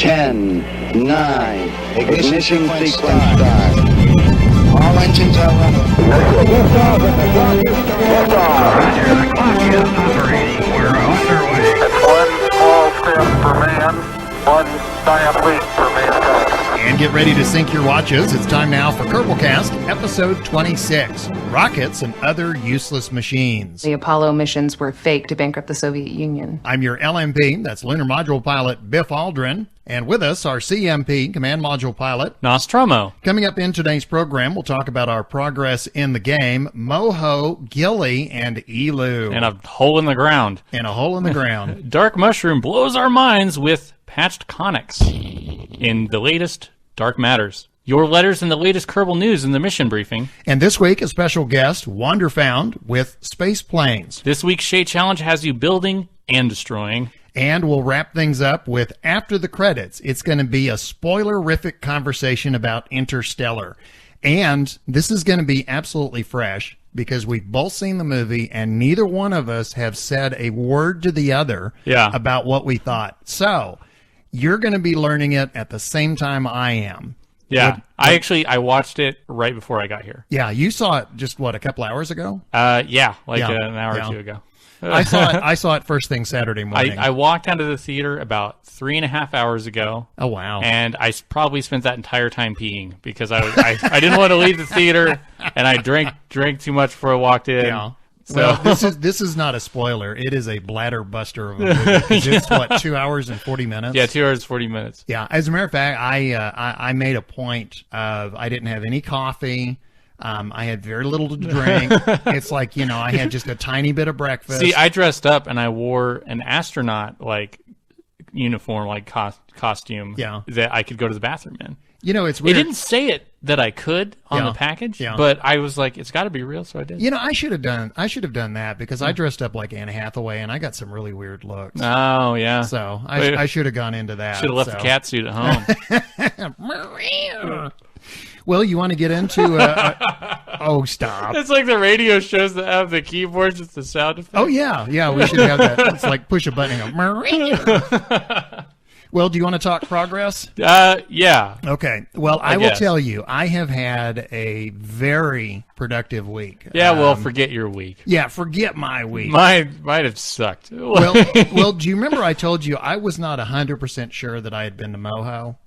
10, 9, ignition sequence start. All engines are running. Liftoff and the clock is started. Roger, the clock is operating. We're underway. It's one small step for man, one giant leap for mankind. And get ready to sync your watches. It's time now for Kerbalcast, episode 26, Rockets and Other Useless Machines. The Apollo missions were fake to bankrupt the Soviet Union. I'm your LMP, that's Lunar Module Pilot Biff Aldrin. And with us, our CMP, Command Module Pilot, Nostromo. Coming up in today's program, we'll talk about our progress in the game, Moho, Gilly, and Elu. And a hole in the ground. And a hole in the ground. Dark Mushroom blows our minds with patched conics in the latest Dark Matters. Your letters and the latest Kerbal news in the mission briefing. And this week, a special guest, Wanderfound, with space planes. This week's Shea Challenge has you building and destroying. And we'll wrap things up with After the Credits. It's going to be a spoilerific conversation about Interstellar. And this is going to be absolutely fresh because we've both seen the movie and neither one of us have said a word to the other about what we thought. So you're going to be learning it at the same time I am. Yeah, I watched it right before I got here. Yeah, you saw it just, a couple hours ago? An hour or two ago. I saw it first thing Saturday morning. I walked out of the theater about 3.5 hours ago. Oh, wow. And I probably spent that entire time peeing because I didn't want to leave the theater, and I drank too much before I walked in. Yeah. So. Well, this is not a spoiler. It is a bladder buster of a movie. 'Cause it's 2 hours and 40 minutes? Yeah, 2 hours, 40 minutes. Yeah. As a matter of fact, I made a point of I didn't have any coffee. I had very little to drink. It's like, I had just a tiny bit of breakfast. See, I dressed up and I wore an astronaut uniform, costume that I could go to the bathroom in. It's weird. It didn't say it that I could on the package, but I was like, it's got to be real, so I did. I should have done that because I dressed up like Anne Hathaway and I got some really weird looks. Oh, yeah. So I should have gone into that. Should have left the cat suit at home. Well, you want to get into oh, stop. It's like the radio shows that have the keyboards, it's the sound effect. Oh, yeah, we should have that. It's like push a button and go, Well, do you want to talk progress? Yeah. Okay. Well, I will tell you, I have had a very productive week. Yeah, well, forget your week. Yeah, forget my week. Might have sucked. Well, do you remember I told you I was not 100% sure that I had been to Moho?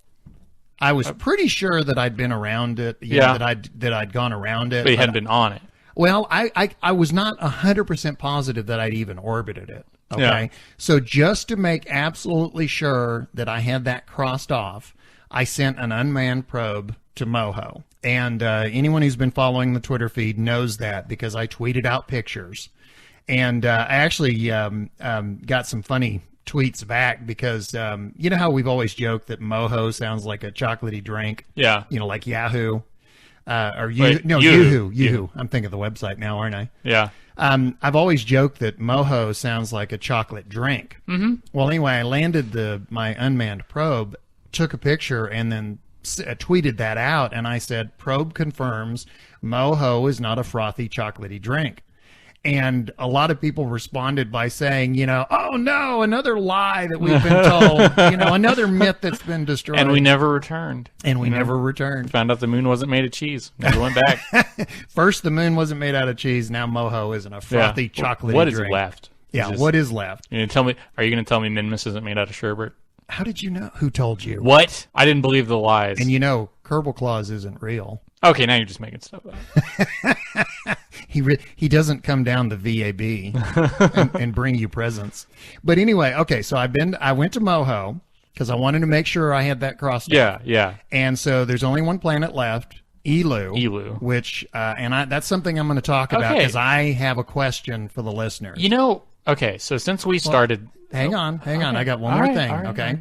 I was pretty sure that I'd been around it, that I'd gone around it. But you hadn't been on it. Well, I was not 100% positive that I'd even orbited it. Okay. Yeah. So just to make absolutely sure that I had that crossed off, I sent an unmanned probe to Moho. And anyone who's been following the Twitter feed knows that because I tweeted out pictures. And I actually got some funny tweets back because you know how we've always joked that Moho sounds like a chocolatey drink? Yeah. Like Yahoo. Yoo-hoo. Yoo-hoo. I'm thinking of the website now, aren't I? Yeah. I've always joked that Moho sounds like a chocolate drink. Mm-hmm. Well, anyway, I landed my unmanned probe, took a picture, and then tweeted that out, and I said, probe confirms Moho is not a frothy, chocolatey drink. And a lot of people responded by saying, oh no, another lie that we've been told, another myth that's been destroyed. And we never returned. Never returned. Found out the moon wasn't made of cheese. Never went back. First, the moon wasn't made out of cheese. Now Moho isn't a frothy, chocolatey What drink. is left? Yeah, what is left? Are you going to tell me Minmus isn't made out of sherbet? How did you know? Who told you? What? I didn't believe the lies. And Kerbal Claus isn't real. Okay, now you're just making stuff up. He doesn't come down the VAB and bring you presents. But anyway, okay, so I went to Moho because I wanted to make sure I had that crossed off. Yeah. And so there's only one planet left, Elu. Which that's something I'm going to talk about because I have a question for the listeners. Okay, so since we started... Hang on. I got one more thing, okay?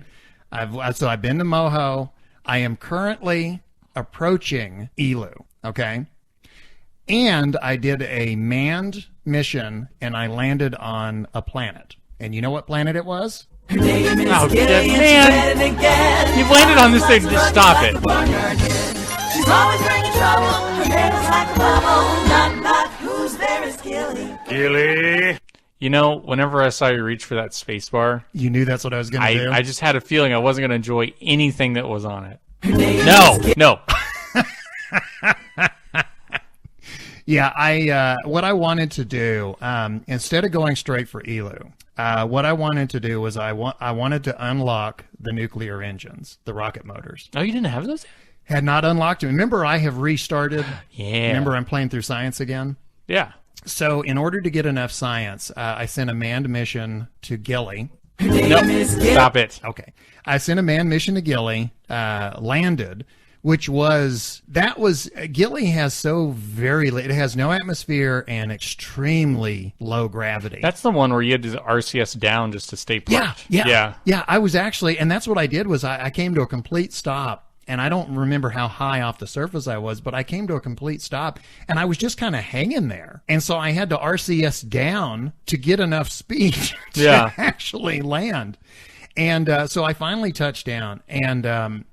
I've been to Moho. I am currently approaching Elu, okay? And I did a manned mission, and I landed on a planet. And you know what planet it was? Oh, man! You've landed on this thing. Just stop it. She's always bringing trouble. Her hair is like a bubble. Knock, knock. Who's there is Gilly. Gilly. You know, whenever I saw you reach for that space bar, You knew that's what I was going to do? I just had a feeling I wasn't going to enjoy anything that was on it. No. Yeah, what I wanted to do, instead of going straight for ELU, what I wanted to do was I wanted to unlock the nuclear engines, the rocket motors. Oh, you didn't have those? Had not unlocked them. Remember, I have restarted. Yeah. Remember, I'm playing through science again. Yeah. So in order to get enough science, I sent a manned mission to Gilly. No, stop it. Okay. I sent a manned mission to Gilly, landed, Gilly has it has no atmosphere and extremely low gravity. That's the one where you had to RCS down just to stay parked. Yeah. I was actually, and that's what I did was I came to a complete stop. And I don't remember how high off the surface I was, but I came to a complete stop, and I was just kind of hanging there. And so I had to RCS down to get enough speed to actually land. And so I finally touched down. And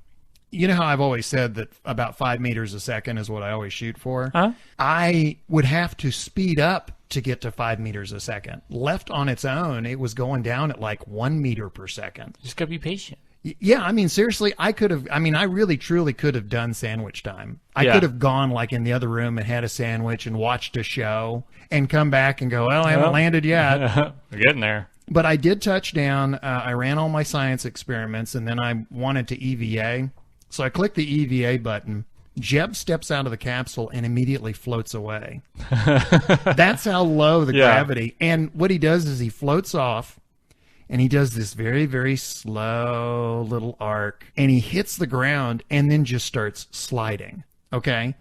you know how I've always said that about 5 meters a second is what I always shoot for? Huh? I would have to speed up to get to 5 meters a second. Left on its own, it was going down at like 1 meter per second. Just gotta be patient. Yeah, I mean, seriously, I really, truly could have done sandwich time. I could have gone like in the other room and had a sandwich and watched a show and come back and go, well, I haven't landed yet. We're getting there. But I did touch down. I ran all my science experiments, and then I wanted to EVA. So I clicked the EVA button. Jeb steps out of the capsule and immediately floats away. That's how low the gravity. And what he does is he floats off. And he does this very, very slow little arc, and he hits the ground and then just starts sliding, okay?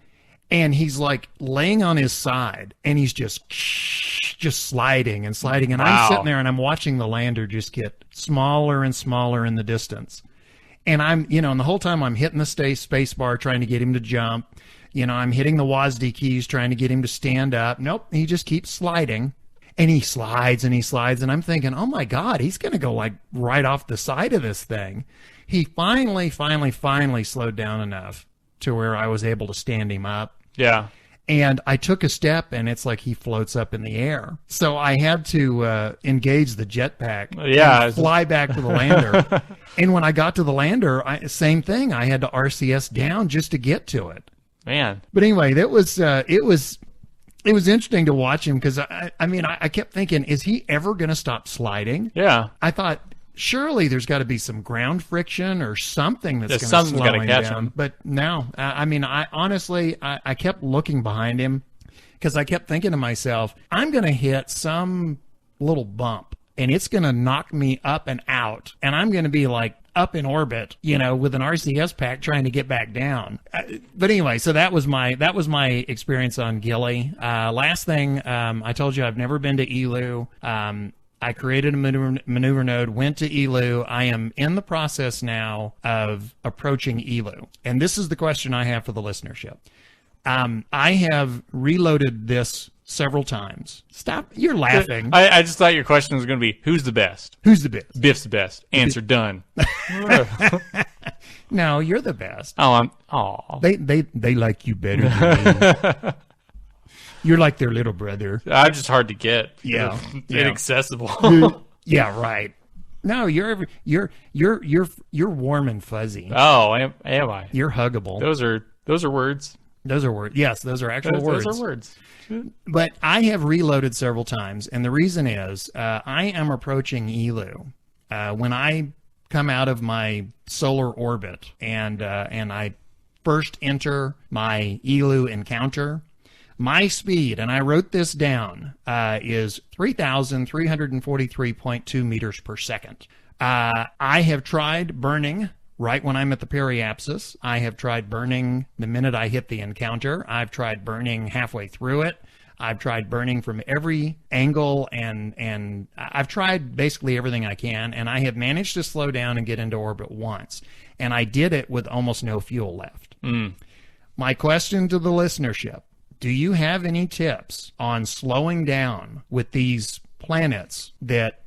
And he's like laying on his side, and he's just sliding and sliding. And I'm sitting there, and I'm watching the lander just get smaller and smaller in the distance. And I'm, and the whole time I'm hitting the space bar trying to get him to jump. I'm hitting the WASD keys trying to get him to stand up. Nope, he just keeps sliding. And he slides and he slides, and I'm thinking, oh my God, he's going to go like right off the side of this thing. He finally slowed down enough to where I was able to stand him up. Yeah. And I took a step, and it's like he floats up in the air. So I had to engage the jetpack and fly back to the lander. And when I got to the lander, same thing. I had to RCS down just to get to it. Man. But anyway, it was interesting to watch him because, I kept thinking, is he ever going to stop sliding? Yeah. I thought, surely there's got to be some ground friction or something that's going to slow him down. But no, I honestly kept looking behind him because I kept thinking to myself, I'm going to hit some little bump and it's going to knock me up and out. And I'm going to be like up in orbit, with an RCS pack trying to get back down. But anyway, so that was my experience on Gilly. Last thing, I told you I've never been to ELU. I created a maneuver node, went to ELU. I am in the process now of approaching ELU. And this is the question I have for the listenership. I have reloaded this several times. Stop. You're laughing. I just thought your question was going to be, who's the best? Who's the best? Biff's the best. Answer done. No, you're the best. Aw. They like you better than me. You're like their little brother. I'm just hard to get. Yeah. Inaccessible. Yeah, right. No, you're warm and fuzzy. Oh, am I? You're huggable. Those are words. Those are words. Yes, those are actual words. Those are words. But I have reloaded several times, and the reason is I am approaching ELU. When I come out of my solar orbit and I first enter my ELU encounter, my speed, and I wrote this down, is 3,343.2 meters per second. I have tried burning right when I'm at the periapsis. I have tried burning the minute I hit the encounter. I've tried burning halfway through it. I've tried burning from every angle, and I've tried basically everything I can, and I have managed to slow down and get into orbit once. And I did it with almost no fuel left. My question to the listenership, do you have any tips on slowing down with these planets that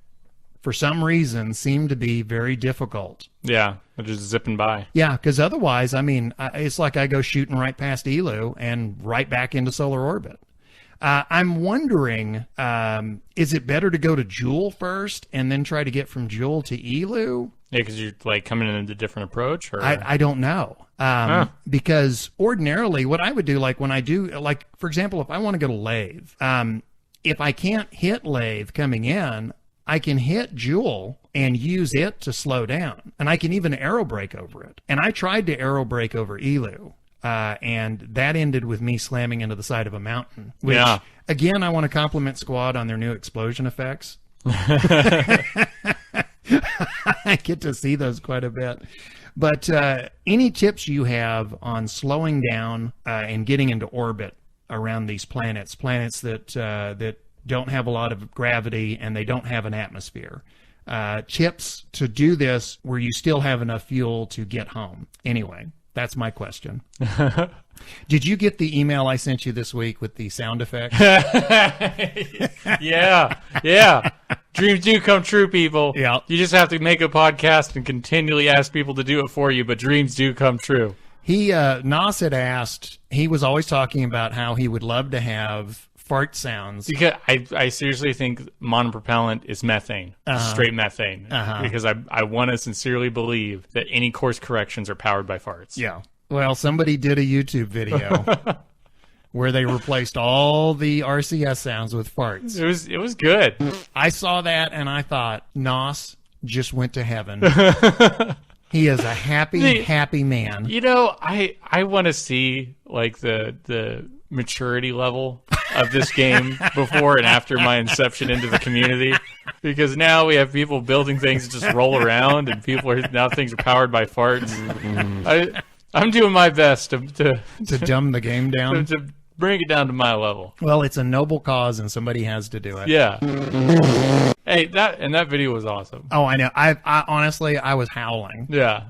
for some reason seem to be very difficult? Yeah, they're just zipping by. Yeah, because otherwise, it's like I go shooting right past ELU and right back into solar orbit. I'm wondering, is it better to go to Jewel first and then try to get from Jewel to Elu? Yeah, because you're like coming in a different approach. Or I don't know. Because ordinarily what I would do, like when I do, like, for example, if I want to go to Lathe, if I can't hit Lathe coming in, I can hit Jewel and use it to slow down. And I can even aero brake over it. And I tried to aero brake over Elu. And that ended with me slamming into the side of a mountain. Which, again, I want to compliment Squad on their new explosion effects. I get to see those quite a bit. But any tips you have on slowing down and getting into orbit around these planets that don't have a lot of gravity and they don't have an atmosphere? Tips to do this where you still have enough fuel to get home. Anyway, that's my question. Did you get the email I sent you this week with the sound effects? Yeah. Dreams do come true, people. Yeah. You just have to make a podcast and continually ask people to do it for you, but dreams do come true. Nas had asked, he was always talking about how he would love to have fart sounds. Because I seriously think monopropellant is methane, straight methane. Because I want to sincerely believe that any course corrections are powered by farts. Yeah. Well, somebody did a YouTube video where they replaced all the RCS sounds with farts. It was good. I saw that and I thought, Nos just went to heaven. He is a happy man. You know, I want to see like the maturity level of this game before and after my inception into the community, because now we have people building things that just roll around, and now things are powered by farts. I'm doing my best to dumb the game down, to bring it down to my level. Well, it's a noble cause, and somebody has to do it. Yeah. Hey, that video was awesome. Oh, I know. I honestly, I was howling. Yeah.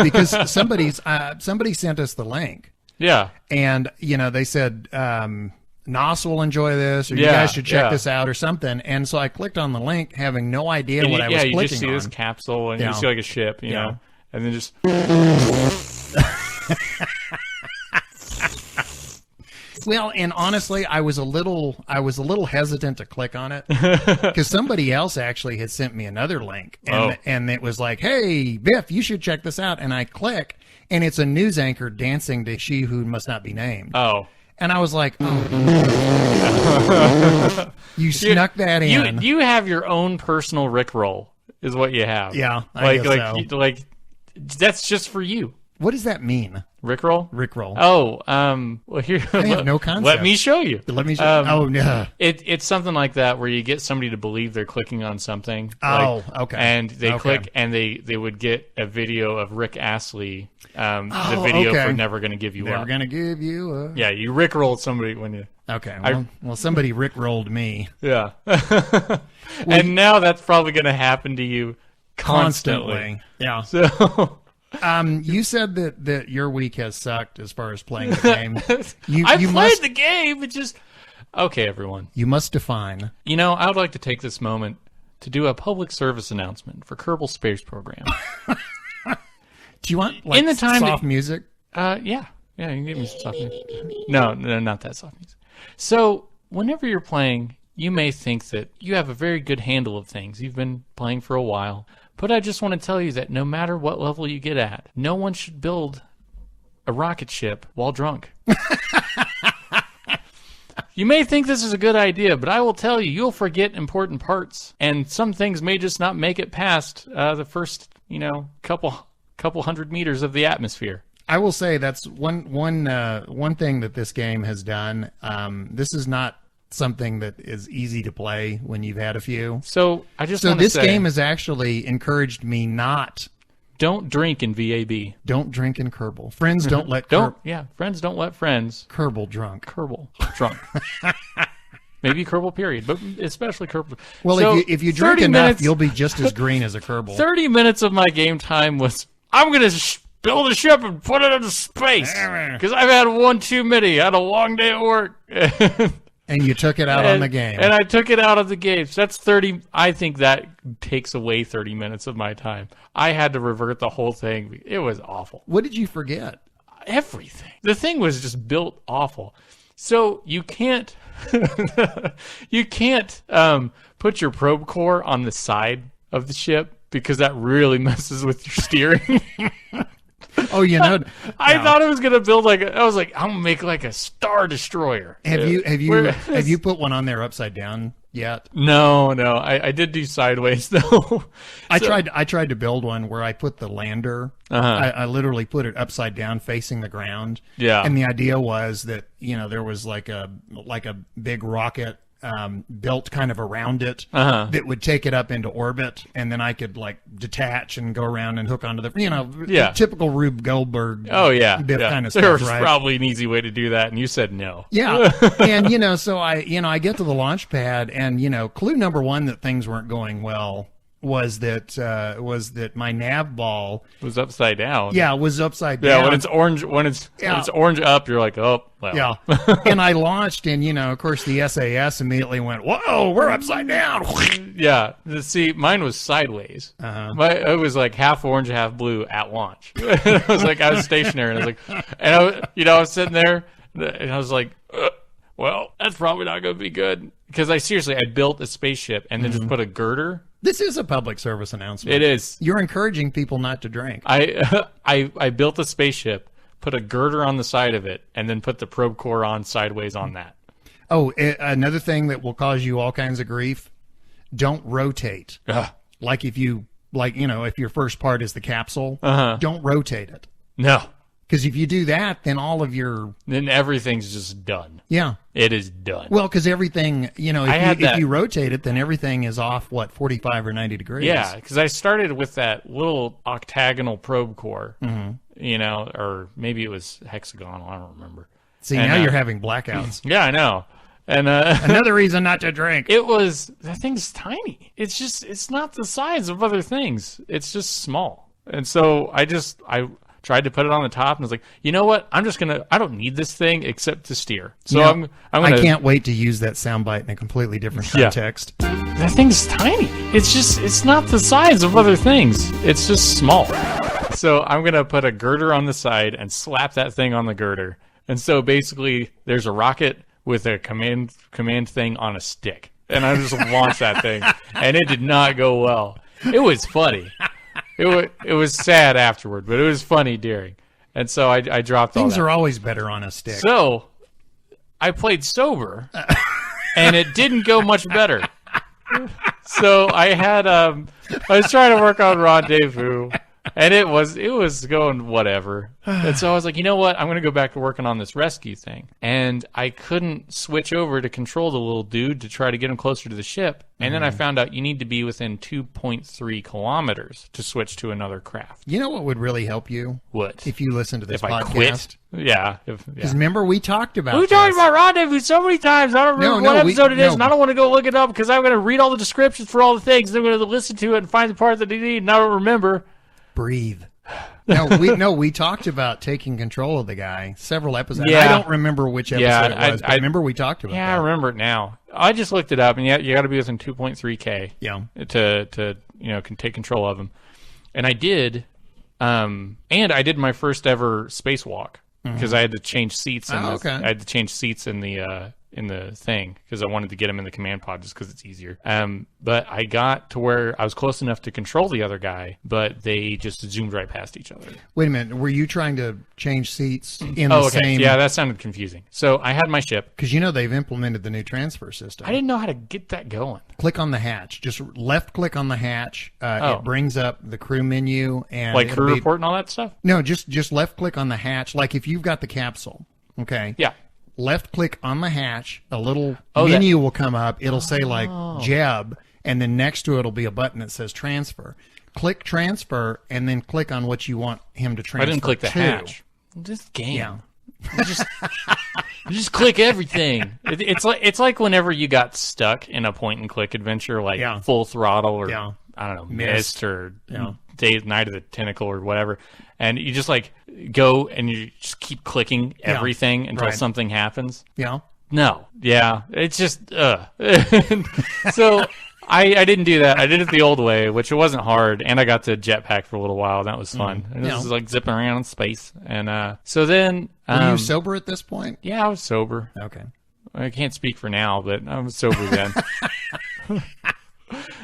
Because somebody sent us the link. Yeah. And they said, Nos will enjoy this, or you guys should check this out, or something. And so I clicked on the link, having no idea what I was clicking on. Yeah, you just see this capsule, and you see like a ship, you know, and then just. Well, and honestly, I was a little hesitant to click on it because somebody else actually had sent me another link, and it was like, "Hey, Biff, you should check this out." And I click, and it's a news anchor dancing to "She Who Must Not Be Named." Oh. And I was like, "Oh, you snuck that in." You have your own personal Rickroll, is what you have. Yeah, I guess so. Like that's just for you. What does that mean? Rickroll? Rickroll. Oh, well, here. I have no concept. Let me show you. Let me show. Oh, no. It's something like that where you get somebody to believe they're clicking on something. Oh, okay. And they click, and they would get a video of Rick Astley. The video for Never Gonna Give You Up. Never Gonna Give You Up. Yeah, you Rickrolled somebody when you. Okay. Well, somebody Rickrolled me. Yeah. And now that's probably gonna happen to you constantly. Yeah. So. You said that your week has sucked as far as playing the game. I played the game. It just okay, everyone. You must define. I would like to take this moment to do a public service announcement for Kerbal Space Program. Do you want in the time soft music? Yeah. You can give me some soft music. No, not that soft music. So whenever you're playing, you may think that you have a very good handle of things. You've been playing for a while. But I just want to tell you that no matter what level you get at, no one should build a rocket ship while drunk. You may think this is a good idea, but I will tell you, you'll forget important parts. And some things may just not make it past the first, couple hundred meters of the atmosphere. I will say that's one thing that this game has done. This is not something that is easy to play when you've had a few. So this game has actually encouraged me not. Don't drink in VAB. Don't drink in Kerbal. Friends don't let friends don't let friends. Kerbal drunk. Kerbal drunk. Maybe Kerbal period, but especially Kerbal. Well, so if you drink enough, you'll be just as green as a Kerbal. 30 minutes of my game time was, I'm going to build a ship and put it into space because I've had one too many. I had a long day at work. And you took it out on the game. And I took it out of the game. So that's 30. I think that takes away 30 minutes of my time. I had to revert the whole thing. It was awful. What did you forget? Everything. The thing was just built awful. So you can't put your probe core on the side of the ship because that really messes with your steering. Oh, I thought it was gonna build I was like, I'm gonna make like a Star Destroyer. Have you put one on there upside down yet? No. I did do sideways though. I tried to build one where I put the lander. I literally put it upside down, facing the ground. Yeah. And the idea was that there was like a big rocket built kind of around it that would take it up into orbit, and then I could like detach and go around and hook onto the typical Rube Goldberg kind of stuff. There was right? probably an easy way to do that, and you said no. Yeah. And so I get to the launch pad, and clue number one that things weren't going well was that my nav ball was upside down. Yeah, it was upside down. Yeah, when it's orange, when it's orange up, you're like, oh, well. Yeah. And I launched, and of course, the SAS immediately went, "Whoa, we're upside down." Yeah. See, mine was sideways. It was like half orange, half blue at launch. I was stationary, and I was like, and I was sitting there, and I was like, well, that's probably not going to be good, because I built a spaceship and then just put a girder. This is a public service announcement. It is. You're encouraging people not to drink. I built a spaceship, put a girder on the side of it, and then put the probe core on sideways on that. Oh, another thing that will cause you all kinds of grief: don't rotate. Like if your first part is the capsule, don't rotate it. No. Because if you do that, then everything's just done. Yeah. It is done. Well, because everything, if you rotate it, then everything is off, 45 or 90 degrees. Yeah, because I started with that little octagonal probe core, or maybe it was hexagonal, I don't remember. See, now you're having blackouts. Yeah, I know. And another reason not to drink. That thing's tiny. It's not the size of other things. It's just small. And so I tried to put it on the top, and was like, you know what? I don't need this thing except to steer. So I can't wait to use that soundbite in a completely different context. That thing's tiny. It's not the size of other things. It's just small. So I'm going to put a girder on the side and slap that thing on the girder. And so basically there's a rocket with a command thing on a stick. And I just launched that thing, and it did not go well. It was funny. It was sad afterward, but it was funny during. And so I dropped all that. Things are always better on a stick. So I played sober, and it didn't go much better. So I was trying to work on Rendezvous, and it was going whatever. And so I was like, you know what? I'm going to go back to working on this rescue thing. And I couldn't switch over to control the little dude to try to get him closer to the ship. And then I found out you need to be within 2.3 kilometers to switch to another craft. You know what would really help you? What? If you listen to this podcast. I quit? Yeah. Because remember, we talked about We talked about Rendezvous so many times. I don't remember what episode it is, and I don't want to go look it up because I'm going to read all the descriptions for all the things, and I'm going to listen to it and find the part that I need, and I don't remember. Breathe. We talked about taking control of the guy several episodes. Yeah. I don't remember which episode it was, but I remember we talked about that. Yeah, I remember it now. I just looked it up, and you got to be within 2.3K. Yeah. To can take control of him, and I did, and I did my first ever spacewalk because I had to change seats. I had to change seats in the thing because I wanted to get him in the command pod just because it's easier. But I got to where I was close enough to control the other guy, but they just zoomed right past each other. Wait a minute. Were you trying to change seats in the same? Yeah, that sounded confusing. So I had my ship. Because they've implemented the new transfer system. I didn't know how to get that going. Click on the hatch. Just left click on the hatch. It brings up the crew menu. And like crew report and all that stuff? No, just left click on the hatch. Like if you've got the capsule, okay? Yeah. Left click on the hatch, a little menu will come up. It'll say like Jeb, and then next to it will be a button that says transfer. Click transfer, and then click on what you want him to transfer. I didn't click the hatch. This game. Yeah. You just click everything. It's like whenever you got stuck in a point and click adventure, like Full Throttle or I don't know, Mist or Night of the Tentacle or whatever, and you just like go and you just keep clicking everything until something happens. Yeah. No. Yeah. It's just So I didn't do that. I did it the old way, which it wasn't hard, and I got to jetpack for a little while. That was fun. And this is like zipping around in space. And so then... Were you sober at this point? Yeah, I was sober. Okay. I can't speak for now, but I was sober then.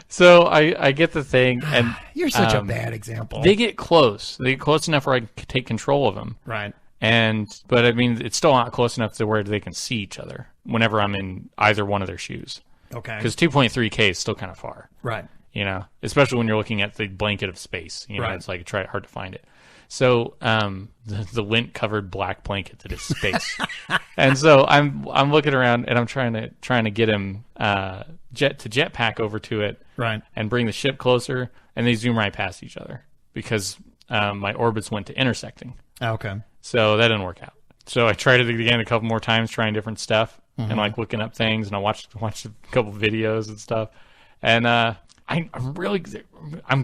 So I get the thing, and... You're such a bad example. They get close. They get close enough where I can take control of them. Right. But I mean, it's still not close enough to where they can see each other whenever I'm in either one of their shoes. Okay. Because 2.3K is still kind of far. Right. You know, especially when you're looking at the blanket of space. You know, Right. it's like hard to find it. So the lint-covered black blanket that is space, and so I'm looking around and I'm trying to get him jetpack over to it, Right. and bring the ship closer, and they zoom right past each other because my orbits went to intersecting. Okay. So that didn't work out. So I tried it again a couple more times, trying different stuff and like looking up things, and I watched a couple videos and stuff, and I'm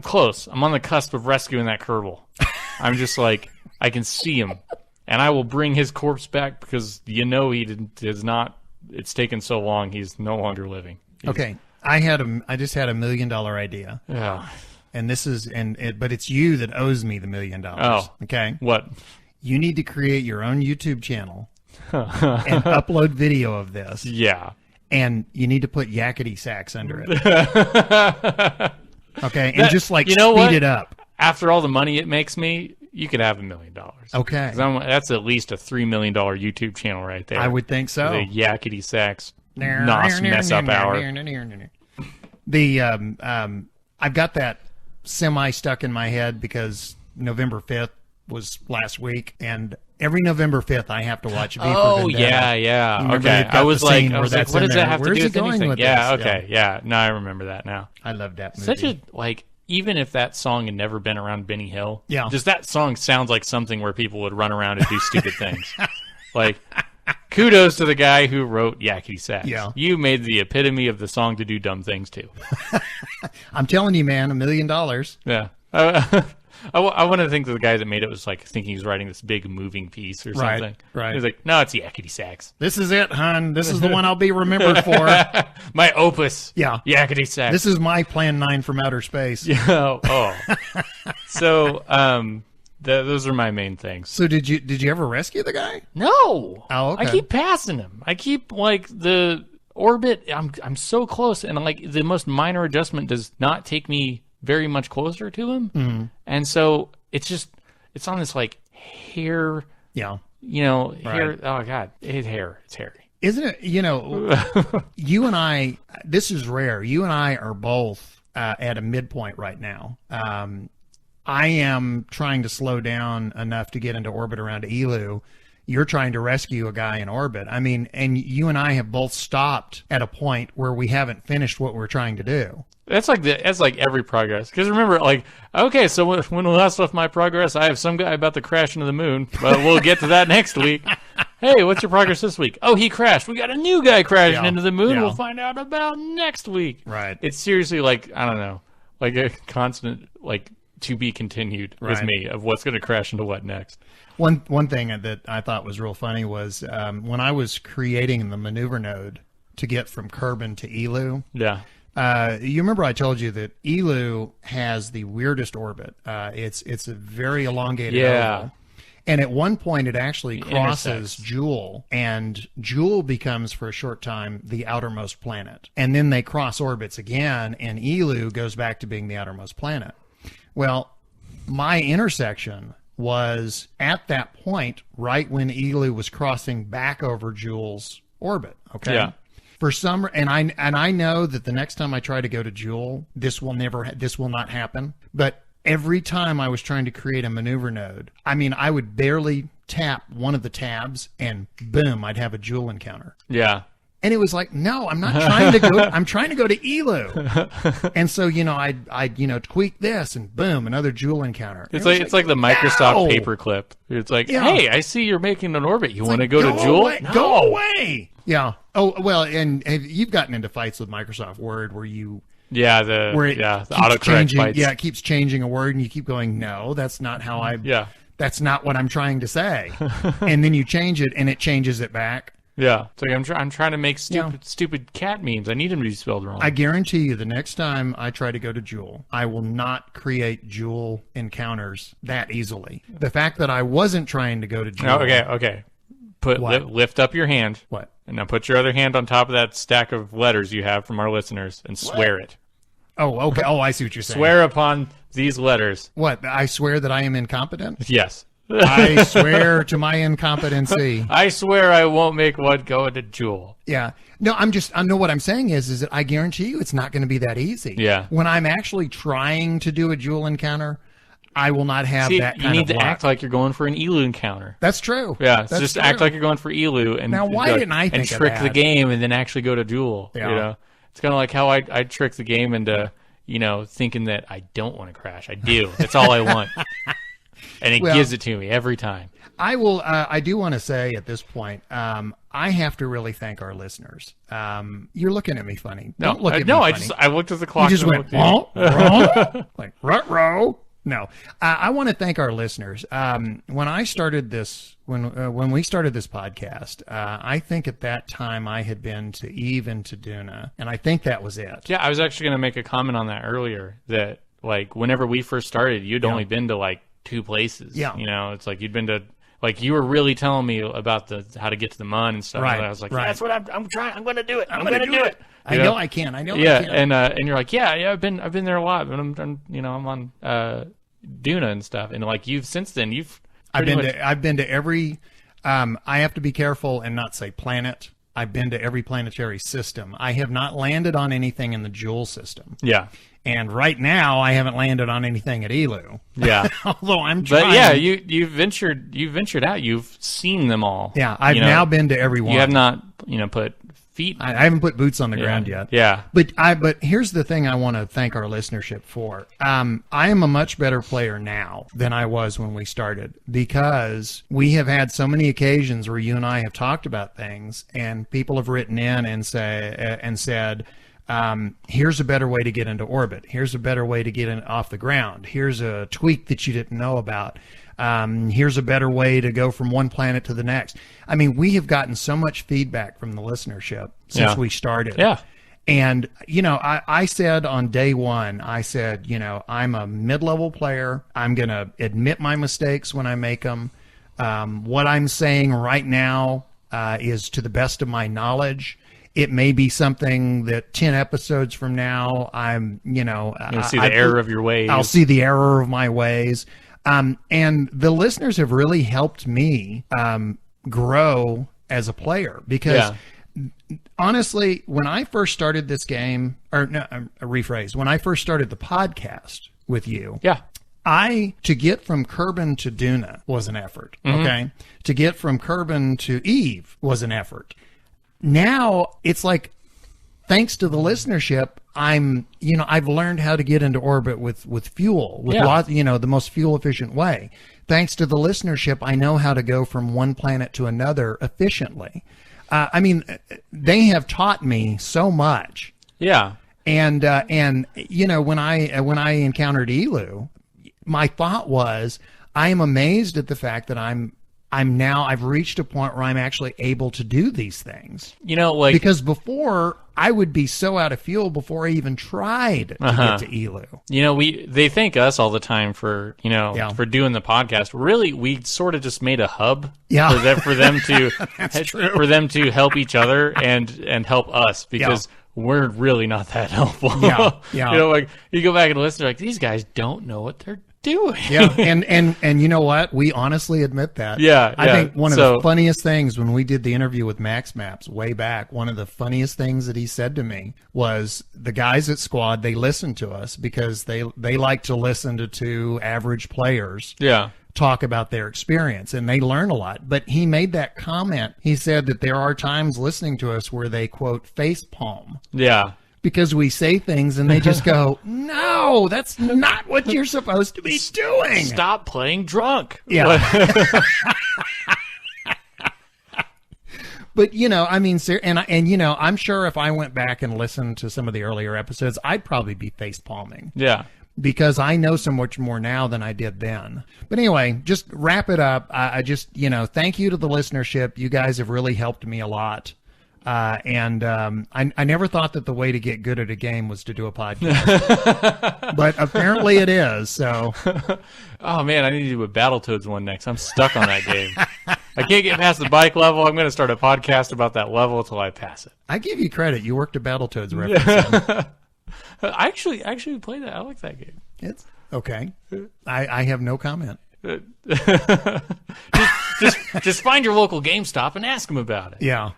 close. I'm on the cusp of rescuing that Kerbal. I'm just like, I can see him, and I will bring his corpse back because he does not. It's taken so long. He's no longer living. Okay. I just had $1 million idea. Yeah. And this is but it's you that owes me the $1 million. Oh. Okay. What? You need to create your own YouTube channel and upload video of this. Yeah. And you need to put yakety sax under it. Okay. And just like speed it up. After all the money it makes me, you could have $1 million. Okay. That's at least a $3 million YouTube channel right there. I would think so. The yakety sax nos mess up hour. I've got that semi stuck in my head because November 5th was last week, and every November 5th I have to watch V for Oh, Vendetta. yeah. Remember Okay. they've got I the was like, scene where what that's does in that there. have to Where's do he with going anything? with Yeah, this? okay. Yeah. No, I remember that now. I love that movie. Such a, even if that song had never been around Benny Hill, Yeah. just that song sounds like something where people would run around and do stupid things. Like, kudos to the guy who wrote Yakety Sax. Yeah. You made the epitome of the song to do dumb things too. I'm telling you, man, $1 million. Yeah. I want to think that the guy that made it was like thinking he was writing this big moving piece or something. Right. He's like, no, it's Yakety Sax. This is it, hon. This is the one I'll be remembered for. My opus. Yeah. Yakety Sax. This is my Plan 9 from outer space. Yeah. Oh. So, those are my main things. So did you ever rescue the guy? No. Oh, okay. I keep passing him. I keep like the orbit. I'm so close, and like the most minor adjustment does not take me very much closer to him, and so it's on this like hair. Yeah. Hair. Oh God, it's hair. It's hairy. Isn't it? You and I. This is rare. You and I are both at a midpoint right now. I am trying to slow down enough to get into orbit around Elu. You're trying to rescue a guy in orbit. I mean, and you and I have both stopped at a point where we haven't finished what we're trying to do. That's like every progress. Because remember, like, okay, so when we last left my progress, I have some guy about to crash into the moon, but we'll get to that next week. Hey, what's your progress this week? Oh, he crashed. We got a new guy crashing into the moon. Yeah. We'll find out about next week. Right. It's seriously like, I don't know, like a constant, like, to be continued with Right. me of what's going to crash into what next. One thing that I thought was real funny was when I was creating the maneuver node to get from Kerbin to Elu. Yeah. You remember I told you that Elu has the weirdest orbit. It's a very elongated oval. And at one point it actually crosses Jewel, and Jewel becomes for a short time the outermost planet. And then they cross orbits again, and Elu goes back to being the outermost planet. Well, my intersection was at that point right when Elu was crossing back over Jewel's orbit. Okay. Yeah. For some, and I know that the next time I try to go to Jewel, this will not happen. But every time I was trying to create a maneuver node, I mean, I would barely tap one of the tabs, and boom, I'd have a Jewel encounter. Yeah. And it was like, no, I'm not trying to go. I'm trying to go to Elu. And so, I'd tweak this, and boom, another Jewel encounter. It's like the Microsoft ow! paperclip. It's like, Yeah. hey, I see you're making an orbit. You want to go to Go Jewel? away, No. Go away. Yeah. Oh, well, and you've gotten into fights with Microsoft Word where Yeah, the autocorrect changing, fights. Yeah, it keeps changing a word, and you keep going, no, that's not how Yeah. that's not what I'm trying to say. And then you change it, and it changes it back. Yeah, it's like I'm trying to make stupid cat memes. I need them to be spelled wrong. I guarantee you, the next time I try to go to Jewel, I will not create Jewel encounters that easily. The fact that I wasn't trying to go to Jewel. Okay. Lift up your hand. What? And now put your other hand on top of that stack of letters you have from our listeners and swear it. Oh, okay. Oh, I see what you're saying. Swear upon these letters. What? I swear that I am incompetent? Yes. I swear to my incompetency. I swear I won't make one go into Jewel. Yeah. No, I know what I'm saying is that I guarantee you it's not going to be that easy. Yeah. When I'm actually trying to do a Jewel encounter, I will not have that kind of You need to luck. act like you're going for an Elu encounter. That's true. Yeah, That's just true. act like you're going for Elu. And Now, why didn't I think and of trick that? the game and then actually go to Jewel? Yeah. You know, it's kind of like how I trick the game into thinking that I don't want to crash. I do. That's all I want, and it gives it to me every time. I will. I do want to say at this point, I have to really thank our listeners. You're looking at me funny. Don't look at me funny. I looked at the clock. You just and went, looked at you. like, ruh-roh. No, I want to thank our listeners. When I started this, when we started this podcast, I think at that time I had been to Eve and to Duna, and I think that was it. Yeah, I was actually going to make a comment on that earlier. That like whenever we first started, you'd only been to like 2 places. Yeah, it's like you'd been to. Like you were really telling me about how to get to the mun and stuff. Right. And I was like, right. That's what I'm trying. I'm going to do it. I'm going to do it. I know I can. I know. Yeah, I can. and you're like, yeah. I've been there a lot. But I'm on Duna and stuff. And like since then you've. I've been to every. I have to be careful and not say planet. I've been to every planetary system. I have not landed on anything in the Jool system. Yeah. And right now, I haven't landed on anything at Elu. Yeah. Although I'm trying. But yeah, you've ventured out. You've seen them all. Yeah, I've now been to every one. You have not, put feet. I haven't put boots on the ground yet. Yeah. But here's the thing I want to thank our listenership for. I am a much better player now than I was when we started, because we have had so many occasions where you and I have talked about things and people have written in and said, here's a better way to get into orbit. Here's a better way to get off the ground. Here's a tweak that you didn't know about. Here's a better way to go from one planet to the next. I mean, we have gotten so much feedback from the listenership since we started. Yeah. And, I said on day one, I'm a mid-level player. I'm going to admit my mistakes when I make them. What I'm saying right now is to the best of my knowledge. It may be something that 10 episodes from now, you'll see the error of your ways. I'll see the error of my ways. And the listeners have really helped me grow as a player, because honestly, when I first started this game, when I first started the podcast with you, to get from Kerbin to Duna was an effort. Mm-hmm. Okay. To get from Kerbin to Eve was an effort. Now it's like, thanks to the listenership, I've learned how to get into orbit with fuel, the most fuel efficient way. Thanks to the listenership, I know how to go from one planet to another efficiently. They have taught me so much. Yeah. And when I encountered Elu, my thought was, I am amazed at the fact that I've reached a point where I'm actually able to do these things. Because before I would be so out of fuel before I even tried to get to Elu. They thank us all the time for doing the podcast. Really, we sort of just made a hub for them to help each other and help us, because we're really not that helpful. Like you go back and listen, like, these guys don't know what they're doing. And you know what? We honestly admit that. I think one of the funniest things when we did the interview with Max Maps way back, one of the funniest things that he said to me was, the guys at Squad, they listen to us because they like to listen to 2 average players talk about their experience, and they learn a lot. But he made that comment. He said that there are times listening to us where they, quote, face palm. Because we say things and they just go, no, that's not what you're supposed to be doing. Stop playing drunk. But, I'm sure if I went back and listened to some of the earlier episodes, I'd probably be face palming. because I know so much more now than I did then. But anyway, just wrap it up. I just, thank you to the listenership. You guys have really helped me a lot. And I never thought that the way to get good at a game was to do a podcast. But apparently it is, so. Oh, man, I need to do a Battletoads one next. I'm stuck on that game. I can't get past the bike level. I'm going to start a podcast about that level until I pass it. I give you credit. You worked a Battletoads reference. I actually play that. I like that game. It's okay. I have no comment. just find your local GameStop and ask them about it. Yeah.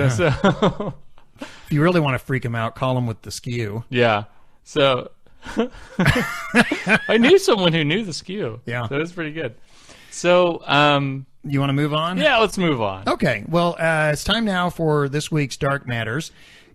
So, if you really want to freak them out, call them with the skew. Yeah. So I knew someone who knew the skew. Yeah. So that's pretty good. So you want to move on? Yeah, let's move on. Okay. Well, it's time now for this week's Dark Matters.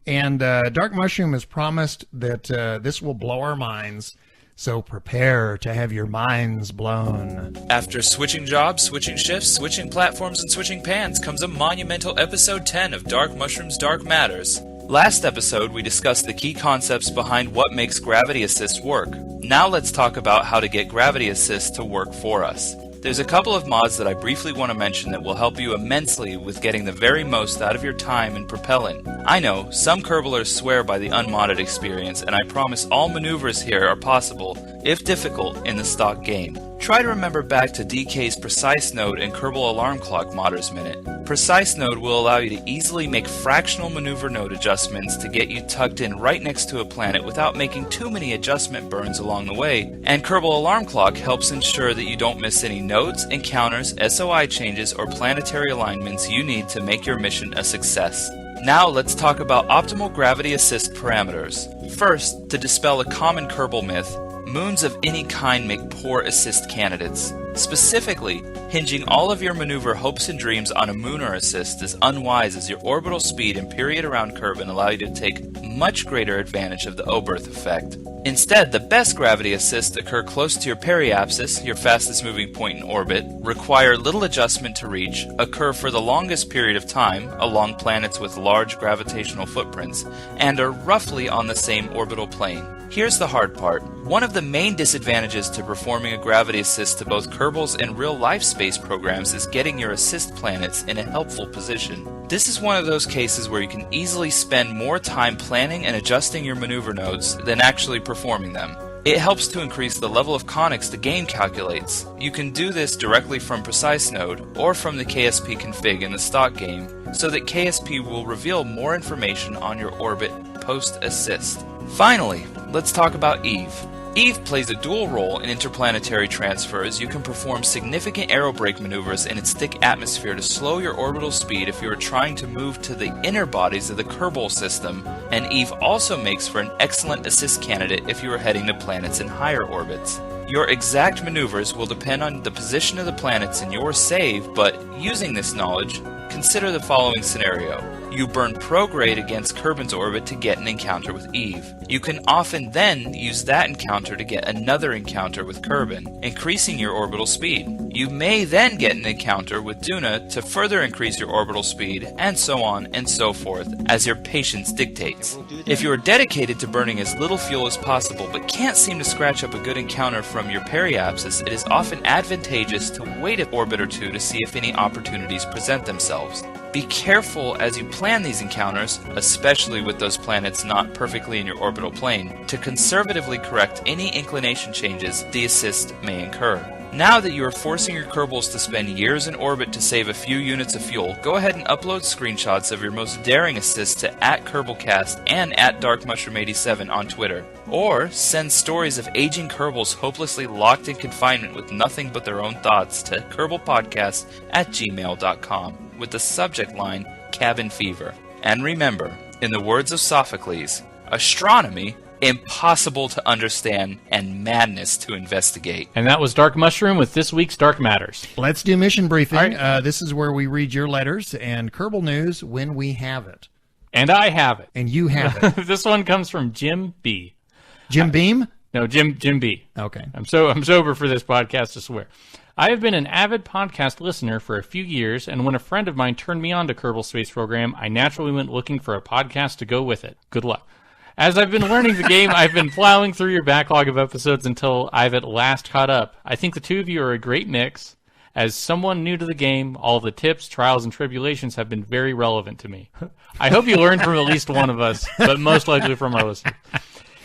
And Dark Mushroom has promised that this will blow our minds. So prepare to have your minds blown. After switching jobs, switching shifts, switching platforms, and switching pans comes a monumental episode 10 of Dark Mushroom's Dark Matters. Last episode, we discussed the key concepts behind what makes Gravity Assist work. Now let's talk about how to get Gravity Assist to work for us. There's a couple of mods that I briefly want to mention that will help you immensely with getting the very most out of your time in propelling. I know, some Kerbalers swear by the unmodded experience, and I promise all maneuvers here are possible, if difficult, in the stock game. Try to remember back to DK's Precise Node and Kerbal Alarm Clock Modders Minute. Precise Node will allow you to easily make fractional maneuver node adjustments to get you tucked in right next to a planet without making too many adjustment burns along the way, and Kerbal Alarm Clock helps ensure that you don't miss any nodes, encounters, SOI changes, or planetary alignments you need to make your mission a success. Now let's talk about optimal gravity assist parameters. First, to dispel a common Kerbal myth, moons of any kind make poor assist candidates. Specifically, hinging all of your maneuver hopes and dreams on a mooner assist is unwise, as your orbital speed and period around Kerbin allow you to take much greater advantage of the Oberth effect. Instead, the best gravity assists occur close to your periapsis, your fastest moving point in orbit, require little adjustment to reach, occur for the longest period of time along planets with large gravitational footprints, and are roughly on the same orbital plane. Here's the hard part. One of the main disadvantages to performing a gravity assist to both Kerbals and real-life space programs is getting your assist planets in a helpful position. This is one of those cases where you can easily spend more time planning and adjusting your maneuver nodes than actually performing them. It helps to increase the level of conics the game calculates. You can do this directly from Precise Node or from the KSP config in the stock game, so that KSP will reveal more information on your orbit post-assist. Finally, let's talk about Eve. Eve plays a dual role in interplanetary transfers. You can perform significant aerobrake maneuvers in its thick atmosphere to slow your orbital speed if you are trying to move to the inner bodies of the Kerbal system, and Eve also makes for an excellent assist candidate if you are heading to planets in higher orbits. Your exact maneuvers will depend on the position of the planets in your save, but using this knowledge, consider the following scenario. You burn prograde against Kerbin's orbit to get an encounter with Eve. You can often then use that encounter to get another encounter with Kerbin, increasing your orbital speed. You may then get an encounter with Duna to further increase your orbital speed, and so on and so forth, as your patience dictates. If you are dedicated to burning as little fuel as possible but can't seem to scratch up a good encounter from your periapsis, it is often advantageous to wait an orbit or two to see if any opportunities present themselves. Be careful as you plan these encounters, especially with those planets not perfectly in your orbital plane, to conservatively correct any inclination changes the assist may incur. Now that you are forcing your Kerbals to spend years in orbit to save a few units of fuel, go ahead and upload screenshots of your most daring assists to @Kerbalcast and @DarkMushroom87 on Twitter. Or send stories of aging Kerbals hopelessly locked in confinement with nothing but their own thoughts to KerbalPodcast@gmail.com with the subject line Cabin Fever. And remember, in the words of Sophocles, astronomy, impossible to understand and madness to investigate. And that was Dark Mushroom with this week's Dark Matters. Let's do mission briefing. All right. This is where we read your letters and Kerbal news when we have it. And I have it. And you have it. This one comes from Jim B. Jim Beam? No, Jim B. Okay. I'm sober for this podcast, to swear. I have been an avid podcast listener for a few years, and when a friend of mine turned me on to Kerbal Space Program, I naturally went looking for a podcast to go with it. Good luck. As I've been learning the game, I've been plowing through your backlog of episodes until I've at last caught up. I think the two of you are a great mix. As someone new to the game, all of the tips, trials, and tribulations have been very relevant to me. I hope you learned from at least one of us, but most likely from our listeners.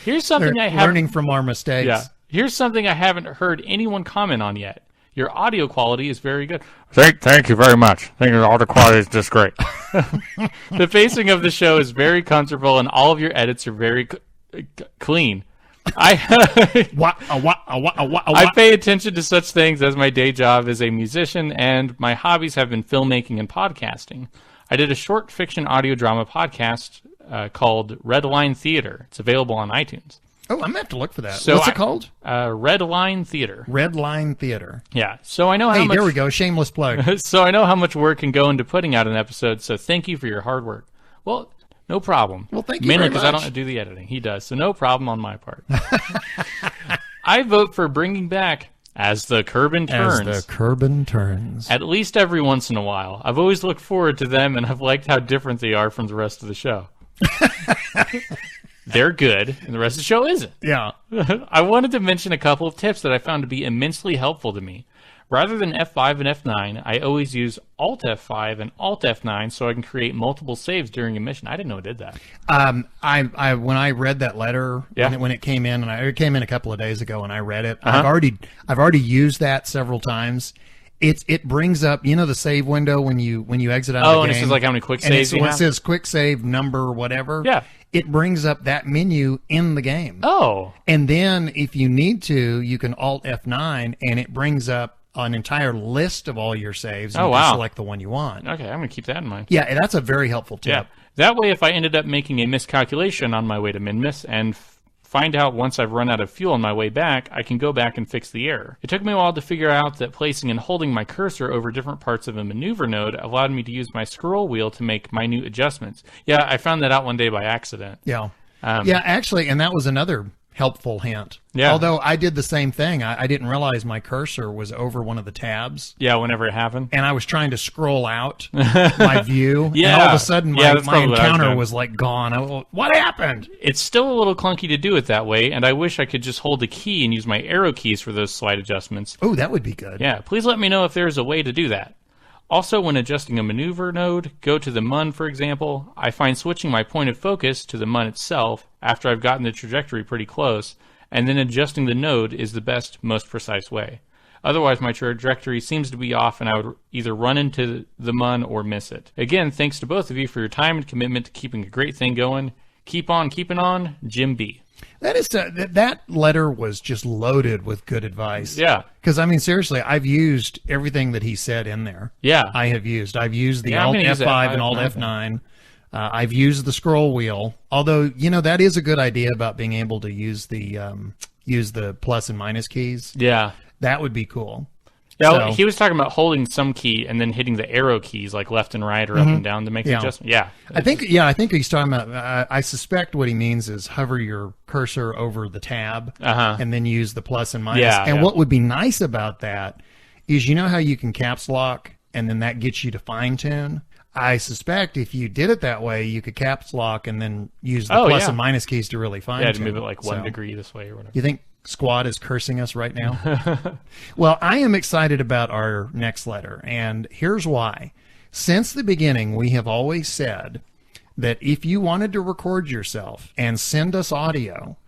Here's something learning from our mistakes. Yeah. Here's something I haven't heard anyone comment on yet. Your audio quality is very good. Thank you very much. I think your audio quality is just great. The pacing of the show is very comfortable, and all of your edits are very clean. I pay attention to such things as my day job as a musician, and my hobbies have been filmmaking and podcasting. I did a short fiction audio drama podcast called Red Line Theater. It's available on iTunes. Oh, I'm going to have to look for that. So what's it called? Red Line Theater. Red Line Theater. Yeah. So I know how much... there we go. Shameless plug. So I know how much work can go into putting out an episode, so thank you for your hard work. Well, no problem. Well, thank you Mainly very much. because I don't do the editing. He does, so no problem on my part. I vote for bringing back As the Kerbin Turns. As the Kerbin Turns. At least every once in a while. I've always looked forward to them, and I've liked how different they are from the rest of the show. They're good, and the rest of the show isn't. Yeah. I wanted to mention a couple of tips that I found to be immensely helpful to me. Rather than F5 and F9, I always use Alt F5 and Alt F9 so I can create multiple saves during a mission. I didn't know it did that. I when I read that letter when it came in, and it came in a couple of days ago, and I read it. I've already used that several times. It brings up, the save window when you exit out of the game. Oh, and it says like how many quick saves you have? It says quick save number whatever. Yeah. It brings up that menu in the game. Oh. And then if you need to, you can Alt F9 and it brings up an entire list of all your saves. And you can select the one you want. Okay, I'm going to keep that in mind. Yeah, that's a very helpful tip. Yeah. That way, if I ended up making a miscalculation on my way to Minmus and find out once I've run out of fuel on my way back, I can go back and fix the error. It took me a while to figure out that placing and holding my cursor over different parts of a maneuver node allowed me to use my scroll wheel to make minute adjustments. Yeah, I found that out one day by accident. Yeah. Actually, and that was another helpful hint. Yeah. Although I did the same thing. I didn't realize my cursor was over one of the tabs. Yeah, whenever it happened. And I was trying to scroll out my view. Yeah. And all of a sudden my encounter was was like gone. What happened? It's still a little clunky to do it that way, and I wish I could just hold a key and use my arrow keys for those slight adjustments. Oh, that would be good. Yeah, please let me know if there's a way to do that. Also, when adjusting a maneuver node, go to the MUN, for example, I find switching my point of focus to the MUN itself after I've gotten the trajectory pretty close, and then adjusting the node is the best, most precise way. Otherwise, my trajectory seems to be off, and I would either run into the MUN or miss it. Again, thanks to both of you for your time and commitment to keeping a great thing going. Keep on keeping on, Jim B. That letter was just loaded with good advice. Yeah. Because, I mean, seriously, I've used everything that he said in there. Yeah. I've used the Alt F5 and Alt F9. I've used the scroll wheel. Although, that is a good idea about being able to use the plus and minus keys. Yeah. That would be cool. Yeah, he was talking about holding some key and then hitting the arrow keys like left and right or up and down to make the adjustment. Yeah. I think he's talking about, I suspect what he means is hover your cursor over the tab and then use the plus and minus. Yeah, and what would be nice about that is, how you can caps lock and then that gets you to fine tune? I suspect if you did it that way, you could caps lock and then use the plus and minus keys to really fine tune. Yeah, to move it like 1 degree this way or whatever. You think Squad is cursing us right now? Well, I am excited about our next letter, and here's why. Since the beginning, we have always said that if you wanted to record yourself and send us audio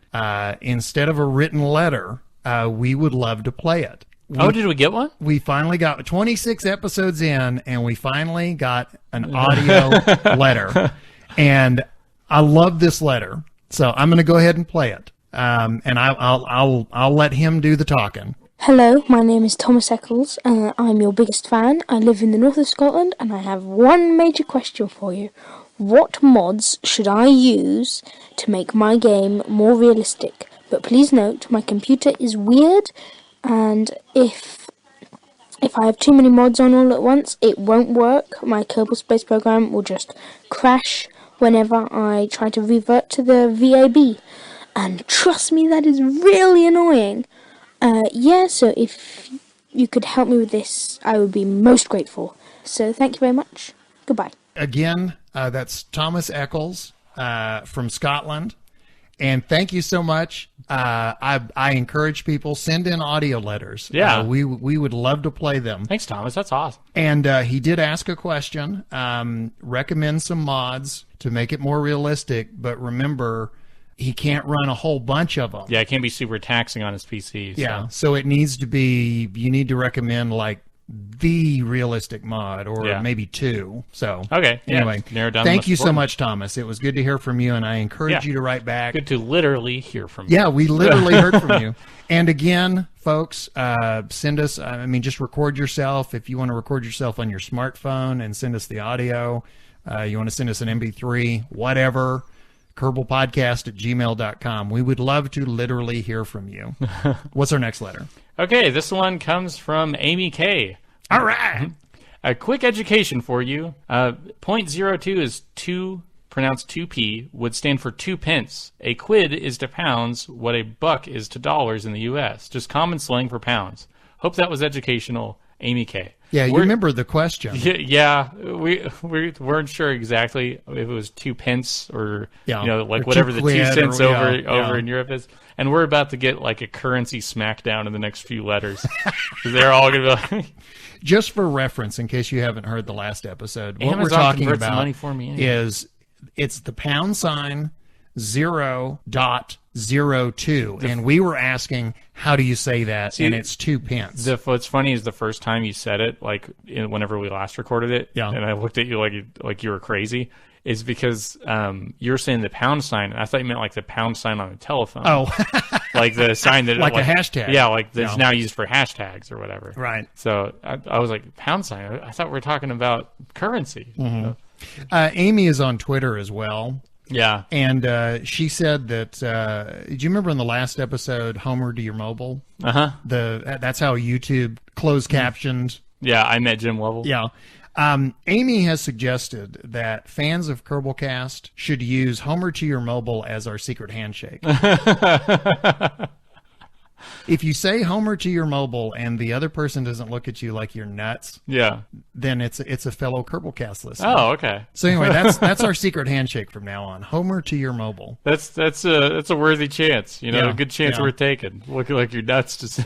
instead of a written letter, we would love to play it. Did we get one? We finally got 26 episodes in, and we finally got an audio letter. And I love this letter, so I'm going to go ahead and play it. And I'll let him do the talking. Hello, my name is Thomas Eccles. I'm your biggest fan. I live in the north of Scotland, and I have one major question for you. What mods should I use to make my game more realistic? But please note, my computer is weird, and if I have too many mods on all at once, it won't work. My Kerbal Space program will just crash whenever I try to revert to the VAB. And trust me, that is really annoying. So if you could help me with this, I would be most grateful. So thank you very much. Goodbye. Again, that's Thomas Eccles from Scotland. And thank you so much. I encourage people, send in audio letters. Yeah. We would love to play them. Thanks, Thomas. That's awesome. And he did ask a question, recommend some mods to make it more realistic, but remember, he can't run a whole bunch of them. Yeah, it can't be super taxing on his PC. Yeah, so it needs to be, you need to recommend like the realistic mod or maybe 2. So okay, anyway, narrow down. Thank you so much, Thomas. It was good to hear from you, and I encourage you to write back. Good to literally hear from you. Yeah, we literally heard from you. And again, folks, send us, just record yourself. If you want to record yourself on your smartphone and send us the audio, you want to send us an MP3, whatever, kerbalpodcast@gmail.com. We would love to literally hear from you. What's our next letter? Okay, this one comes from Amy K. All right. A quick education for you. 0.02 is 2, pronounced 2p, would stand for 2 pence. A quid is to pounds what a buck is to dollars in the U.S. Just common slang for pounds. Hope that was educational, Amy K. Yeah, you remember the question. Yeah, we weren't sure exactly if it was 2 pence or or whatever the 2 cents over in yeah. Europe is. And we're about to get like a currency smackdown in the next few letters. They're all going to be like... Just for reference, in case you haven't heard the last episode, what Amazon we're talking converts the about money for me anyway. is it's the $, 0.02, and we were asking how do you say that, and it's 2 pence. What's funny is the first time you said it, like whenever we last recorded it, and I looked at you like you were crazy, is because you were saying the $, and I thought you meant like the $sign on the telephone. Oh, like the sign that like a hashtag. Yeah, like that's now used for hashtags or whatever. Right. So I was like $sign. I thought we were talking about currency. Mm-hmm. Amy is on Twitter as well. Yeah. And she said that, do you remember in the last episode, Homer to your mobile? Uh-huh. That's how YouTube closed captioned. Yeah, I met Jim Lovell. Yeah. Amy has suggested that fans of Kerbalcast should use Homer to your mobile as our secret handshake. If you say Homer to your mobile and the other person doesn't look at you like you're nuts, then it's a fellow Kerbalcast listener. Oh, okay. So anyway, that's our secret handshake from now on. Homer to your mobile. That's a worthy chance. A good chance we're taking. Looking like you're nuts. Just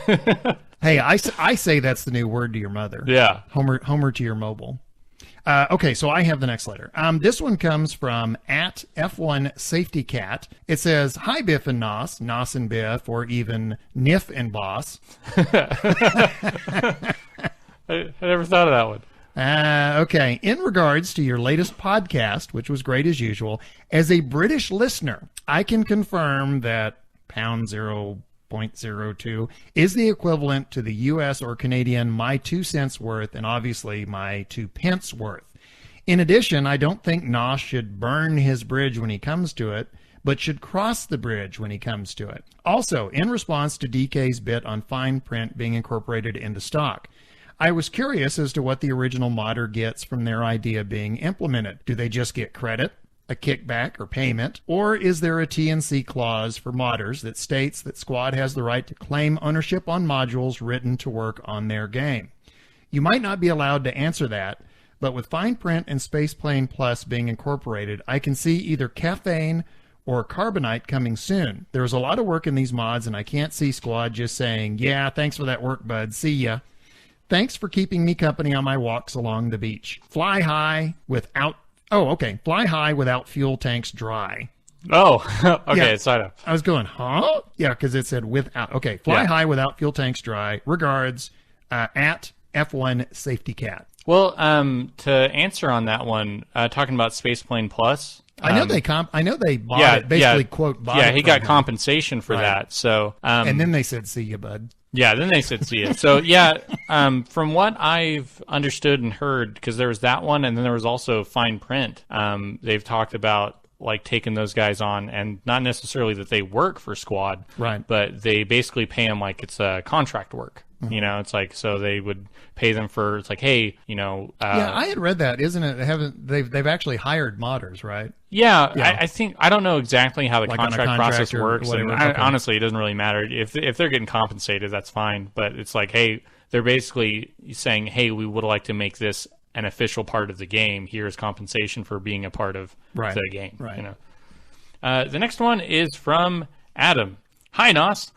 hey, I say that's the new word to your mother. Yeah. Homer to your mobile. Okay, so I have the next letter. This one comes from @F1 Safety Cat. It says, "Hi Biff and Nos and Biff, or even Niff and Boss." I never thought of that one. Okay, in regards to your latest podcast, which was great as usual, as a British listener, I can confirm that $0.02 is the equivalent to the U.S. or Canadian my 2 cents worth, and obviously my 2 pence worth. In addition, I don't think Nosh should burn his bridge when he comes to it, but should cross the bridge when he comes to it. Also, in response to DK's bit on fine print being incorporated into stock, I was curious as to what the original modder gets from their idea being implemented. Do they just get credit, a kickback, or payment, or is there a T&C clause for modders that states that Squad has the right to claim ownership on modules written to work on their game? You might not be allowed to answer that, but with Fine Print and Spaceplane Plus being incorporated, I can see either Caffeine or Carbonite coming soon. There's a lot of work in these mods, and I can't see Squad just saying, "Yeah, thanks for that work, bud. See ya. Thanks for keeping me company on my walks along the beach. Fly high without fuel tanks dry." Oh, okay, Yeah. side up. I was going, huh? Yeah, because it said without. Okay, fly high without fuel tanks dry. Regards, @F1 Safety Cat. Well, to answer on that one, talking about Spaceplane Plus. I know they bought it, basically quote bought it. Yeah, he got from him. compensation for that. So, and then they said, "See ya, bud." Yeah, then they said, "See ya." So from what I've understood and heard, because there was that one, and then there was also Fine Print. They've talked about like taking those guys on, and not necessarily that they work for Squad, right? But they basically pay them like it's a contract work. Mm-hmm. It's like, so they would pay them for, it's like, hey, yeah, I had read that, isn't it? They've actually hired modders, right? Yeah. I think, I don't know exactly how the like contract process works. And okay. honestly, it doesn't really matter. If they're getting compensated, that's fine. But it's like, hey, they're basically saying, hey, we would like to make this an official part of the game. Here's compensation for being a part of the game. Right. The next one is from Adam. Hi, Nos.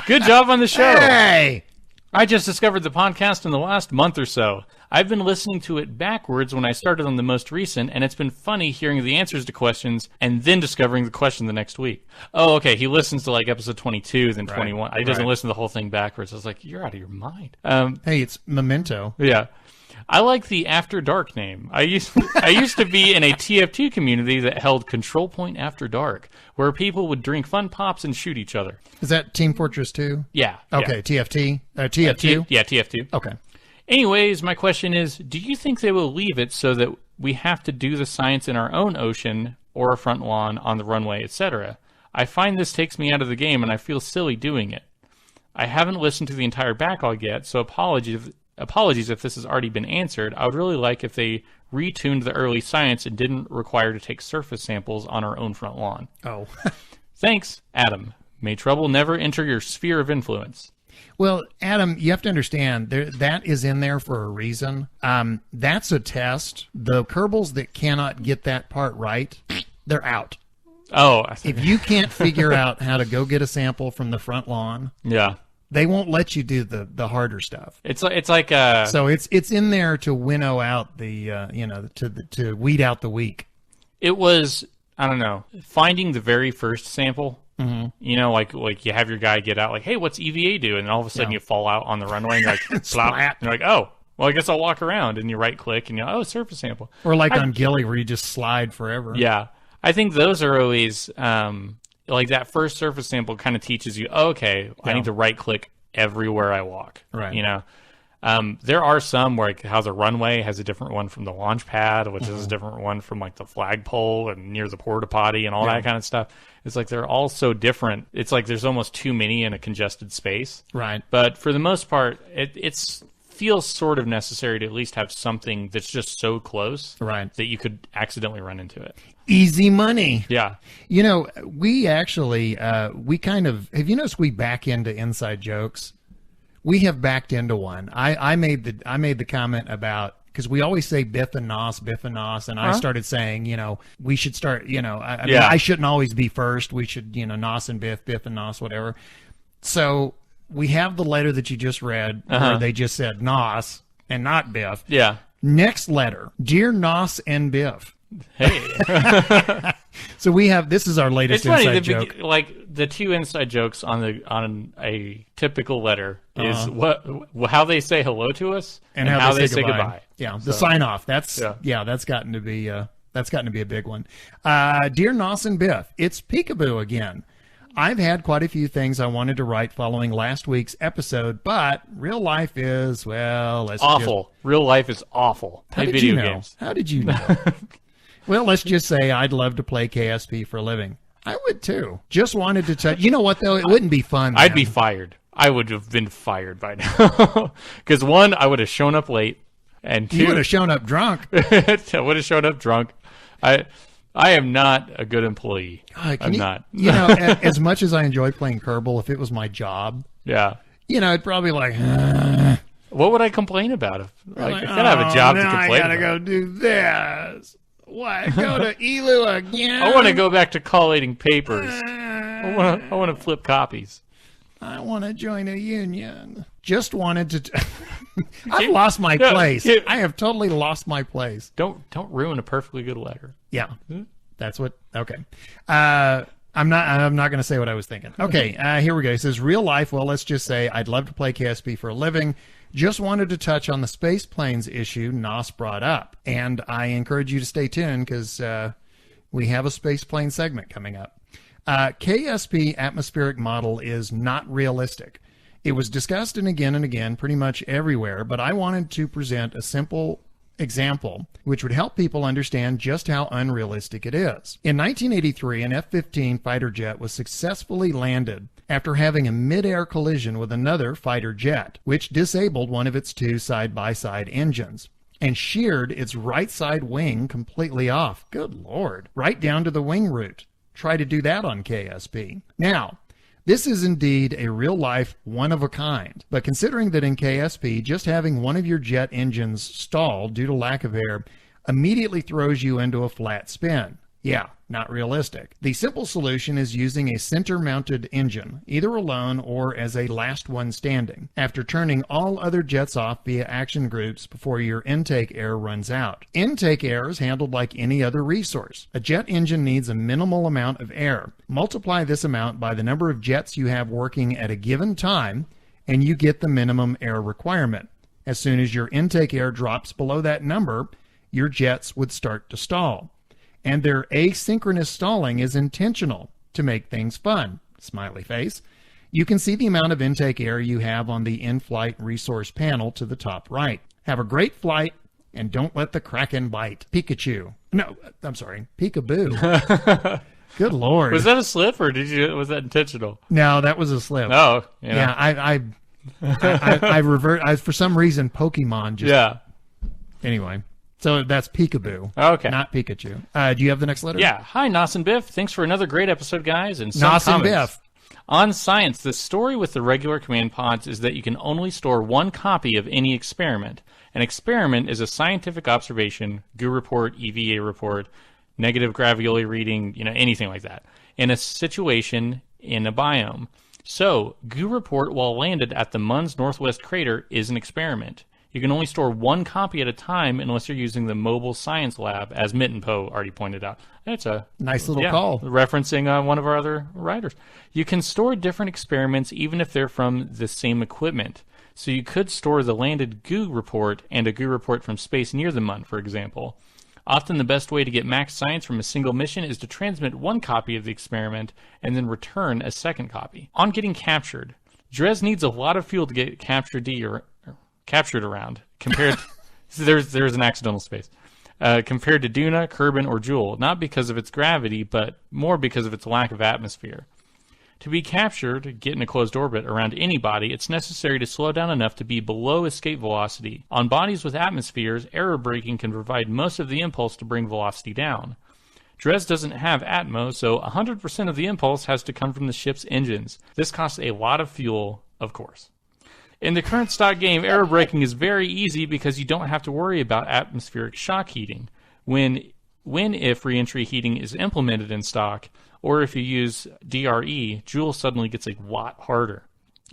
Good job on the show. Hey! I just discovered the podcast in the last month or so. I've been listening to it backwards when I started on the most recent, and it's been funny hearing the answers to questions and then discovering the question the next week. Oh, okay. He listens to like episode 22, then 21. He doesn't listen to the whole thing backwards. I was like, you're out of your mind. Hey, it's Memento. Yeah. I like the After Dark name. I used to be in a TF2 community that held Control Point After Dark, where people would drink fun pops and shoot each other. Is that Team Fortress 2? Yeah. Okay, yeah. TFT? TF2? Yeah, TF2. Okay. Anyways, my question is, do you think they will leave it so that we have to do the science in our own ocean or a front lawn, on the runway, etc.? I find this takes me out of the game, and I feel silly doing it. I haven't listened to the entire backlog yet, so apologies if this has already been answered. I would really like if they retuned the early science and didn't require to take surface samples on our own front lawn. Oh. Thanks, Adam. May trouble never enter your sphere of influence. Well, Adam, you have to understand, that is in there for a reason. That's a test. The Kerbals that cannot get that part right, they're out. Oh. If you can't figure out how to go get a sample from the front lawn, yeah, they won't let you do the harder stuff. It's like so it's in there to winnow out the to weed out the weak. It was, I don't know, finding the very first sample. Mm-hmm. You know, like you have your guy get out, like, hey, what's EVA do? And all of a sudden you fall out on the runway and you're like, slap. And you're like, oh, well, I guess I'll walk around. And you right click and oh, surface sample. Or like on Gilly where you just slide forever. Yeah. I think those are always, like that first surface sample kind of teaches you, okay, I need to right click everywhere I walk. Right. You know? There are some where like how the runway has a different one from the launch pad, which is a different one from like the flagpole and near the porta potty and all that kind of stuff. It's like they're all so different. It's like there's almost too many in a congested space. Right. But for the most part, it feels sort of necessary to at least have something that's just so close that you could accidentally run into it. Easy money. Yeah. You know, we actually, we kind of, have you noticed we back into inside jokes? We have backed into one. I made the comment about, because we always say Biff and Nos, and I started saying, we should start, I mean, I shouldn't always be first. We should, Nos and Biff and Nos, whatever. So we have the letter that you just read where they just said Nos and not Biff. Yeah. Next letter, Dear Nos and Biff. Hey. So we have, this is our latest inside joke. Like the two inside jokes on a typical letter is how they say hello to us and how they say goodbye. Yeah, the sign off. That's gotten to be a big one. Dear Nos and Biff, it's Peekaboo again. I've had quite a few things I wanted to write following last week's episode, but real life is, well, awful. Real life is awful. Play video games. How did you know? Well, let's just say I'd love to play KSP for a living. I would too. Just wanted to touch. You know what though? It wouldn't be fun. I'd be fired. I would have been fired by now. Because one, I would have shown up late, and two, you would have shown up drunk. I would have shown up drunk. I am not a good employee. I'm not. You know, as much as I enjoy playing Kerbal, if it was my job, it'd probably like. What would I complain about? If I gotta have a job to complain about. I gotta go do this. What? Go to ELU again? I want to go back to collating papers. I want to flip copies. I want to join a union. Just wanted to. I've lost my place. I have totally lost my place. Don't ruin a perfectly good letter. Yeah, that's what. Okay. I'm not going to say what I was thinking. Okay, here we go. It says, real life, well, let's just say I'd love to play KSP for a living. Just wanted to touch on the space planes issue Nos brought up. And I encourage you to stay tuned because we have a space plane segment coming up. KSP atmospheric model is not realistic. It was discussed and again pretty much everywhere, but I wanted to present a simple example which would help people understand just how unrealistic it is. In 1983, an F-15 fighter jet was successfully landed after having a mid-air collision with another fighter jet, which disabled one of its two side-by-side engines and sheared its right side wing completely off. Good Lord. Right down to the wing root. Try to do that on KSP. Now, this is indeed a real-life one-of-a-kind, but considering that in KSP, just having one of your jet engines stalled due to lack of air immediately throws you into a flat spin. Yeah, not realistic. The simple solution is using a center-mounted engine, either alone or as a last one standing, after turning all other jets off via action groups before your intake air runs out. Intake air is handled like any other resource. A jet engine needs a minimal amount of air. Multiply this amount by the number of jets you have working at a given time, and you get the minimum air requirement. As soon as your intake air drops below that number, your jets would start to stall. And their asynchronous stalling is intentional to make things fun. Smiley face. You can see the amount of intake air you have on the in-flight resource panel to the top right. Have a great flight, and don't let the Kraken bite. Pikachu. No, I'm sorry, Peekaboo. Good Lord. Was that a slip, or was that intentional? No, that was a slip. Oh, yeah. I revert. For some reason, Pokemon just. Yeah. Anyway. So that's Peekaboo. Okay. Not Pikachu. Do you have the next letter? Yeah. Hi, Nos and Biff. Thanks for another great episode, guys. And Nos and Biff. On science, the story with the regular command pods is that you can only store one copy of any experiment. An experiment is a scientific observation, GU report, EVA report, negative gravioli reading, anything like that, in a situation in a biome. So, GU report while landed at the Mons Northwest crater is an experiment. You can only store one copy at a time unless you're using the mobile science lab, as Mittenpo already pointed out. It's a nice little call. Referencing one of our other writers. You can store different experiments even if they're from the same equipment. So you could store the landed GU report and a GU report from space near the Mun, for example. Often the best way to get max science from a single mission is to transmit one copy of the experiment and then return a second copy. On getting captured, Dres needs a lot of fuel to get captured around compared there's an accidental space compared to Duna, Kerbin, or Jool, not because of its gravity but more because of its lack of atmosphere. To be captured, get in a closed orbit around any body, it's necessary to slow down enough to be below escape velocity. On bodies with atmospheres, aero braking can provide most of the impulse to bring velocity down. Dres doesn't have Atmo, so 100% of the impulse has to come from the ship's engines. This costs a lot of fuel, of course. In the current stock game, aero braking is very easy because you don't have to worry about atmospheric shock heating. If re-entry heating is implemented in stock, or if you use DRE, Joule suddenly gets a lot harder.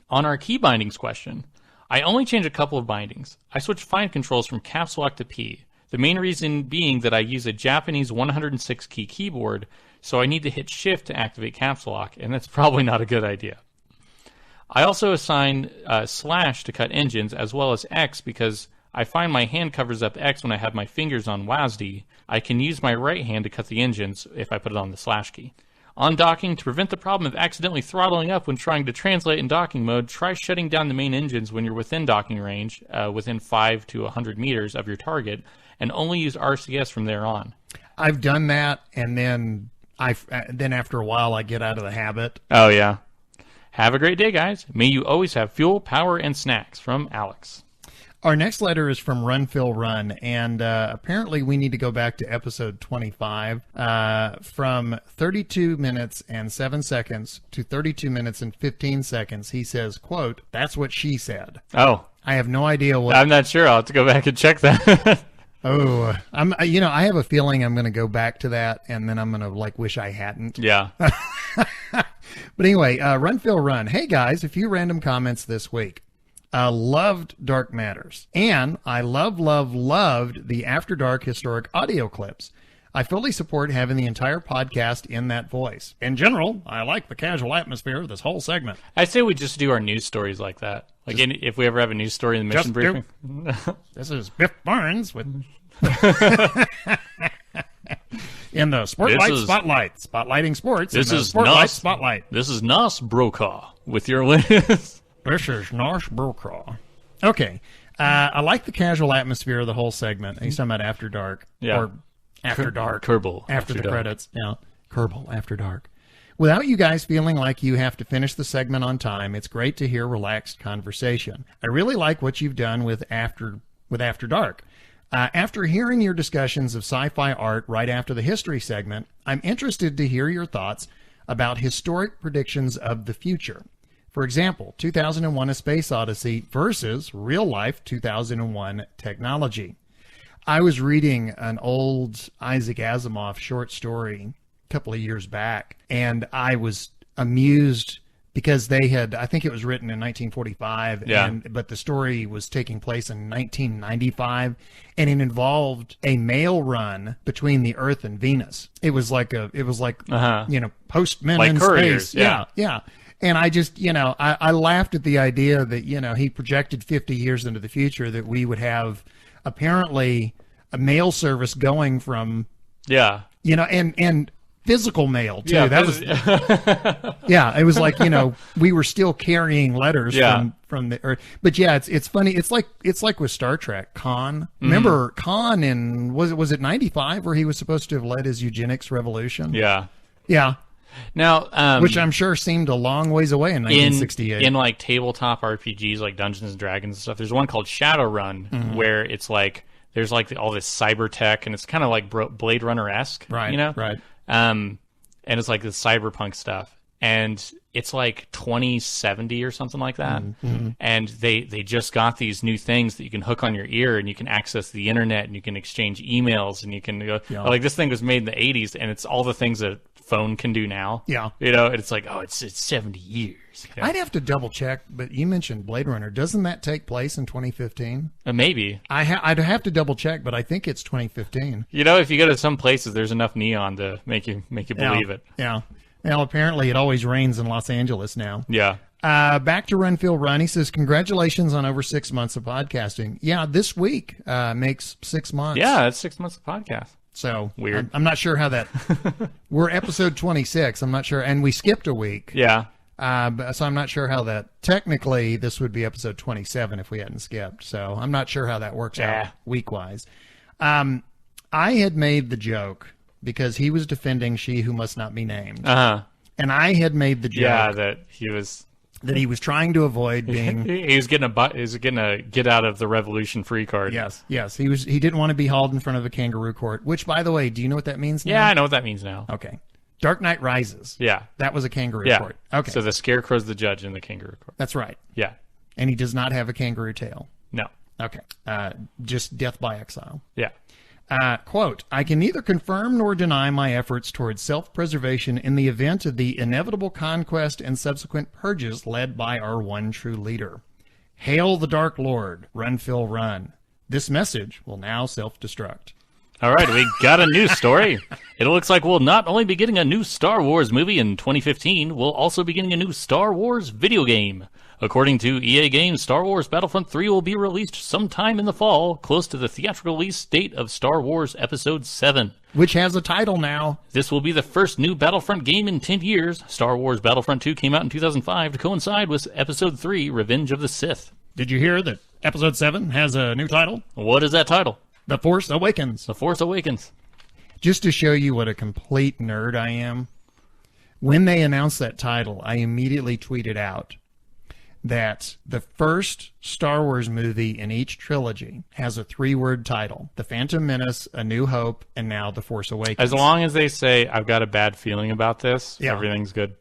On our key bindings question, I only change a couple of bindings. I switch fine controls from caps lock to P. The main reason being that I use a Japanese 106 key keyboard, so I need to hit Shift to activate caps lock, and that's probably not a good idea. I also assign slash to cut engines as well as X because I find my hand covers up X when I have my fingers on WASD. I can use my right hand to cut the engines if I put it on the slash key. On docking, to prevent the problem of accidentally throttling up when trying to translate in docking mode, try shutting down the main engines when you're within docking range, within 5 to 100 meters of your target, and only use RCS from there on. I've done that, and then after a while I get out of the habit. Oh, yeah. Have a great day, guys. May you always have fuel, power, and snacks. From Alex. Our next letter is from Run Phil Run, and apparently we need to go back to episode 25 from 32 minutes and 7 seconds to 32 minutes and 15 seconds. He says, quote, "That's what she said." Oh. I have no idea what... I'm not sure. I'll have to go back and check that. Oh, I have a feeling I'm going to go back to that, and then I'm going to wish I hadn't. Yeah. But anyway, Run Phil Run. Hey guys, a few random comments this week. Loved Dark Matters, and I loved the After Dark historic audio clips. I fully support having the entire podcast in that voice. In general, I like the casual atmosphere of this whole segment. I say we just do our news stories like that. If we ever have a news story in the mission briefing. This is Biff Barnes with... in the Spotlight Spotlight. Spotlighting sports. This is Spotlight Spotlight. This is Nos Brokaw with your list. This is Nos Brokaw. Okay. I like the casual atmosphere of the whole segment. He's talking about After Dark. Yeah. Or After Dark. Kerbal. After the credits. Yeah. Kerbal After Dark. Without you guys feeling like you have to finish the segment on time, it's great to hear relaxed conversation. I really like what you've done with After Dark. After hearing your discussions of sci-fi art right after the history segment, I'm interested to hear your thoughts about historic predictions of the future. For example, 2001: A Space Odyssey versus real-life 2001 technology. I was reading an old Isaac Asimov short story a couple of years back, and I was amused because they had, I think it was written in 1945, but the story was taking place in 1995, and it involved a mail run between the Earth and Venus. It was like postmen like in couriers, space. Yeah. And I just, I laughed at the idea that, he projected 50 years into the future that we would have apparently a mail service going from, and physical mail too. Yeah, that was, it was like, we were still carrying letters from the Earth. But yeah, it's funny. It's like with Star Trek, Khan. Remember Khan in, was it 95 where he was supposed to have led his eugenics revolution? Yeah. Yeah. Now, which I'm sure seemed a long ways away in 1968. In like tabletop RPGs like Dungeons and Dragons and stuff, there's one called Shadowrun where it's like there's like all this cyber tech and it's kind of like Blade Runner-esque, right? Right. And it's like this cyberpunk stuff, and it's like 2070 or something like that. And they just got these new things that you can hook on your ear, and you can access the internet, and you can exchange emails, and you can go like this thing was made in the 80s, and it's all the things that phone can do now. Yeah, and it's like it's 70 years. I'd have to double check, but you mentioned Blade Runner. Doesn't that take place in 2015? Maybe. I'd have to double check, but I think it's 2015. If you go to some places, there's enough neon to make you believe it. Yeah. Well, apparently it always rains in Los Angeles now. Yeah. Back to Run, Phil, Run. He says, congratulations on over 6 months of podcasting. Yeah, this week makes 6 months. Yeah, that's 6 months of podcast. So weird. I'm not sure how that. We're episode 26. I'm not sure, and we skipped a week. Yeah. So I'm not sure how that. Technically, this would be episode 27 if we hadn't skipped. So I'm not sure how that works out week wise. I had made the joke because he was defending She Who Must Not Be Named. And I had made the joke that he was trying to avoid being. he was getting a get out of the revolution free card. Yes. He didn't want to be hauled in front of a kangaroo court. Which, by the way, do you know what that means now? Yeah, I know what that means now. Okay. Dark Knight Rises. Yeah. That was a kangaroo court. Okay. So the Scarecrow's the judge in the kangaroo court. That's right. Yeah. And he does not have a kangaroo tail. No. Okay. Just death by exile. Yeah. Quote, I can neither confirm nor deny my efforts towards self-preservation in the event of the inevitable conquest and subsequent purges led by our one true leader. Hail the Dark Lord. Run, Phil, run. This message will now self-destruct. All right, we got a news story. It looks like we'll not only be getting a new Star Wars movie in 2015, we'll also be getting a new Star Wars video game. According to EA Games, Star Wars Battlefront 3 will be released sometime in the fall, close to the theatrical release date of Star Wars Episode 7. Which has a title now. This will be the first new Battlefront game in 10 years. Star Wars Battlefront 2 came out in 2005 to coincide with Episode 3, Revenge of the Sith. Did you hear that Episode 7 has a new title? What is that title? The Force Awakens. The Force Awakens. Just to show you what a complete nerd I am, when they announced that title, I immediately tweeted out that the first Star Wars movie in each trilogy has a 3-word title. The Phantom Menace, A New Hope, and now The Force Awakens. As long as they say, I've got a bad feeling about this, everything's good.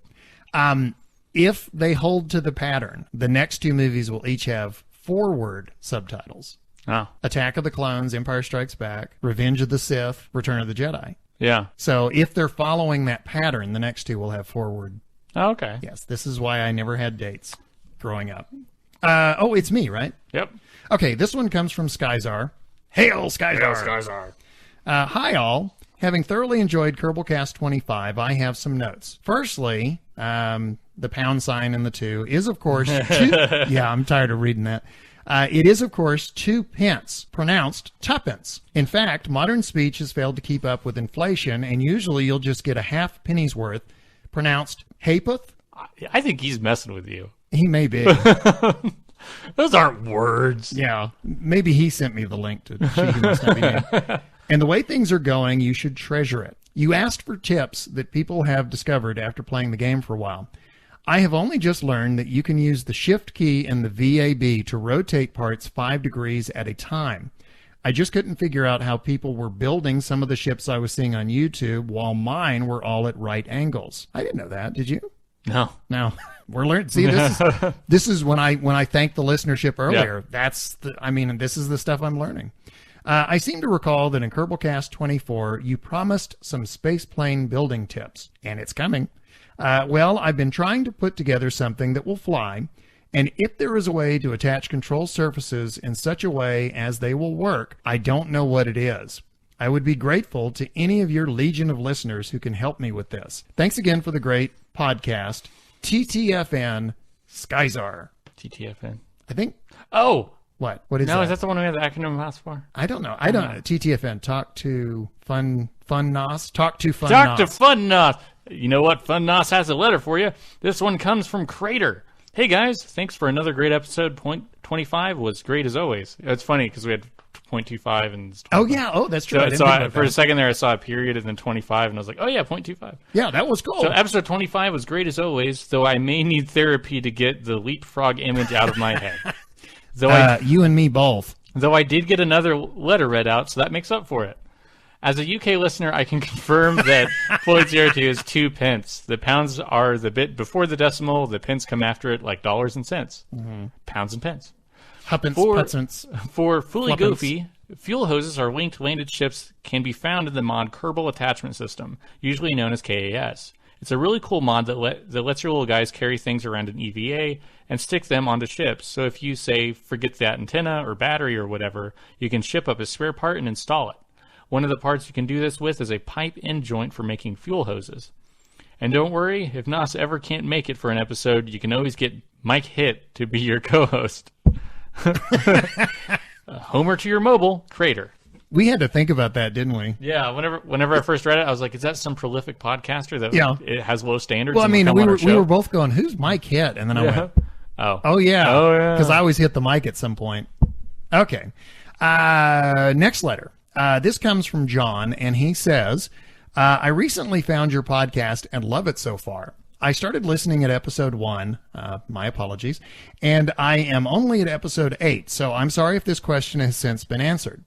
If they hold to the pattern, the next 2 movies will each have 4-word subtitles. Oh. Attack of the Clones, Empire Strikes Back, Revenge of the Sith, Return of the Jedi. Yeah. So if they're following that pattern, the next 2 will have 4-word. Oh, okay. Yes, this is why I never had dates growing up. It's me, right? Yep. Okay, this one comes from Skyzar. Hail, Skyzar! Hail, Skyzar! Hi, all. Having thoroughly enjoyed Kerbalcast 25, I have some notes. Firstly, the pound sign in the 2 is, of course, 2... Yeah, I'm tired of reading that. It is, of course, 2 pence, pronounced tuppence. In fact, modern speech has failed to keep up with inflation, and usually you'll just get a half penny's worth, pronounced hapeth. I think he's messing with you. He may be. Those aren't words. Yeah, maybe he sent me the link to She Who Must Not Be Named. And the way things are going, you should treasure it. You asked for tips that people have discovered after playing the game for a while. I have only just learned that you can use the Shift key and the VAB to rotate parts 5 degrees at a time. I just couldn't figure out how people were building some of the ships I was seeing on YouTube while mine were all at right angles. I didn't know that. Did you? No. No. We're learning. See, this is when I thanked the listenership earlier. Yeah. This is the stuff I'm learning. I seem to recall that in Kerbalcast 24, you promised some spaceplane building tips, and it's coming. Well, I've been trying to put together something that will fly, and if there is a way to attach control surfaces in such a way as they will work, I don't know what it is. I would be grateful to any of your legion of listeners who can help me with this. Thanks again for the great podcast. TTFN Skyzar. TTFN. I think. Oh! What? What is that? No, is that the one we have the acronym house for? I don't know. I don't know. TTFN. Talk to Fun Nos. Talk to Fun Talk Nos. to Fun Nos. You know what? Fun Nos has a letter for you. This one comes from Crater. Hey guys, thanks for another great episode. Point 25 was great as always. It's funny because we had 0.25 and. Oh yeah. Oh, that's true. For a second there, I saw a period and then 25, and I was like, oh yeah, 0.25. Yeah, that was cool. So episode 25 was great as always, though I may need therapy to get the leapfrog image out of my head. You and me both. Though I did get another letter read out, so that makes up for it. As a UK listener, I can confirm that 0.02 is 2 pence. The pounds are the bit before the decimal. The pence come after it like dollars and cents. Mm-hmm. Pounds and pence. Huppence, putzence. For fully fluppence. goofy, fuel hoses or linked landed ships can be found in the mod Kerbal Attachment System, usually known as KAS. It's a really cool mod that lets your little guys carry things around an EVA and stick them onto ships. So if you, say, forget that antenna or battery or whatever, you can ship up a spare part and install it. One of the parts you can do this with is a pipe end joint for making fuel hoses. And don't worry, if Nos ever can't make it for an episode, you can always get Mike Hitt to be your co-host. Homer to your mobile, Crater. We had to think about that, didn't we? Yeah, whenever I first read it, I was like, is that some prolific podcaster that it has low standards? Well, I mean, we were both going, who's Mike Hitt? And then I went, oh yeah. Because I always hit the mic at some point. Okay. Next letter. This comes from John, and he says, I recently found your podcast and love it so far. I started listening at episode 1, my apologies, and I am only at episode 8, so I'm sorry if this question has since been answered.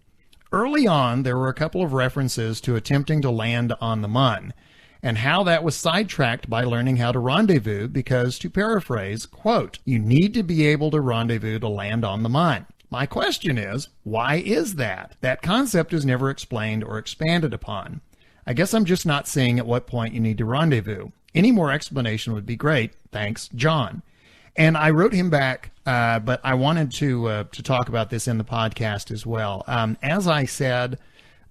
Early on, there were a couple of references to attempting to land on the Mun, and how that was sidetracked by learning how to rendezvous because, to paraphrase, quote, you need to be able to rendezvous to land on the Mun. My question is, why is that? That concept is never explained or expanded upon. I guess I'm just not seeing at what point you need to rendezvous. Any more explanation would be great. Thanks, John. And I wrote him back, but I wanted to talk about this in the podcast as well. As I said,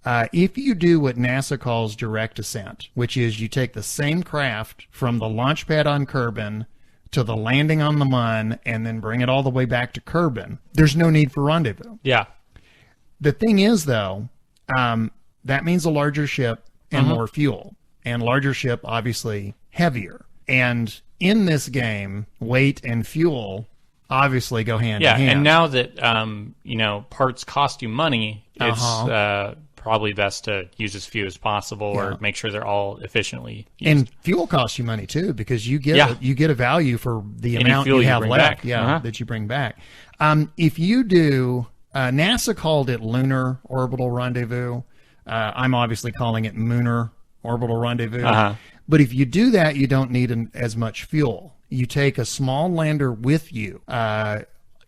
if you do what NASA calls direct ascent, which is you take the same craft from the launch pad on Kerbin to the landing on the Mun and then bring it all the way back to Kerbin, there's no need for rendezvous. Yeah. The thing is, though, that means a larger ship and more fuel. And larger ship, obviously, heavier. And in this game, weight and fuel obviously go hand in hand. Yeah, and now that, parts cost you money, it's probably best to use as few as possible or make sure they're all efficiently used. And fuel costs you money, too, because you get a value for the amount you have left that you bring back. If you do, NASA called it Lunar Orbital Rendezvous. I'm obviously calling it Mooner Orbital Rendezvous. But if you do that, you don't need as much fuel. You take a small lander with you.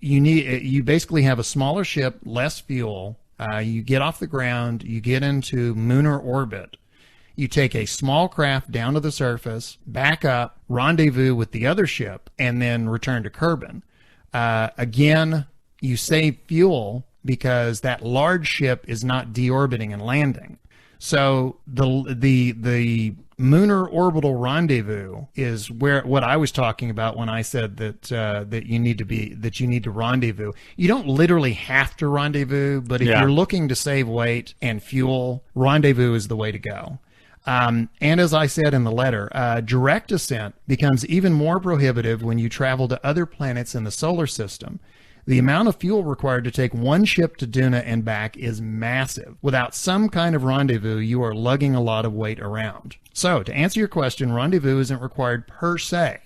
You basically have a smaller ship, less fuel. You get off the ground. You get into Mooner orbit. You take a small craft down to the surface, back up, rendezvous with the other ship, and then return to Kerbin. Again, you save fuel because that large ship is not deorbiting and landing. So the Mooner orbital rendezvous is what I was talking about when I said that you need to rendezvous. You don't literally have to rendezvous, but if you're looking to save weight and fuel, rendezvous is the way to go. And as I said in the letter, direct ascent becomes even more prohibitive when you travel to other planets in the solar system. The amount of fuel required to take one ship to Duna and back is massive. Without some kind of rendezvous, you are lugging a lot of weight around. So, to answer your question, rendezvous isn't required per se,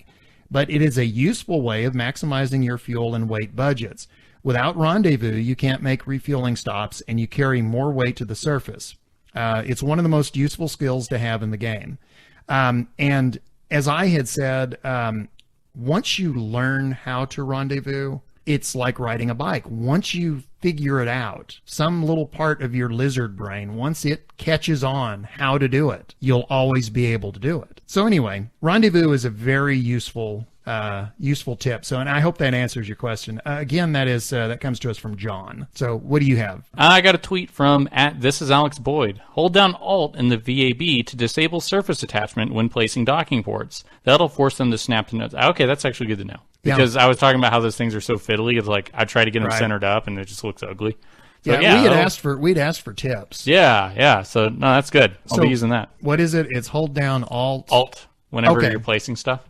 but it is a useful way of maximizing your fuel and weight budgets. Without rendezvous, you can't make refueling stops, and you carry more weight to the surface. It's one of the most useful skills to have in the game. And as I had said, once you learn how to rendezvous, it's like riding a bike. Once you figure it out. Some little part of your lizard brain, once it catches on how to do it, you'll always be able to do it. So anyway, Rendezvous is a very useful tip. So, and I hope that answers your question. Again, that comes to us from John. So what do you have? I got a tweet from @ThisIsAlexBoyd. Hold down Alt in the VAB to disable surface attachment when placing docking ports. That'll force them to snap to notes. Okay, that's actually good to know. Because I was talking about how those things are so fiddly. It's like I try to get them centered up and it just looks ugly. So, we'd asked for tips. Yeah. So no, that's good. I'll be using that. What is it? It's hold down Alt whenever you're placing stuff.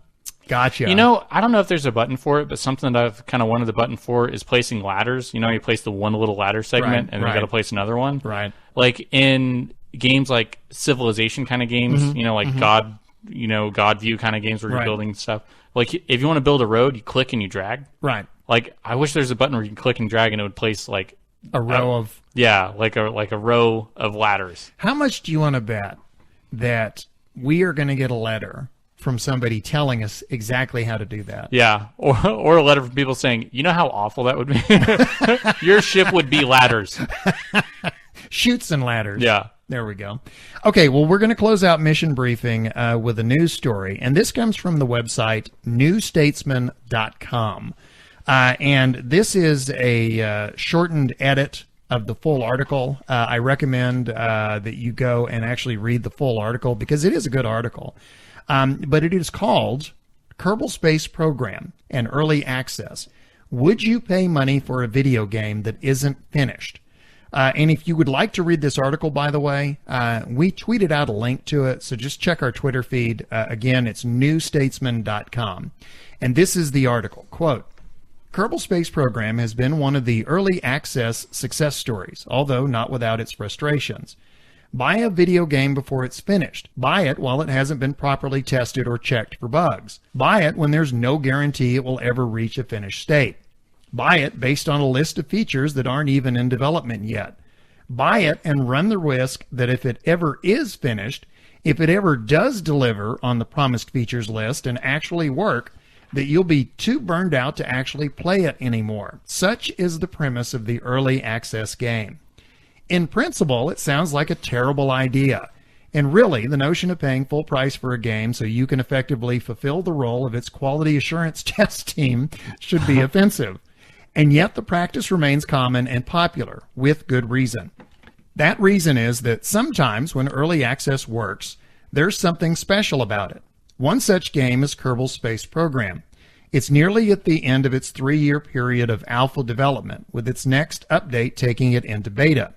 Gotcha. You know, I don't know if there's a button for it, but something that I've kind of wanted the button for is placing ladders. You know, you place the one little ladder segment and then you got to place another one. Right. Like in games like Civilization kind of games, you know, like God View kind of games where you're building stuff. Like if you want to build a road, you click and you drag. Right. Like I wish there's a button where you can click and drag and it would place like a row of like a row of ladders. How much do you want to bet that we are going to get a letter from somebody telling us exactly how to do that? Yeah, or a letter from people saying, you know how awful that would be? Your ship would be ladders. Chutes and ladders. Yeah. There we go. Okay, well, we're going to close out Mission Briefing with a news story, and this comes from the website newstatesman.com. And this is a shortened edit of the full article. I recommend that you go and actually read the full article because it is a good article. But it is called Kerbal Space Program and Early Access. Would you pay money for a video game that isn't finished? And if you would like to read this article, by the way, we tweeted out a link to it, so just check our Twitter feed. Again, it's newstatesman.com. And this is the article. Quote, Kerbal Space Program has been one of the early access success stories, although not without its frustrations. Buy a video game before it's finished. Buy it while it hasn't been properly tested or checked for bugs. Buy it when there's no guarantee it will ever reach a finished state. Buy it based on a list of features that aren't even in development yet. Buy it and run the risk that if it ever is finished, if it ever does deliver on the promised features list and actually work, that you'll be too burned out to actually play it anymore. Such is the premise of the early access game. In principle, it sounds like a terrible idea. And really, the notion of paying full price for a game so you can effectively fulfill the role of its quality assurance test team should be offensive. And yet the practice remains common and popular, with good reason. That reason is that sometimes when early access works, there's something special about it. One such game is Kerbal Space Program. It's nearly at the end of its 3-year period of alpha development, with its next update taking it into beta.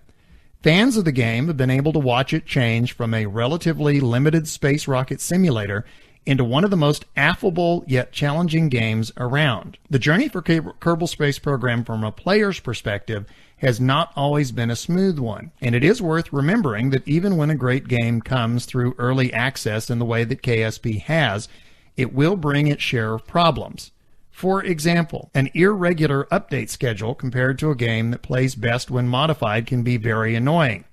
Fans of the game have been able to watch it change from a relatively limited space rocket simulator into one of the most affable yet challenging games around. The journey for Kerbal Space Program from a player's perspective has not always been a smooth one, and it is worth remembering that even when a great game comes through early access in the way that KSP has, it will bring its share of problems. For example, an irregular update schedule compared to a game that plays best when modified can be very annoying,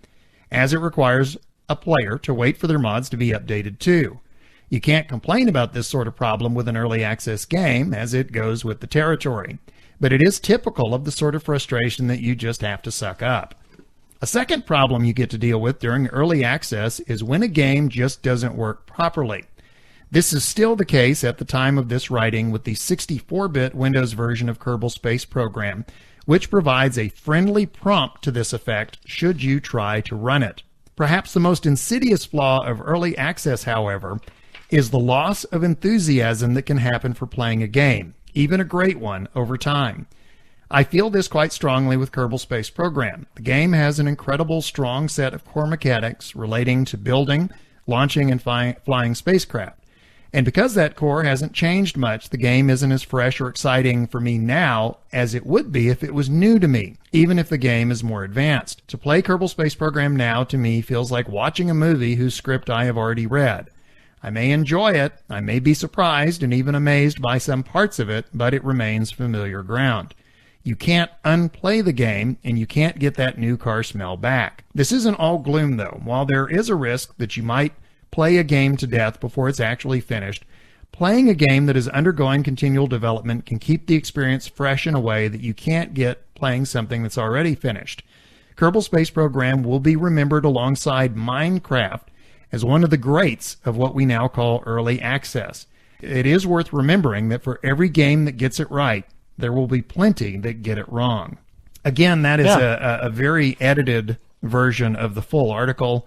as it requires a player to wait for their mods to be updated too. You can't complain about this sort of problem with an early access game, as it goes with the territory, but it is typical of the sort of frustration that you just have to suck up. A second problem you get to deal with during early access is when a game just doesn't work properly. This is still the case at the time of this writing with the 64-bit Windows version of Kerbal Space Program, which provides a friendly prompt to this effect should you try to run it. Perhaps the most insidious flaw of early access, however, is the loss of enthusiasm that can happen for playing a game, even a great one, over time. I feel this quite strongly with Kerbal Space Program. The game has an incredible strong set of core mechanics relating to building, launching, and flying spacecraft. And because that core hasn't changed much, the game isn't as fresh or exciting for me now as it would be if it was new to me, even if the game is more advanced. To play Kerbal Space Program now, to me, feels like watching a movie whose script I have already read. I may enjoy it, I may be surprised and even amazed by some parts of it, but it remains familiar ground. You can't unplay the game, and you can't get that new car smell back. This isn't all gloom, though. While there is a risk that you might play a game to death before it's actually finished, Playing a game that is undergoing continual development can keep the experience fresh in a way that you can't get playing something that's already finished. Kerbal Space Program will be remembered alongside Minecraft as one of the greats of what we now call early access. It is worth remembering that for every game that gets it right, there will be plenty that get it wrong. Again, that is a very edited version of the full article.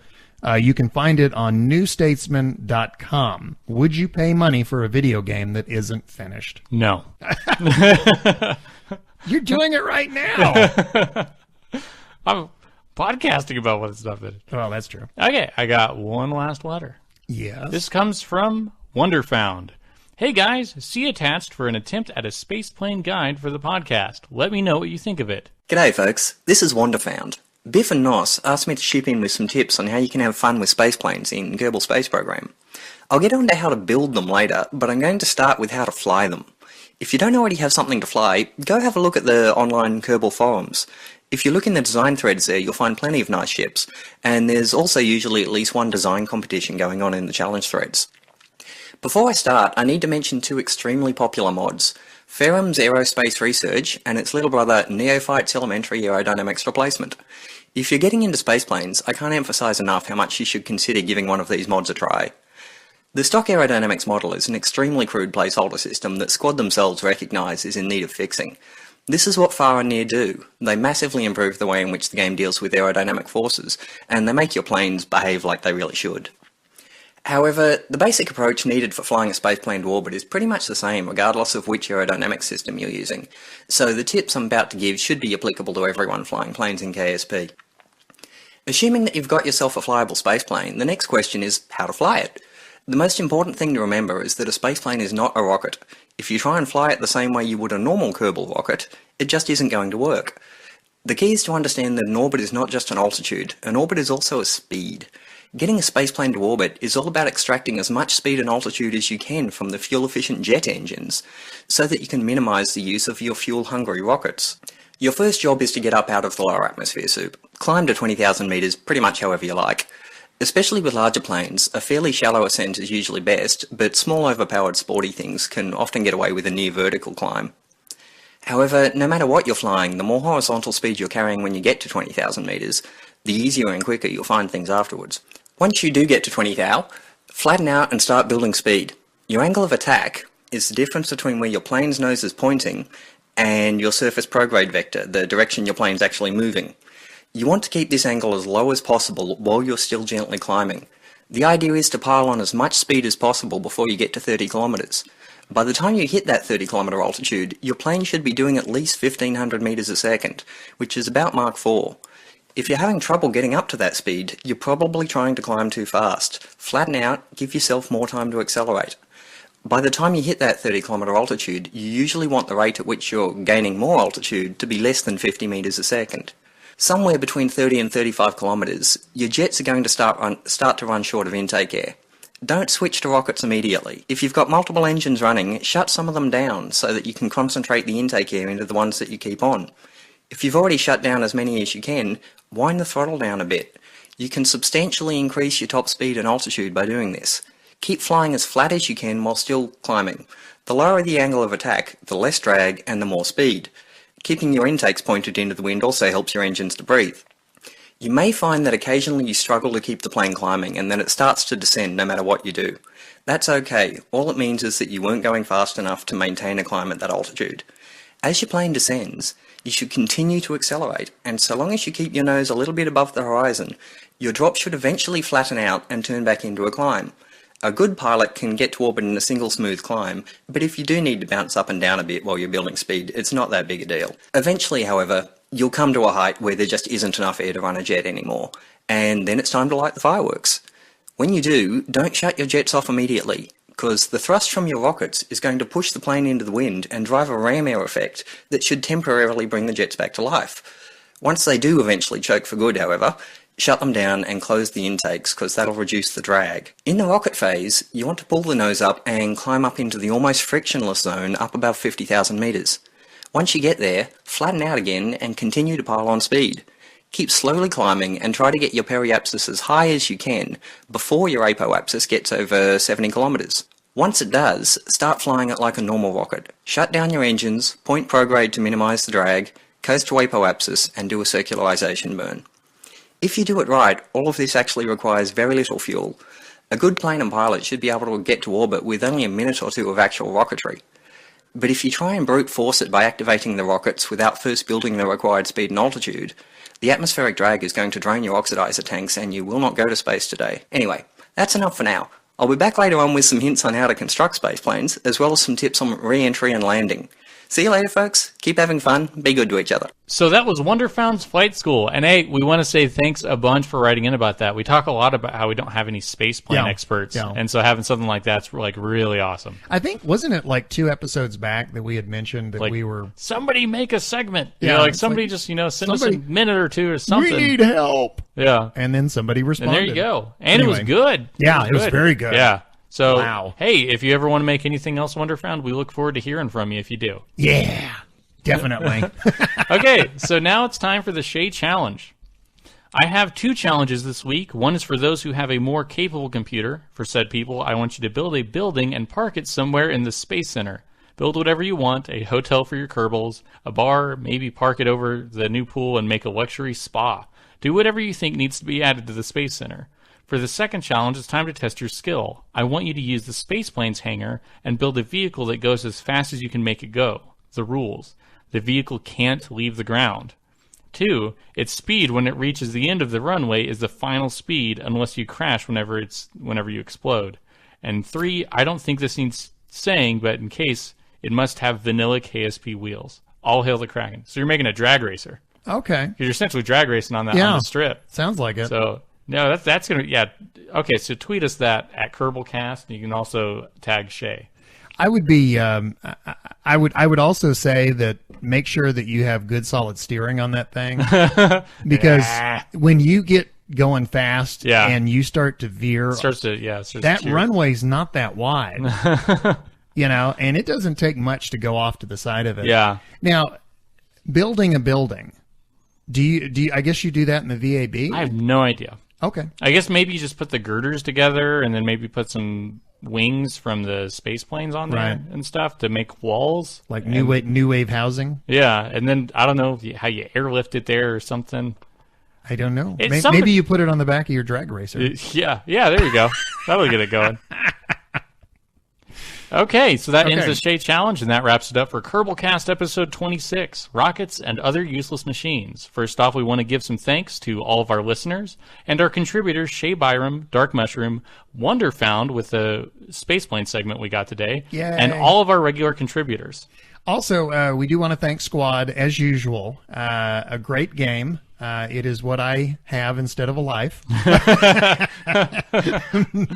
You can find it on newstatesman.com. Would you pay money for a video game that isn't finished? No. You're doing it right now. I'm podcasting about what it's not finished. Well, that's true. Okay, I got one last letter. Yes. This comes from Wonderfound. Hey guys, see attached for an attempt at a spaceplane guide for the podcast. Let me know what you think of it. G'day folks, this is Wonderfound. Biff and Nos asked me to chip in with some tips on how you can have fun with spaceplanes in Kerbal Space Program. I'll get on to how to build them later, but I'm going to start with how to fly them. If you don't already have something to fly, go have a look at the online Kerbal forums. If you look in the design threads there, you'll find plenty of nice ships, and there's also usually at least one design competition going on in the challenge threads. Before I start, I need to mention two extremely popular mods, Ferrum's Aerospace Research and its little brother Neophyte's Elementary Aerodynamics Replacement. If you're getting into spaceplanes, I can't emphasize enough how much you should consider giving one of these mods a try. The stock aerodynamics model is an extremely crude placeholder system that Squad themselves recognise is in need of fixing. This is what Far and Near do. They massively improve the way in which the game deals with aerodynamic forces, and they make your planes behave like they really should. However, the basic approach needed for flying a spaceplane to orbit is pretty much the same regardless of which aerodynamic system you're using, so the tips I'm about to give should be applicable to everyone flying planes in KSP. Assuming that you've got yourself a flyable spaceplane, the next question is how to fly it. The most important thing to remember is that a spaceplane is not a rocket. If you try and fly it the same way you would a normal Kerbal rocket, it just isn't going to work. The key is to understand that an orbit is not just an altitude, an orbit is also a speed. Getting a spaceplane to orbit is all about extracting as much speed and altitude as you can from the fuel-efficient jet engines, so that you can minimise the use of your fuel-hungry rockets. Your first job is to get up out of the lower atmosphere soup. Climb to 20,000 metres pretty much however you like. Especially with larger planes, a fairly shallow ascent is usually best, but small overpowered sporty things can often get away with a near vertical climb. However, no matter what you're flying, the more horizontal speed you're carrying when you get to 20,000 metres, the easier and quicker you'll find things afterwards. Once you do get to 20 thou, flatten out and start building speed. Your angle of attack is the difference between where your plane's nose is pointing and your surface prograde vector, the direction your plane's actually moving. You want to keep this angle as low as possible while you're still gently climbing. The idea is to pile on as much speed as possible before you get to 30 kilometres. By the time you hit that 30 kilometre altitude, your plane should be doing at least 1500 metres a second, which is about Mach 4. If you're having trouble getting up to that speed, you're probably trying to climb too fast. Flatten out, give yourself more time to accelerate. By the time you hit that 30 kilometre altitude, you usually want the rate at which you're gaining more altitude to be less than 50 metres a second. Somewhere between 30 and 35 kilometres, your jets are going to start to run short of intake air. Don't switch to rockets immediately. If you've got multiple engines running, shut some of them down so that you can concentrate the intake air into the ones that you keep on. If you've already shut down as many as you can, wind the throttle down a bit. You can substantially increase your top speed and altitude by doing this. Keep flying as flat as you can while still climbing. The lower the angle of attack, the less drag and the more speed. Keeping your intakes pointed into the wind also helps your engines to breathe. You may find that occasionally you struggle to keep the plane climbing and then it starts to descend no matter what you do. That's okay. All it means is that you weren't going fast enough to maintain a climb at that altitude. As your plane descends, you should continue to accelerate, and so long as you keep your nose a little bit above the horizon, your drop should eventually flatten out and turn back into a climb. A good pilot can get to orbit in a single smooth climb, but if you do need to bounce up and down a bit while you're building speed, it's not that big a deal. Eventually, however, you'll come to a height where there just isn't enough air to run a jet anymore, and then it's time to light the fireworks. When you do, don't shut your jets off immediately, because the thrust from your rockets is going to push the plane into the wind and drive a ram air effect that should temporarily bring the jets back to life. Once they do eventually choke for good, however, shut them down and close the intakes because that'll reduce the drag. In the rocket phase, you want to pull the nose up and climb up into the almost frictionless zone up above 50,000 metres. Once you get there, flatten out again and continue to pile on speed. Keep slowly climbing and try to get your periapsis as high as you can before your apoapsis gets over 70 kilometres. Once it does, start flying it like a normal rocket. Shut down your engines, point prograde to minimise the drag, coast to apoapsis, and do a circularisation burn. If you do it right, all of this actually requires very little fuel. A good plane and pilot should be able to get to orbit with only a minute or two of actual rocketry. But if you try and brute force it by activating the rockets without first building the required speed and altitude, the atmospheric drag is going to drain your oxidizer tanks and you will not go to space today. Anyway, that's enough for now. I'll be back later on with some hints on how to construct space planes, as well as some tips on re-entry and landing. See you later, folks. Keep having fun. Be good to each other. So that was Wonderfound's Flight School. And hey, we want to say thanks a bunch for writing in about that. We talk a lot about how we don't have any space plane experts. Yeah. And so having something like that's like really awesome. I think, wasn't it like 2 episodes back that we had mentioned that like, we were... Somebody make a segment. Yeah, you know, like somebody just, send us a minute or two or something. We need help. Yeah. And then somebody responded. And there you go. And anyway, it was good. Yeah, it was very good. Yeah. So, wow. Hey, if you ever want to make anything else Wonderfound, we look forward to hearing from you if you do. Yeah. Definitely. Okay, so now it's time for the Shay Challenge. I have 2 challenges this week. One is for those who have a more capable computer. For said people, I want you to build a building and park it somewhere in the Space Center. Build whatever you want, a hotel for your Kerbals, a bar, maybe park it over the new pool and make a luxury spa. Do whatever you think needs to be added to the Space Center. For the second challenge, it's time to test your skill. I want you to use the space plane's hangar and build a vehicle that goes as fast as you can make it go. The rules. The vehicle can't leave the ground. 2, its speed when it reaches the end of the runway is the final speed unless you crash whenever you explode. And 3, I don't think this needs saying, but in case, it must have vanilla KSP wheels. All hail the Kraken. So you're making a drag racer. Okay. Because you're essentially drag racing on the strip. Sounds like it. So no, that's gonna Okay, so tweet us that at Kerbalcast. You can also tag Shay. I would be. I would also say that make sure that you have good solid steering on that thing, because when you get going fast and you start to veer, that runway's not that wide, and it doesn't take much to go off to the side of it. Yeah. Now, building a building, do you? I guess you do that in the VAB. I have no idea. Okay. I guess maybe you just put the girders together and then maybe put some wings from the space planes on there and stuff to make walls. Like new wave housing? Yeah, and then I don't know how you airlift it there or something. I don't know. Maybe you put it on the back of your drag racer. Yeah, there you go. That'll get it going. Okay, so that ends the Shay Challenge, and that wraps it up for Kerbalcast episode 26, Rockets and Other Useless Machines. First off, we want to give some thanks to all of our listeners and our contributors, Shay Byram, Dark Mushroom, Wonderfound with the spaceplane segment we got today, and all of our regular contributors. Also, we do want to thank Squad, as usual. A great game. It is what I have instead of a life.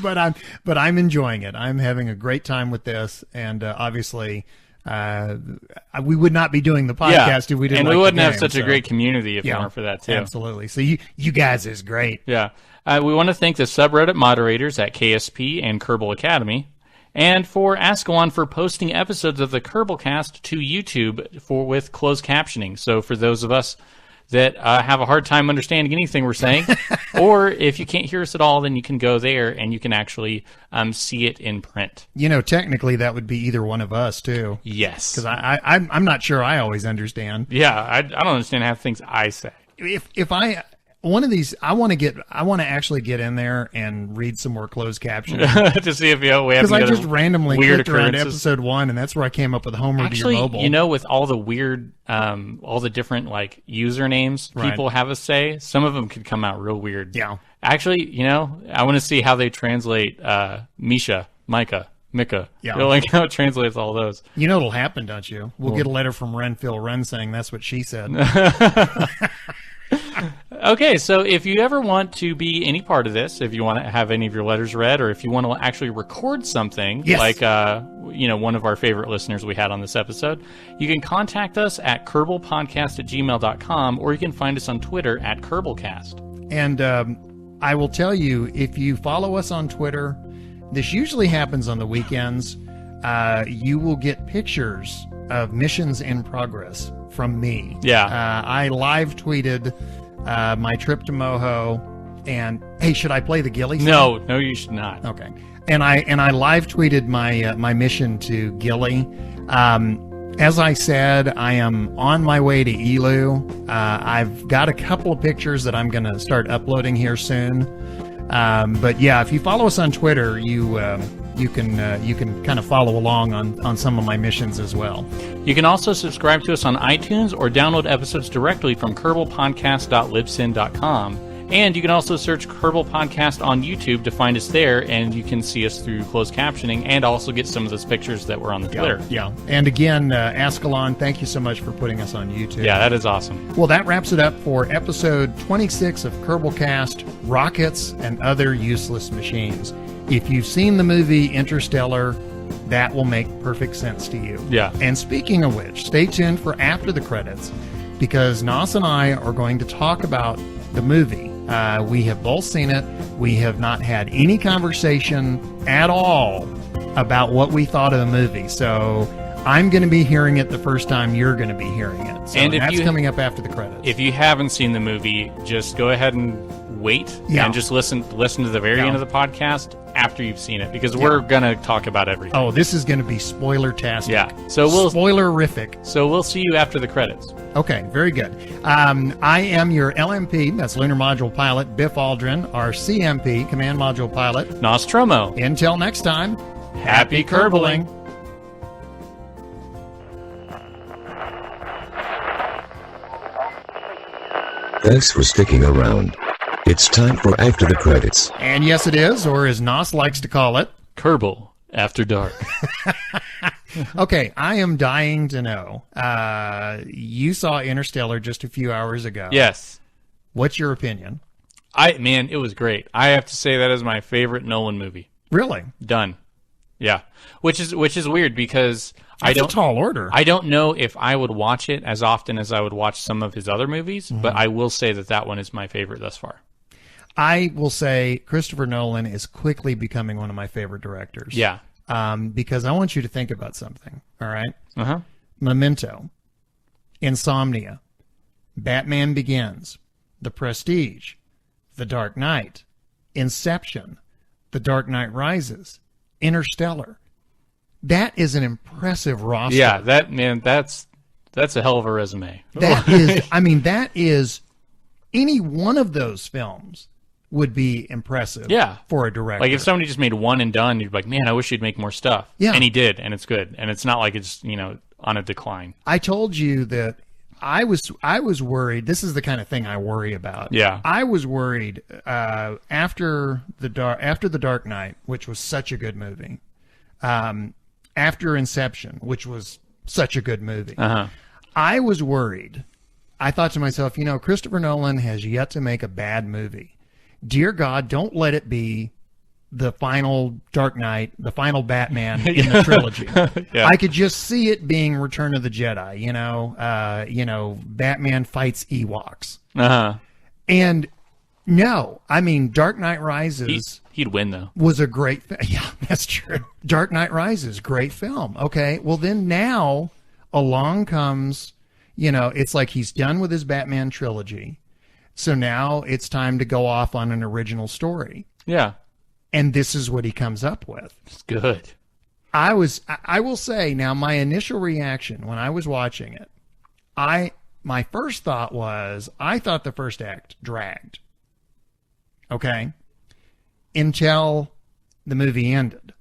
but I'm enjoying it. I'm having a great time with this, and obviously we would not be doing the podcast if we didn't. And we wouldn't have such a great community if it weren't for that too. Absolutely. So you guys is great. Yeah. We want to thank the subreddit moderators at KSP and Kerbal Academy. And for Ascalon for posting episodes of the Kerbalcast to YouTube with closed captioning. So for those of us that have a hard time understanding anything we're saying, or if you can't hear us at all, then you can go there and you can actually see it in print. Technically that would be either one of us too. Yes. Because I'm not sure I always understand. Yeah, I don't understand half the things I say. If I... One of these, I want to actually get in there and read some more closed captioning to see if we have because I just randomly weird clicked around episode 1, and that's where I came up with Homer to your mobile. With all the weird, all the different like usernames people have us say, some of them could come out real weird. Yeah. Actually, I want to see how they translate Misha, Micah. Mika. Yeah. Like how it translates all those. It'll happen, don't you? We'll get a letter from Renfield Run saying that's what she said. Okay, so if you ever want to be any part of this, if you want to have any of your letters read, or if you want to actually record something, like one of our favorite listeners we had on this episode, you can contact us at kerbalpodcast@gmail.com, or you can find us on Twitter at Kerbalcast. And I will tell you, if you follow us on Twitter, this usually happens on the weekends, you will get pictures of missions in progress from me. Yeah. I live tweeted my trip to Moho, And hey, should I play the Gilly No, song? you should not. Okay. And I live tweeted my mission to Gilly. As I said, I am on my way to Elu. I've got a couple of pictures that I'm going to start uploading here soon. But yeah, if you follow us on Twitter, you can kind of follow along on some of my missions as well. You can also subscribe to us on iTunes or download episodes directly from kerbalpodcast.libsyn.com. And you can also search Kerbal Podcast on YouTube to find us there, and you can see us through closed captioning and also get some of those pictures that were on the Twitter. Yeah. And again, Ascalon, thank you so much for putting us on YouTube. Yeah, that is awesome. Well, that wraps it up for episode 26 of Kerbalcast, Rockets and Other Useless Machines. If you've seen the movie Interstellar, that will make perfect sense to you. Yeah. And speaking of which, stay tuned for After the Credits, because Nas and I are going to talk about the movie. We have both seen it. We have not had any conversation at all about what we thought of the movie. So I'm going to be hearing it the first time you're going to be hearing it. So and if that's coming up after the credits. If you haven't seen the movie, just go ahead and wait and just listen to the very end of the podcast after you've seen it, because we're going to talk about everything. Oh, this is going to be spoiler-tastic. Yeah. So spoilerific. So we'll see you after the credits. Okay, very good. I am your LMP, that's Lunar Module Pilot, Biff Aldrin, our CMP, Command Module Pilot, Nostromo. Until next time, happy Kerbaling. Thanks for sticking around. It's time for After the Credits. And yes, it is, or as Nos likes to call it, Kerbal After Dark. Okay, I am dying to know. You saw Interstellar just a few hours ago. Yes. What's your opinion? Man, it was great. I have to say that is my favorite Nolan movie. Really? Done. Yeah. Which is weird because That's a tall order. I don't know if I would watch it as often as I would watch some of his other movies, but I will say that one is my favorite thus far. I will say Christopher Nolan is quickly becoming one of my favorite directors. Yeah. Because I want you to think about something, all right? Uh-huh. Memento, Insomnia, Batman Begins, The Prestige, The Dark Knight, Inception, The Dark Knight Rises, Interstellar. That is an impressive roster. Yeah, that's a hell of a resume. That is any one of those films would be impressive for a director. Like if somebody just made one and done, you'd be like, man, I wish he'd make more stuff. Yeah. And he did, and it's good. And it's not like it's, on a decline. I told you that I was worried. This is the kind of thing I worry about. Yeah. I was worried after the Dark Knight, which was such a good movie. After Inception, which was such a good movie. Uh-huh. I was worried. I thought to myself, Christopher Nolan has yet to make a bad movie. Dear God, don't let it be the final Dark Knight, the final Batman in the trilogy. Yeah. I could just see it being Return of the Jedi, Batman fights Ewoks. Uh-huh. And no, Dark Knight Rises... He'd win, though. Was a great... Yeah, that's true. Dark Knight Rises, great film. Okay, well then now along comes, it's like he's done with his Batman trilogy. So now it's time to go off on an original story. Yeah. And this is what he comes up with. It's good. I will say now, my initial reaction when I was watching it, my first thought was, I thought the first act dragged. Okay? Until the movie ended.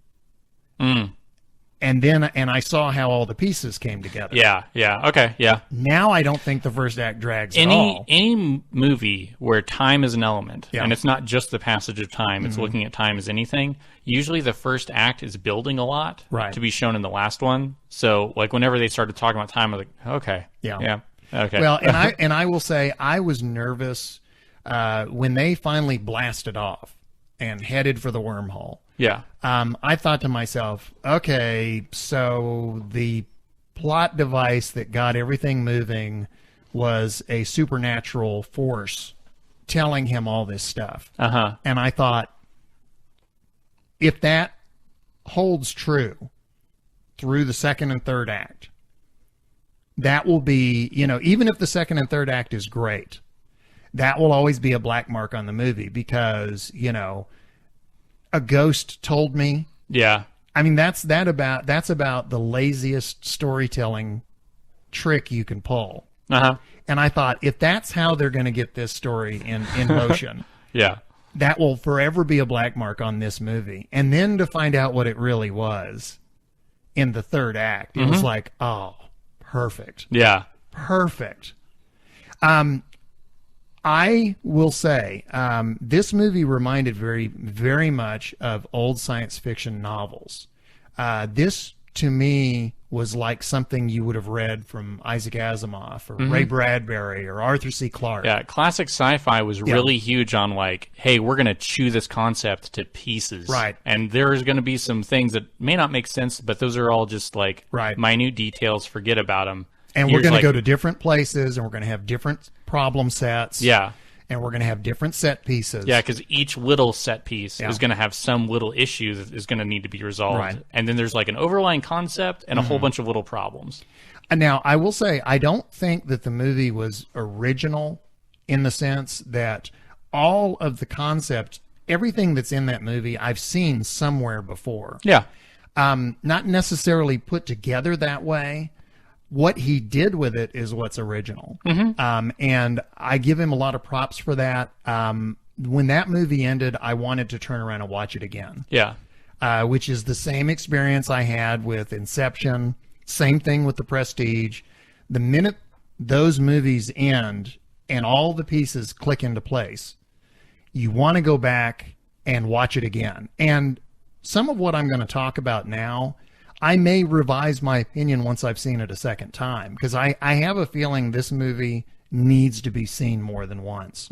And then I saw how all the pieces came together. Yeah, okay, yeah. Now I don't think the first act drags at all. Any movie where time is an element, Yeah. and it's not just the passage of time, it's looking at time as anything, usually the first act is building a lot to be shown in the last one. So, like, whenever they started talking about time, I was like, okay. Yeah. Okay. Well, and I will say I was nervous when they finally blasted off and headed for the wormhole. Yeah. I thought to myself, okay, so the plot device that got everything moving was a supernatural force telling him all this stuff. Uh-huh. And I thought, if that holds true through the second and third act, that will be, even if the second and third act is great, that will always be a black mark on the movie because, a ghost told me. Yeah. I mean, that's about the laziest storytelling trick you can pull. Uh-huh. And I thought, if that's how they're going to get this story in motion, yeah, that will forever be a black mark on this movie. And then to find out what it really was in the third act, it was like, oh, perfect. Yeah. Perfect. I will say, this movie reminded very, very much of old science fiction novels. This, to me, was like something you would have read from Isaac Asimov or Ray Bradbury or Arthur C. Clarke. Yeah, classic sci-fi was really huge on like, hey, we're going to chew this concept to pieces. Right. And there's going to be some things that may not make sense, but those are all just like minute details. Forget about them. And we're going to go to different places, and we're going to have different problem sets. Yeah. And we're going to have different set pieces. Yeah, because each little set piece is going to have some little issue that is going to need to be resolved. Right. And then there's like an overlying concept and a whole bunch of little problems. And now, I will say, I don't think that the movie was original in the sense that all of the concept, everything that's in that movie, I've seen somewhere before. Yeah. Not necessarily put together that way. What he did with it is what's original. And I give him a lot of props for that. When that movie ended, I wanted to turn around and watch it again. Yeah. Which is the same experience I had with Inception. Same thing with The Prestige. The minute those movies end and all the pieces click into place, you want to go back and watch it again. And some of what I'm going to talk about now, I may revise my opinion once I've seen it a second time, because I have a feeling this movie needs to be seen more than once.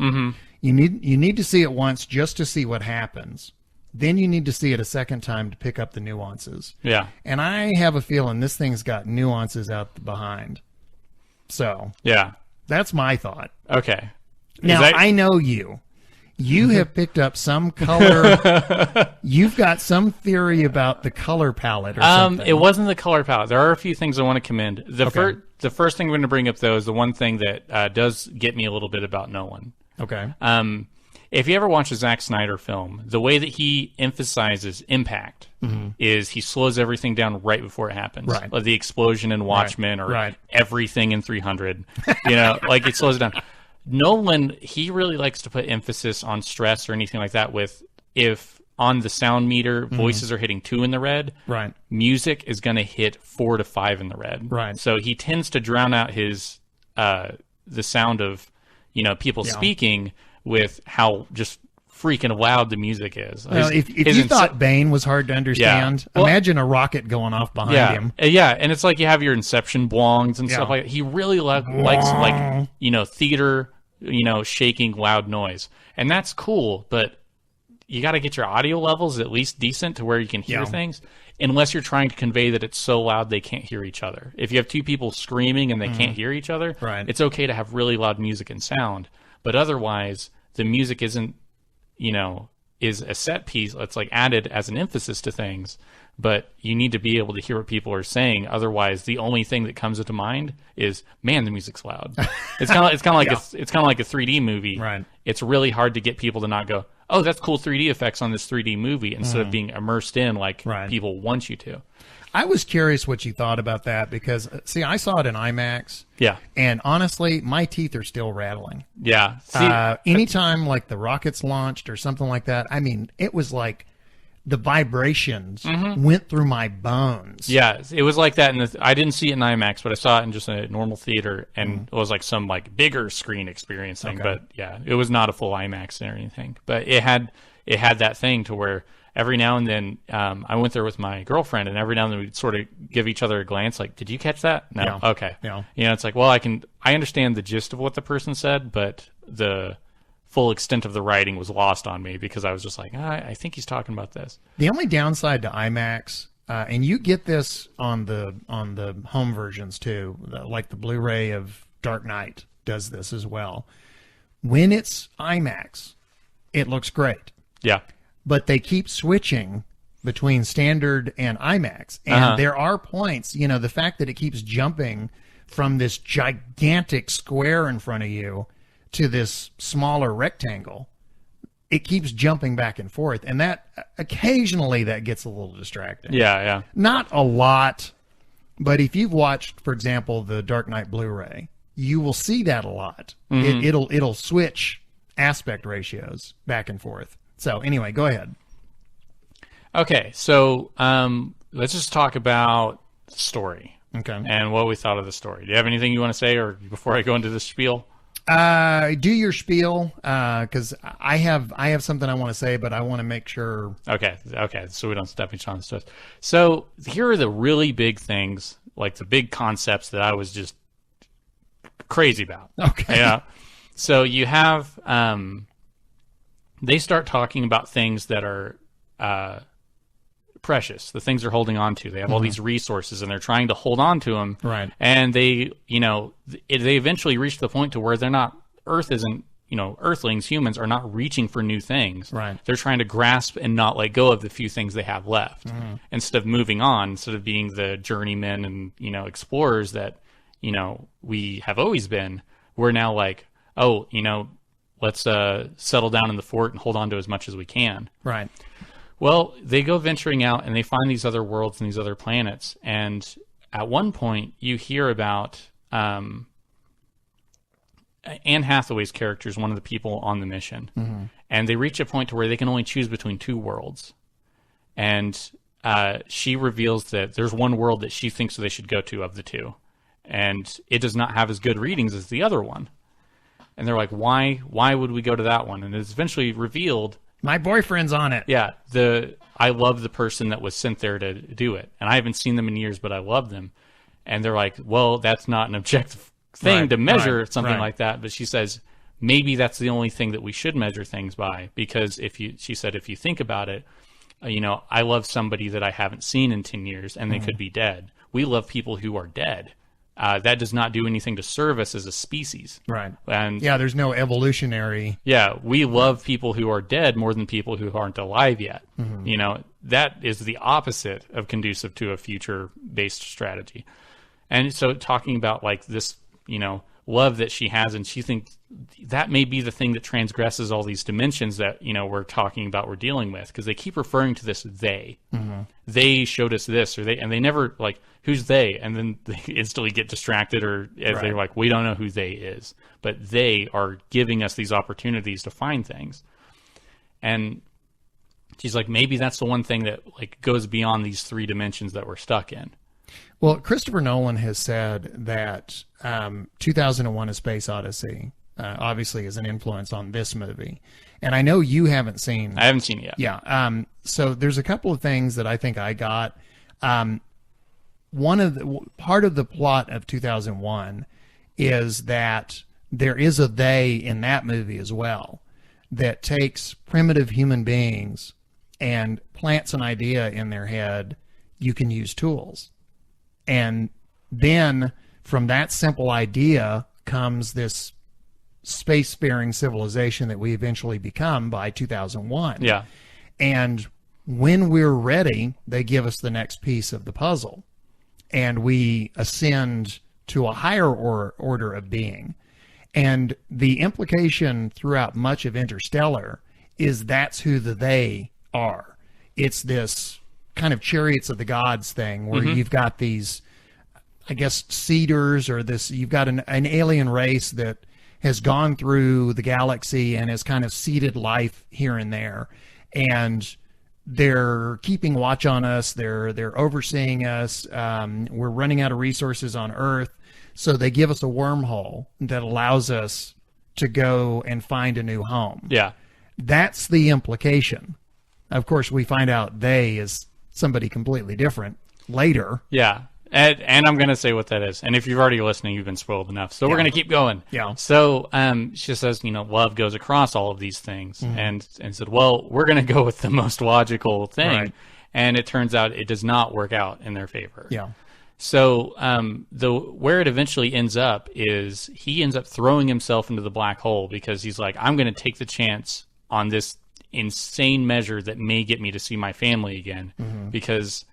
You need to see it once just to see what happens. Then you need to see it a second time to pick up the nuances. Yeah. And I have a feeling this thing's got nuances out behind. So yeah, that's my thought. Okay. Now, I know you. You have picked up some color. You've got some theory about the color palette or something. It wasn't the color palette. There are a few things I want to commend. The first thing we're going to bring up, though, is the one thing that does get me a little bit about Nolan. Okay. If you ever watch a Zack Snyder film, the way that he emphasizes impact is he slows everything down right before it happens. Right. Like the explosion in Watchmen or everything in 300. Like it slows it down. Nolan, he really likes to put emphasis on stress or anything like that with if on the sound meter voices are hitting 2 in the red, music is going to hit 4 to 5 in the red. Right. So he tends to drown out his the sound of people speaking with how just freaking loud the music is. Well, if you thought Bane was hard to understand, imagine a rocket going off behind him. Yeah, and it's like you have your Inception blongs and stuff like that. He really likes theater, shaking loud noise. And that's cool, but you got to get your audio levels at least decent to where you can hear things, unless you're trying to convey that it's so loud they can't hear each other. If you have 2 people screaming and they can't hear each other, it's okay to have really loud music and sound. But otherwise, the music isn't, is a set piece that's like added as an emphasis to things, but you need to be able to hear what people are saying. Otherwise, the only thing that comes into mind is, man, the music's loud. It's kind of like a 3D movie. Right. It's really hard to get people to not go, oh, that's cool 3D effects on this 3D movie, instead of being immersed in like people want you to. I was curious what you thought about that because, see, I saw it in IMAX. Yeah. And honestly, my teeth are still rattling. Yeah. Anytime like the rockets launched or something like that, I mean, it was like the vibrations went through my bones. Yeah, it was like that. I didn't see it in IMAX, but I saw it in just a normal theater, and it was like some like bigger screen experience thing. Okay. But yeah, it was not a full IMAX or anything. But it had that thing to where every now and then, I went there with my girlfriend, and every now and then we'd sort of give each other a glance, like, "Did you catch that?" No. Yeah. Okay. Yeah. It's like, well, I understand the gist of what the person said, but the full extent of the writing was lost on me because I was just like, I think he's talking about this. The only downside to IMAX, and you get this on the home versions too, like the Blu-ray of Dark Knight does this as well. When it's IMAX, it looks great. Yeah. But they keep switching between standard and IMAX. And there are points, the fact that it keeps jumping from this gigantic square in front of you, to this smaller rectangle, it keeps jumping back and forth, and that occasionally that gets a little distracting. Yeah. Not a lot, but if you've watched, for example, the Dark Knight Blu-ray, you will see that a lot. It'll switch aspect ratios back and forth. So anyway, go ahead. Okay, so let's just talk about the story. Okay. And what we thought of the story. Do you have anything you want to say, or before I go into the spiel? Do your spiel, because I have something I want to say, but I want to make sure. Okay, so we don't step each other's toes. So here are the really big things, like the big concepts that I was just crazy about. Okay. Yeah. So you have, they start talking about things that are precious, the things they're holding on to. They have all these resources, and they're trying to hold on to them. Right. And they, they eventually reach the point to where they're not, Earth isn't, Earthlings, humans are not reaching for new things. Right. They're trying to grasp and not let go of the few things they have left. Instead of moving on, instead of being the journeymen and, explorers that, we have always been, we're now like, oh, let's settle down in the fort and hold on to as much as we can. Right. Well, they go venturing out and they find these other worlds and these other planets. And at one point, you hear about Anne Hathaway's character is one of the people on the mission. And they reach a point to where they can only choose between two worlds. And she reveals that there's one world that she thinks they should go to of the two. And it does not have as good readings as the other one. And they're like, why would we go to that one? And it's eventually revealed, my boyfriend's on it. Yeah, I love the person that was sent there to do it. And I haven't seen them in years, but I love them. And they're like, well, that's not an objective thing to measure something like that. But she says, maybe that's the only thing that we should measure things by. Because she said, if you think about it, I love somebody that I haven't seen in 10 years, and they could be dead. We love people who are dead. That does not do anything to serve us as a species. Right. And yeah, there's no evolutionary. Yeah, we love people who are dead more than people who aren't alive yet. That is the opposite of conducive to a future-based strategy. And so talking about like this, love that she has, and she thinks that may be the thing that transgresses all these dimensions that, we're talking about, we're dealing with, because they keep referring to this they. They showed us this, and they never, like, who's they? And then they instantly get distracted, or they're like, we don't know who they is. But they are giving us these opportunities to find things. And she's like, maybe that's the one thing that like goes beyond these three dimensions that we're stuck in. Well, Christopher Nolan has said that 2001: A Space Odyssey obviously is an influence on this movie. And I know you haven't seen... I haven't seen it yet. Yeah. So there's a couple of things that I think I got. Part of the plot of 2001 is that there is a they in that movie as well that takes primitive human beings and plants an idea in their head, you can use tools. And then from that simple idea comes this spacefaring civilization that we eventually become by 2001. Yeah. And when we're ready, they give us the next piece of the puzzle. And we ascend to a higher order of being. And the implication throughout much of Interstellar is that's who the they are. It's this kind of chariots of the gods thing where you've got these, I guess, seeders, or this, you've got an alien race that has gone through the galaxy and has kind of seeded life here and there. And they're keeping watch on us. They're overseeing us. We're running out of resources on Earth. So they give us a wormhole that allows us to go and find a new home. Yeah. That's the implication. Of course, we find out they is somebody completely different later. Yeah. And I'm going to say what that is. And if you're already listening, you've been spoiled enough. So we're going to keep going. Yeah. So she says, love goes across all of these things. And said, well, we're going to go with the most logical thing. Right. And it turns out it does not work out in their favor. Yeah. So where it eventually ends up is he ends up throwing himself into the black hole because he's like, I'm going to take the chance on this insane measure that may get me to see my family again, because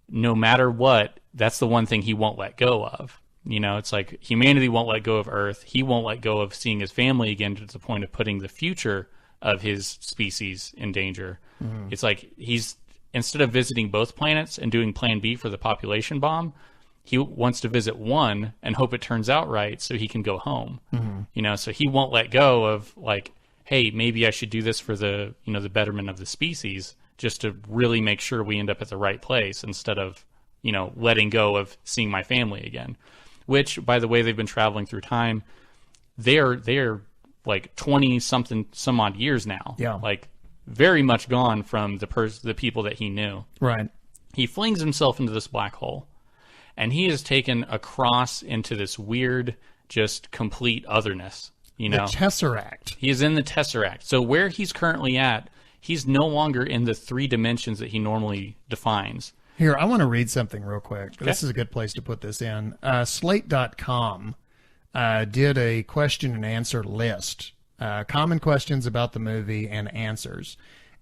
no matter what, that's the one thing he won't let go of. You know, it's like humanity won't let go of Earth. He won't let go of seeing his family again, to the point of putting the future of his species in danger. Mhm. It's like instead of visiting both planets and doing plan B for the population bomb, he wants to visit one and hope it turns out right so he can go home. Mhm. You know, so he won't let go of like, hey, maybe I should do this for the, you know, the betterment of the species, just to really make sure we end up at the right place, instead of, you know, letting go of seeing my family again. Which, by the way, they've been traveling through time. They're like 20 something some odd years now. Yeah. Like very much gone from the people that he knew. Right. He flings himself into this black hole, and he is taken across into this weird, just complete otherness. You know, the Tesseract. He is in the Tesseract. So where he's currently at, he's no longer in the 3 dimensions that he normally defines. Here, I want to read something real quick. Okay. This is a good place to put this in. Slate.com did a question and answer list, common questions about the movie and answers.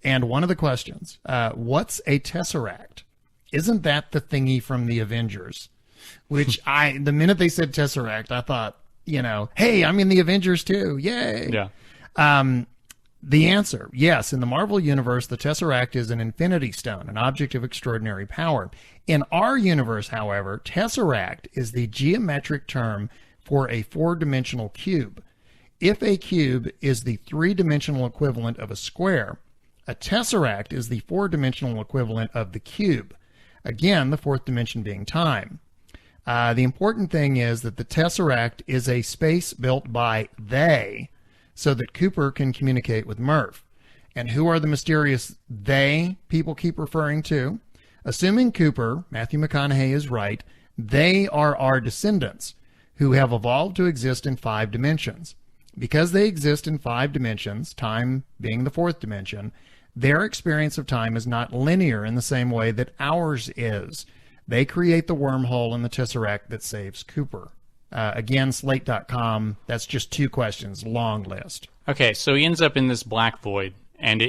And one of the questions, what's a Tesseract? Isn't that the thingy from the Avengers? Which the minute they said Tesseract, I thought, you know, hey, I'm in the Avengers too. Yay. Yeah. The answer, yes, in the Marvel Universe, the Tesseract is an infinity stone, an object of extraordinary power. In our universe, however, Tesseract is the geometric term for a 4-dimensional cube. If a cube is the 3-dimensional equivalent of a square, a Tesseract is the 4-dimensional equivalent of the cube. Again, the 4th dimension being time. The important thing is that the Tesseract is a space built by they, so that Cooper can communicate with Murph. And who are the mysterious they people keep referring to? Assuming Cooper, Matthew McConaughey, is right, they are our descendants who have evolved to exist in 5 dimensions. Because they exist in 5 dimensions, time being the 4th dimension, their experience of time is not linear in the same way that ours is. They create the wormhole in the Tesseract that saves Cooper. Again, Slate.com, that's just 2 questions, long list. Okay, so he ends up in this black void, and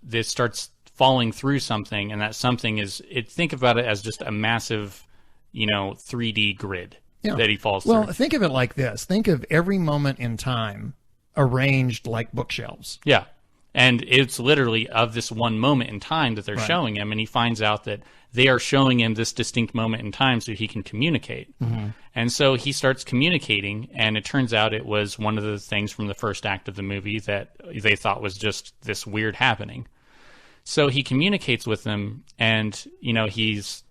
this starts falling through something, and that something think about it as just a massive, you know, 3D grid that he falls through. Well, think of it like this. Think of every moment in time arranged like bookshelves. Yeah, and it's literally of this one moment in time that they're showing him, and he finds out that they are showing him this distinct moment in time so he can communicate. Mm-hmm. And so he starts communicating, and it turns out it was one of the things from the first act of the movie that they thought was just this weird happening. So he communicates with them, and, you know, he's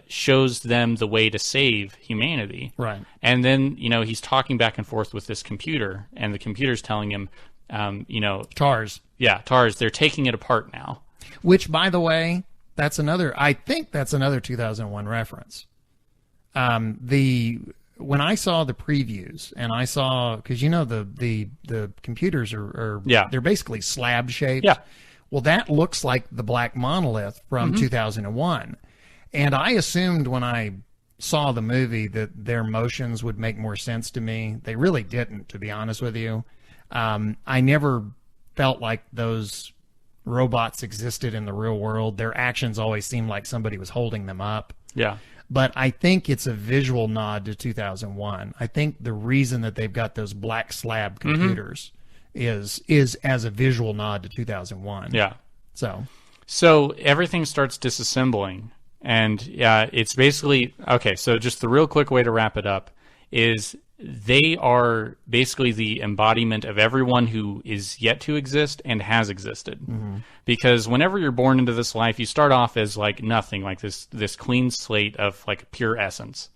shows them the way to save humanity. Right. And then, you know, he's talking back and forth with this computer, and the computer's telling him, you know... TARS. Yeah, TARS. They're taking it apart now. Which, by the way, I think that's another 2001 reference. When I saw the previews, and I saw, because you know the computers are they're basically slab shaped. Yeah. Well, that looks like the black monolith from 2001, and I assumed when I saw the movie that their motions would make more sense to me. They really didn't, to be honest with you. I never felt like those robots existed in the real world. Their actions always seemed like somebody was holding them up. Yeah. But I think it's a visual nod to 2001. I think the reason that they've got those black slab computers is as a visual nod to 2001. Yeah. So everything starts disassembling, and it's basically okay. So just the real quick way to wrap it up is they are basically the embodiment of everyone who is yet to exist and has existed. Mm-hmm. Because whenever you're born into this life, you start off as like nothing, like this clean slate of like pure essence.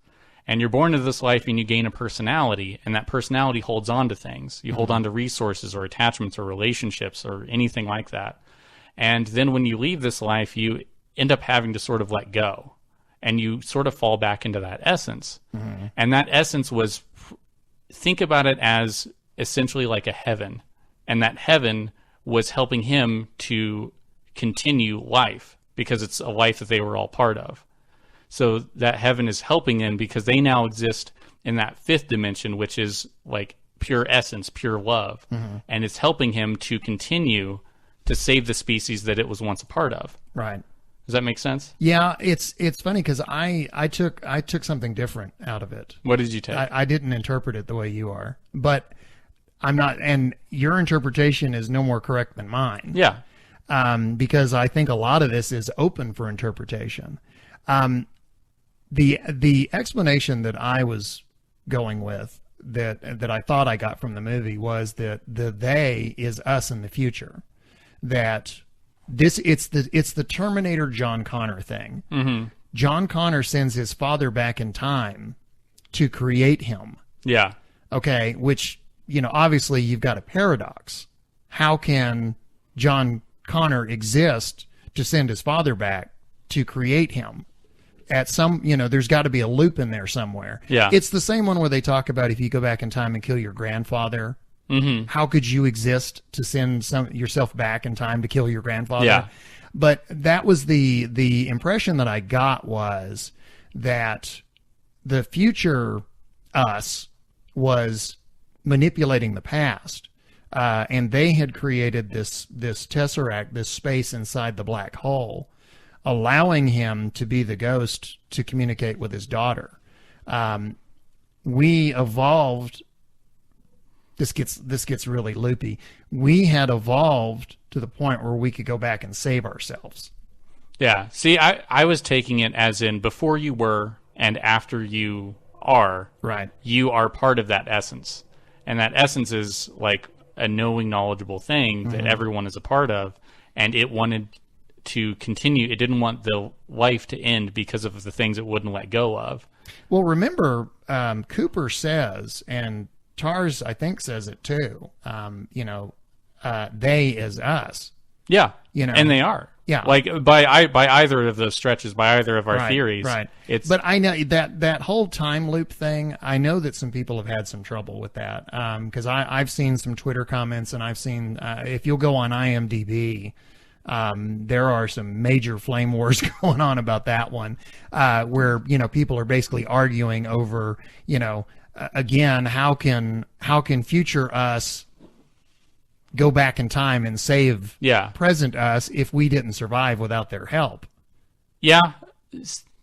And you're born into this life and you gain a personality, and that personality holds on to things. You hold on to resources or attachments or relationships or anything like that. And then when you leave this life, you end up having to sort of let go. And you sort of fall back into that essence. Mm-hmm. And that essence was, think about it as essentially like a heaven. And that heaven was helping him to continue life because it's a life that they were all part of. So that heaven is helping them because they now exist in that 5th dimension, which is like pure essence, pure love. Mm-hmm. And it's helping him to continue to save the species that it was once a part of. Right. Does that make sense? Yeah, it's funny because I took something different out of it. What did you take? I didn't interpret it the way you are, but I'm not, and your interpretation is no more correct than mine. Yeah. Because I think a lot of this is open for interpretation. The explanation that I was going with that I thought I got from the movie was that the they is us in the future. That it's the Terminator John Connor thing. Mm-hmm. John Connor sends his father back in time to create him. Yeah. Okay, which, obviously you've got a paradox. How can John Connor exist to send his father back to create him? At some, there's got to be a loop in there somewhere. Yeah. It's the same one where they talk about if you go back in time and kill your grandfather, how could you exist to send yourself back in time to kill your grandfather? Yeah. But that was the impression that I got, was that the future us was manipulating the past. And they had created this tesseract, this space inside the black hole, allowing him to be the ghost to communicate with his daughter. We evolved. This gets really loopy. We had evolved to the point where we could go back and save ourselves. Yeah. See, I was taking it as in before you were and after you are. Right. You are part of that essence. And that essence is like a knowing, knowledgeable thing that everyone is a part of. And it wanted to continue. It didn't want the life to end because of the things it wouldn't let go of. Well, remember, Cooper says, and Tars, I think, says it too, they is us. Yeah. And they are. Yeah. Like by either of those stretches, by either of our theories. Right. It's, but I know that whole time loop thing, I know that some people have had some trouble with that. Because I've seen some Twitter comments, and I've seen, if you'll go on IMDb, there are some major flame wars going on about that one, where, people are basically arguing over, again, how can future us go back in time and save present us if we didn't survive without their help? Yeah.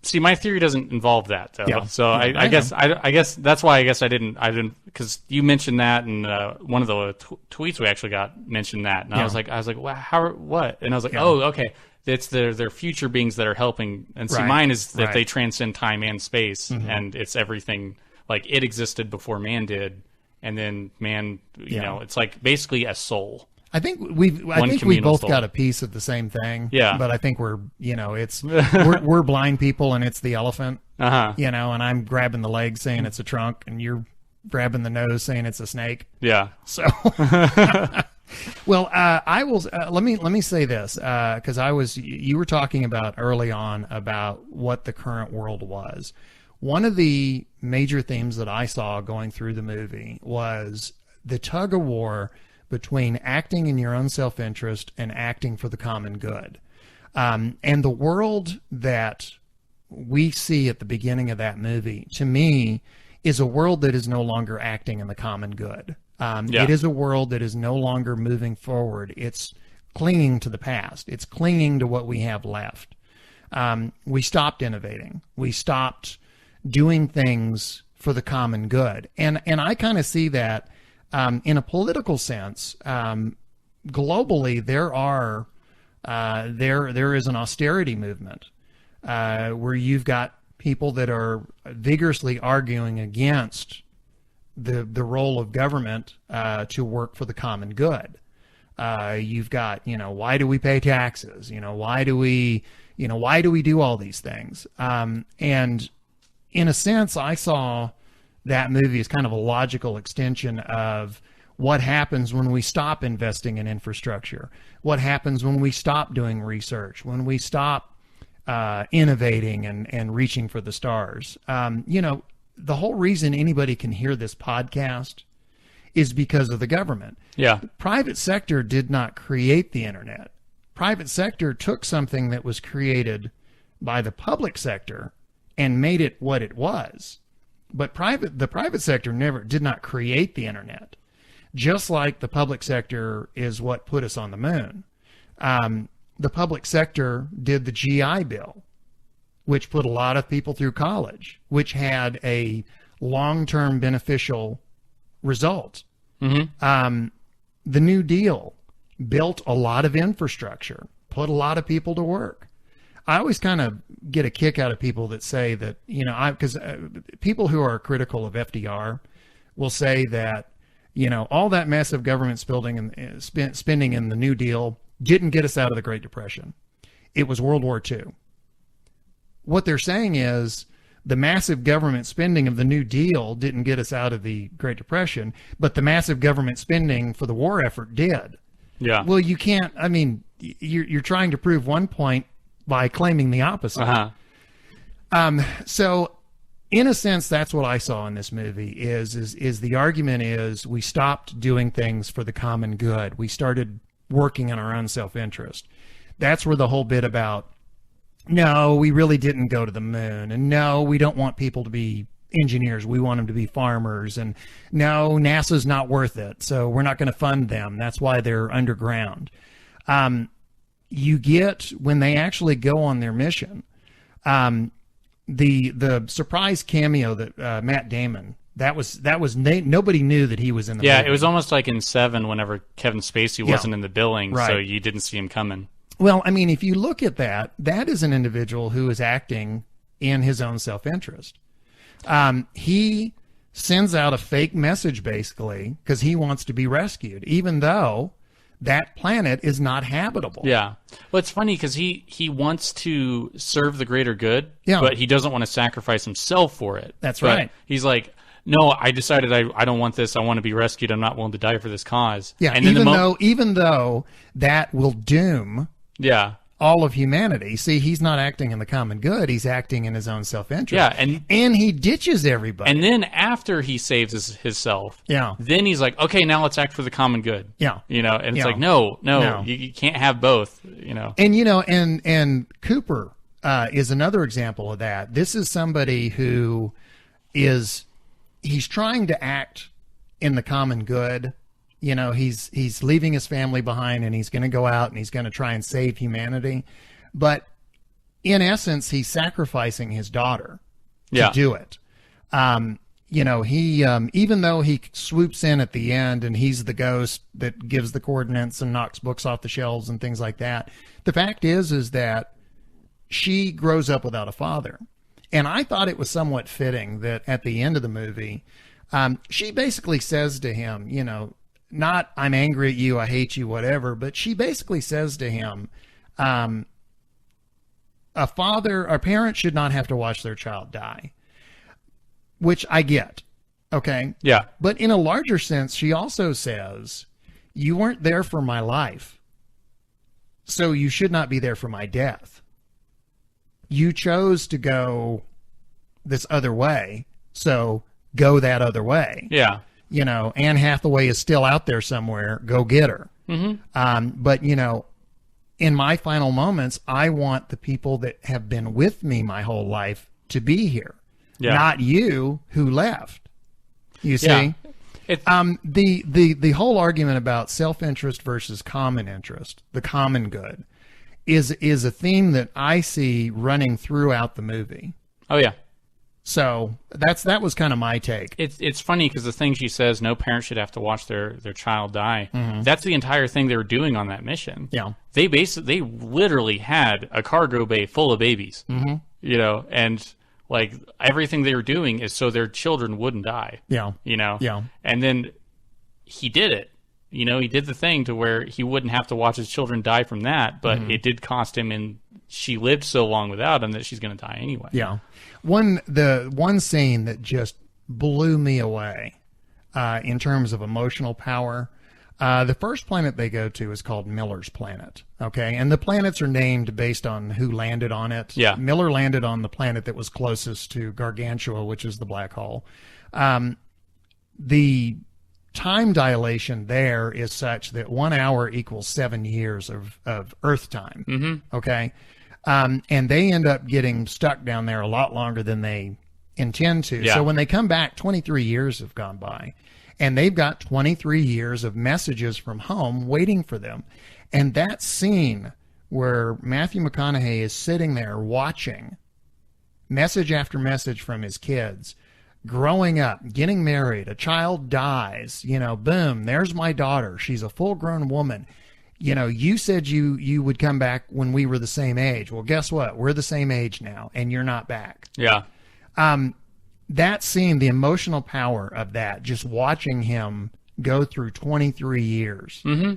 See, my theory doesn't involve that, though. Yeah. So I guess that's why I didn't, because you mentioned that, and one of the tweets we actually got mentioned that, and I was like, wow, what? And I was like, oh, okay, it's their future beings that are helping. And see, mine is that they transcend time and space, and it's everything. Like, it existed before man did, and then man, you know, it's like basically a soul. I think we both got a piece of the same thing. Yeah. But I think we're blind people, and it's the elephant. And I'm grabbing the leg saying it's a trunk, and you're grabbing the nose saying it's a snake. Yeah. So, well, I will. Let me say this, because you were talking about early on about what the current world was. One of the major themes that I saw going through the movie was the tug of war between acting in your own self-interest and acting for the common good. And the world that we see at the beginning of that movie, to me, is a world that is no longer acting in the common good. It is a world that is no longer moving forward. It's clinging to the past. It's clinging to what we have left. We stopped innovating. We stopped doing things for the common good. And I kind of see that in a political sense. Globally, there is an austerity movement where you've got people that are vigorously arguing against the role of government to work for the common good. You've got, why do we pay taxes? Why do we do all these things? And in a sense, I saw that movie as kind of a logical extension of what happens when we stop investing in infrastructure, what happens when we stop doing research, when we stop innovating and reaching for the stars. The whole reason anybody can hear this podcast is because of the government. Yeah. The private sector did not create the internet. Private sector took something that was created by the public sector and made it what it was. But the private sector did not create the internet. Just like the public sector is what put us on the moon. the public sector did the GI Bill, which put a lot of people through college, which had a long-term beneficial result. The New Deal built a lot of infrastructure, put a lot of people to work. I always kind of get a kick out of people that say that, you know, because people who are critical of FDR will say that, you know, all that massive government spending in the New Deal didn't get us out of the Great Depression. It was World War II. What they're saying is the massive government spending of the New Deal didn't get us out of the Great Depression, but the massive government spending for the war effort did. Yeah. Well, you can't, I mean, you're trying to prove one point by claiming the opposite. So in a sense, that's what I saw in this movie is the argument is we stopped doing things for the common good. We started working in our own self-interest. That's where the whole bit about, no, we really didn't go to the moon, and no, we don't want people to be engineers. We want them to be farmers, and no, NASA's not worth it, so we're not going to fund them. That's why they're underground. You get, when they actually go on their mission, the surprise cameo that Matt Damon, that was nobody knew that he was in the movie. It was almost like in Seven whenever Kevin Spacey wasn't in the billing, so you didn't see him coming. Well, I mean, if you look at that, that is an individual who is acting in his own self-interest. He sends out a fake message, basically, because he wants to be rescued, even though that planet is not habitable. Yeah. Well, it's funny because he wants to serve the greater good, Yeah. but he doesn't want to sacrifice himself for it. That's But right. He's like, no, I decided I don't want this. I want to be rescued. I'm not willing to die for this cause. Yeah, and then even though that will doom all of humanity. See, he's not acting in the common good. He's acting in his own self-interest. Yeah, and he ditches everybody. And then after he saves himself, then he's like, okay, now let's act for the common good. Yeah. You know, and it's Yeah. like, no. No. You can't have both, you know. And, you know, and Cooper is another example of that. This is somebody who he's trying to act in the common good. You know, he's leaving his family behind, and he's going to go out and he's going to try and save humanity. But in essence, he's sacrificing his daughter to do it. You know, he even though he swoops in at the end and he's the ghost that gives the coordinates and knocks books off the shelves and things like that, the fact is that she grows up without a father. And I thought it was somewhat fitting that at the end of the movie, she basically says to him, you know, not I'm angry at you, I hate you, whatever, but she basically says to him, a parent should not have to watch their child die, which I get. Okay. Yeah. But in a larger sense, she also says, you weren't there for my life, so you should not be there for my death. You chose to go this other way, so go that other way. Yeah. You know, Anne Hathaway is still out there somewhere. Go get her. But, you know, in my final moments, I want the people that have been with me my whole life to be here, not you who left. You see? The whole argument about self-interest versus common interest, the common good, is a theme that I see running throughout the movie. Oh, yeah. So that was kind of my take. It's funny because the thing she says, no parent should have to watch their child die. That's the entire thing they were doing on that mission. Yeah. They literally had a cargo bay full of babies, you know, and like everything they were doing is so their children wouldn't die. Yeah. You know? Yeah. And then he did it. You know, he did the thing to where he wouldn't have to watch his children die from that, but it did cost him, and she lived so long without him that she's going to die anyway. Yeah. The one scene that just blew me away in terms of emotional power, the first planet they go to is called Miller's Planet. Okay. And the planets are named based on who landed on it. Yeah. Miller landed on the planet that was closest to Gargantua, which is the black hole. The time dilation there is such that 1 hour equals 7 years of Earth time. Okay. And they end up getting stuck down there a lot longer than they intend to. Yeah. So when they come back, 23 years have gone by, and they've got 23 years of messages from home waiting for them. And that scene where Matthew McConaughey is sitting there watching message after message from his kids, growing up, getting married, a child dies, boom, there's my daughter. She's a full-grown woman. You said you would come back when we were the same age. Well, guess what? We're the same age now, and you're not back. Yeah. That scene, the emotional power of that, just watching him go through 23 years. Mm-hmm.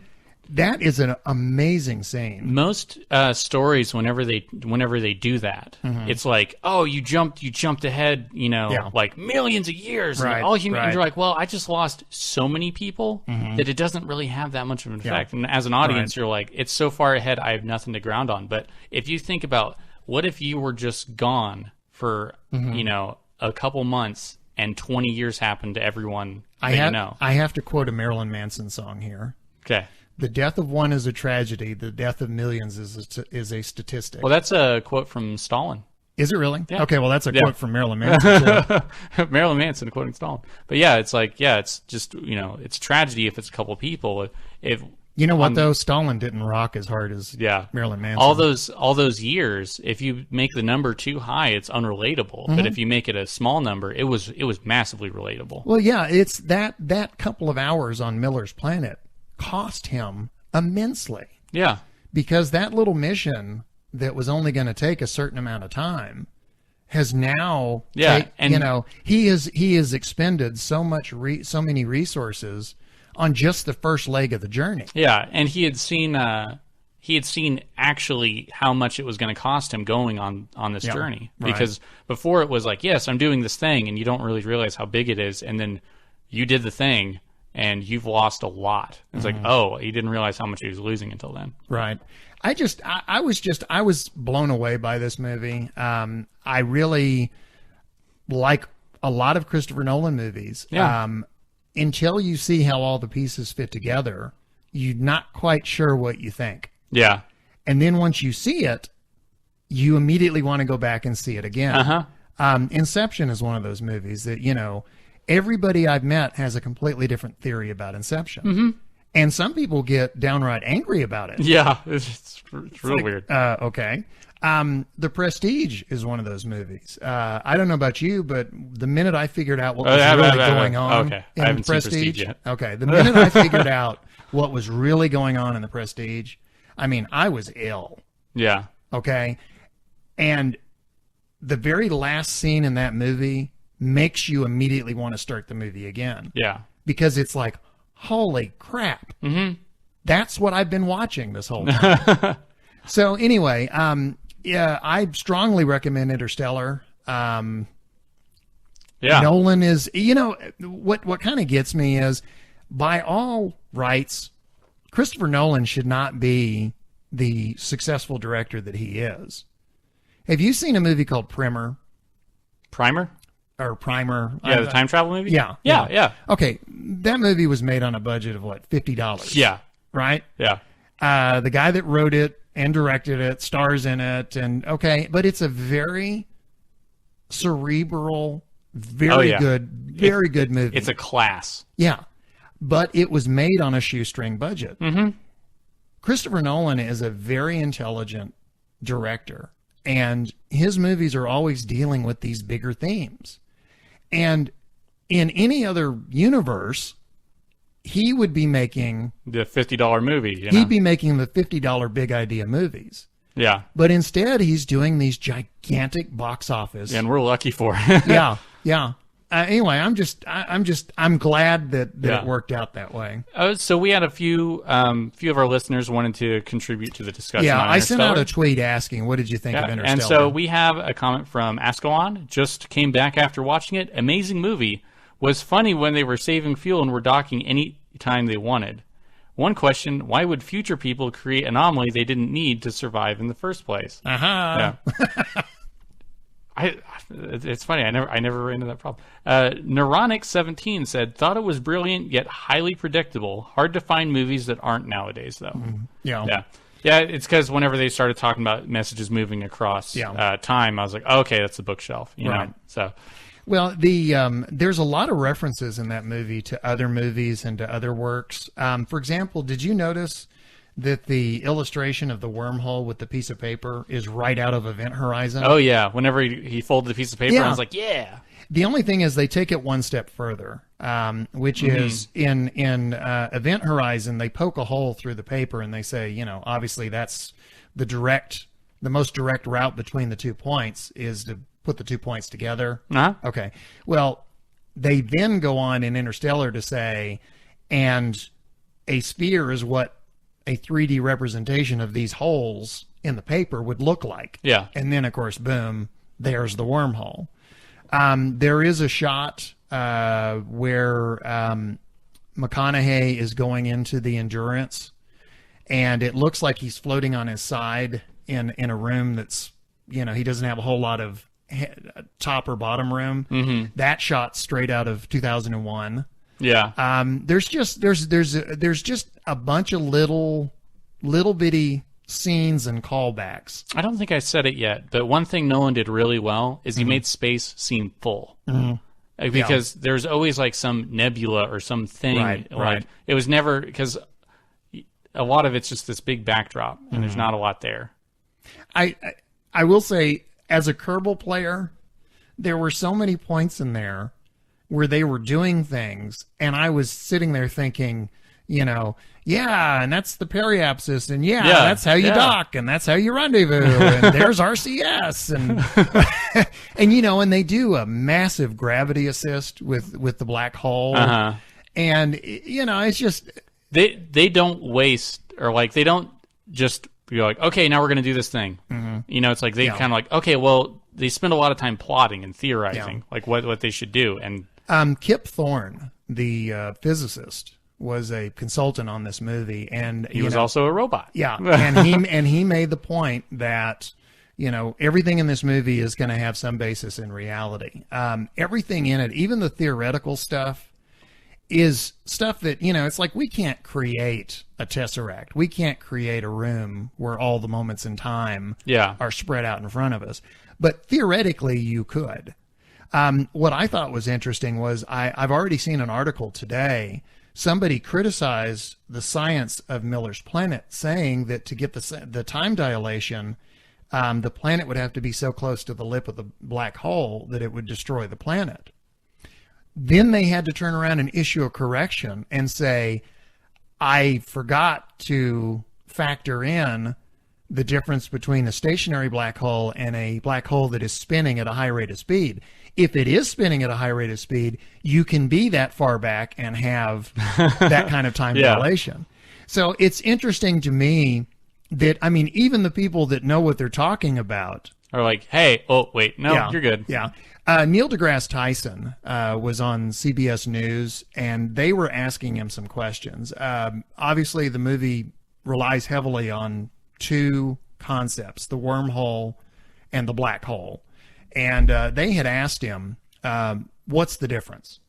That is an amazing scene. Most stories, whenever they do that, it's like, oh, you jumped ahead, like millions of years. Right, And right. you're like, well, I just lost so many people that it doesn't really have that much of an effect. And as an audience, you're like, it's so far ahead, I have nothing to ground on. But if you think about, what if you were just gone for, a couple months and 20 years happened to everyone that you know? I have to quote a Marilyn Manson song here. Okay. The death of one is a tragedy. The death of millions is a statistic. Well, that's a quote from Stalin. Is it really? Yeah. Okay, well, that's a quote from Marilyn Manson, too. Marilyn Manson quoting Stalin. But yeah, it's like, it's just, it's tragedy if it's a couple people. If you know what, though? Stalin didn't rock as hard as Marilyn Manson. All those years, if you make the number too high, it's unrelatable. But if you make it a small number, it was massively relatable. Well, yeah, it's that couple of hours on Miller's Planet cost him immensely. Yeah. Because that little mission that was only going to take a certain amount of time has now he has expended so many resources on just the first leg of the journey. Yeah, and he had seen actually how much it was going to cost him going on this journey. Because before it was like, yes, I'm doing this thing, and you don't really realize how big it is, and then you did the thing and you've lost a lot. It's like, oh, he didn't realize how much he was losing until then. Right. I was blown away by this movie. I really like a lot of Christopher Nolan movies. Yeah. Until you see how all the pieces fit together, you're not quite sure what you think. Yeah. And then once you see it, you immediately want to go back and see it again. Inception is one of those movies that, everybody I've met has a completely different theory about Inception. And some people get downright angry about it. Yeah, it's real weird. Okay. The Prestige is one of those movies. I don't know about you, but the minute I figured out what was really going on I in haven't seen Prestige yet. Okay, the minute I figured out what was really going on in the Prestige, I mean, I was ill. Yeah. Okay. And the very last scene in that movie makes you immediately want to start the movie again. Yeah. Because it's like, holy crap. That's what I've been watching this whole time. So anyway, I strongly recommend Interstellar. Nolan is, what kind of gets me is, by all rights, Christopher Nolan should not be the successful director that he is. Have you seen a movie called Primer? Primer? Or Primer? Yeah, the time travel movie? Yeah. Okay, that movie was made on a budget of what, $50? Yeah. Right? Yeah. The guy that wrote it and directed it stars in it, but it's a very cerebral, very good movie. It's a class. Yeah, but it was made on a shoestring budget. Christopher Nolan is a very intelligent director, and his movies are always dealing with these bigger themes. And in any other universe, he would be making the $50 movie. He'd be making the $50 big idea movies. Yeah. But instead, he's doing these gigantic box office. And we're lucky for it. Yeah. Anyway, I'm glad that it worked out that way. So we had a few of our listeners wanted to contribute to the discussion. Yeah, on I sent out Interstellar. a tweet asking, what did you think of Interstellar? And so we have a comment from Ascalon. Just came back after watching it. Amazing movie. Was funny when they were saving fuel and were docking any time they wanted. One question, why would future people create anomaly they didn't need to survive in the first place? Yeah. It's funny. I never ran into that problem. Neuronic17 said, thought it was brilliant yet highly predictable. Hard to find movies that aren't nowadays, though. Yeah. It's because whenever they started talking about messages moving across time, I was like, okay, that's the bookshelf. You know. So. Well, there's a lot of references in that movie to other movies and to other works. For example, did you notice that the illustration of the wormhole with the piece of paper is right out of Event Horizon? Oh, yeah. Whenever he folded the piece of paper, Yeah. I was like, yeah. The only thing is they take it one step further, which is in Event Horizon, they poke a hole through the paper and they say, you know, obviously that's the most direct route between the 2 points is to put the 2 points together. Uh-huh. Okay. Well, they then go on in Interstellar to say, and a sphere is what a 3D representation of these holes in the paper would look like. Yeah. And then, of course, boom, there's the wormhole. There is a shot where McConaughey is going into the Endurance, and it looks like he's floating on his side in a room that's, you know, he doesn't have a whole lot of top or bottom room. Mm-hmm. That shot straight out of 2001. Yeah. There's just a bunch of little bitty scenes and callbacks. I don't think I said it yet, but one thing Nolan did really well is he made space seem full. Mm-hmm. Because there's always like some nebula or something. Right. It was never, because a lot of it's just this big backdrop and there's not a lot there. I will say, as a Kerbal player, there were so many points in there where they were doing things, and I was sitting there thinking, you know, yeah, and that's the periapsis, and that's how you dock, and that's how you rendezvous, and there's RCS, and and you know, and they do a massive gravity assist with the black hole, and you know, it's just they don't waste, or like they don't just be like, okay, now we're going to do this thing. You know, it's like they kind of like, okay, well, they spend a lot of time plotting and theorizing, like what they should do, and Kip Thorne, the physicist, was a consultant on this movie, and he was also a robot. Yeah, and he made the point that, you know, everything in this movie is going to have some basis in reality. Everything in it, even the theoretical stuff, is stuff that, you know, it's like we can't create a tesseract. We can't create a room where all the moments in time are spread out in front of us. But theoretically, you could. What I thought was interesting was I've already seen an article today. Somebody criticized the science of Miller's planet, saying that to get the time dilation, the planet would have to be so close to the lip of the black hole that it would destroy the planet. Then they had to turn around and issue a correction and say, I forgot to factor in the difference between a stationary black hole and a black hole that is spinning at a high rate of speed. If it is spinning at a high rate of speed, you can be that far back and have that kind of time dilation. So it's interesting to me that, I mean, even the people that know what they're talking about are like, hey, oh, wait, no, you're good. Yeah. Neil deGrasse Tyson was on CBS News, and they were asking him some questions. Obviously, the movie relies heavily on two concepts, the wormhole and the black hole. And they had asked him, what's the difference?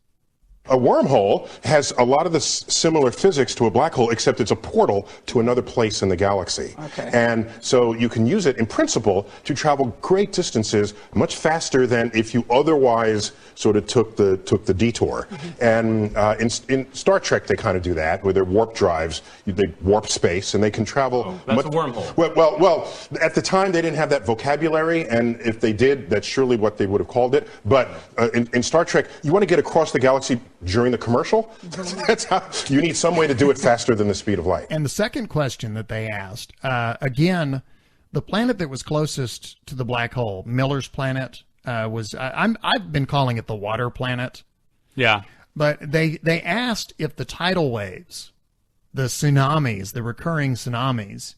A wormhole has a lot of the similar physics to a black hole, except it's a portal to another place in the galaxy. Okay. And so you can use it in principle to travel great distances much faster than if you otherwise sort of took the detour. And in Star Trek, they kind of do that with their warp drives. They warp space, and they can travel. That's a wormhole. Well, at the time they didn't have that vocabulary, and if they did, that's surely what they would have called it. But in Star Trek, you want to get across the galaxy during the commercial. That's how you need some way to do it faster than the speed of light. And the second question that they asked, again, the planet that was closest to the black hole, Miller's planet, was I've been calling it the water planet. Yeah. But they asked if the tidal waves, the tsunamis, the recurring tsunamis,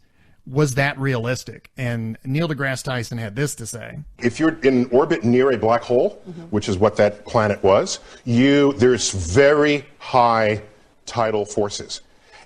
was that realistic? And Neil deGrasse Tyson had this to say. If you're in orbit near a black hole, which is what that planet was, there's very high tidal forces.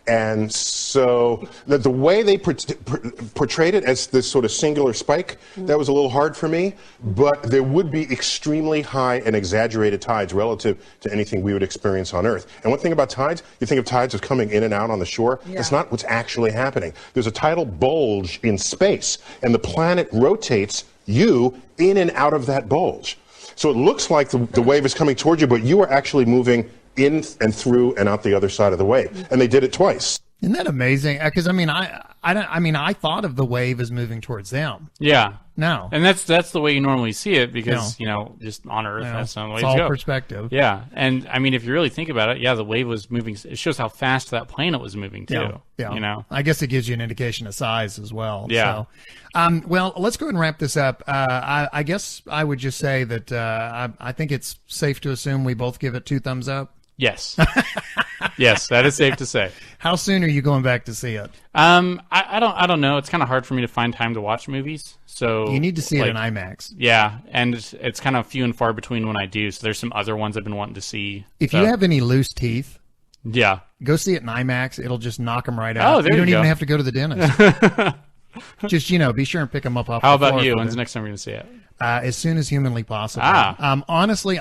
And so the way they portrayed it as this sort of singular spike, that was a little hard for me, but there would be extremely high and exaggerated tides relative to anything we would experience on Earth. And one thing about tides, you think of tides as coming in and out on the shore. That's not what's actually happening. There's a tidal bulge in space, and the planet rotates you in and out of that bulge. So it looks like the wave is coming towards you, but you are actually moving in and through and out the other side of the wave. And they did it twice. Isn't that amazing? Because I thought of the wave as moving towards them. Yeah. No. And that's the way you normally see it because, just on Earth, that's not the way it's to go. all perspective. Yeah. And, if you really think about it, the wave was moving. It shows how fast that planet was moving, too. Yeah. I guess it gives you an indication of size as well. Yeah. So, well, let's go ahead and wrap this up. I guess I would just say that I think it's safe to assume we both give it 2 thumbs up. Yes. Yes, that is safe to say. How soon are you going back to see it? I don't know. It's kind of hard for me to find time to watch movies. So you need to see it in IMAX. Yeah, and it's kind of few and far between when I do. So there's some other ones I've been wanting to see. If you have any loose teeth, yeah, go see it in IMAX. It'll just knock them right out. Oh, there you don't you go. even have to go to the dentist. Just be sure and pick them up off. How the about floor you? for When's the next time you're going to see it? As soon as humanly possible. Honestly,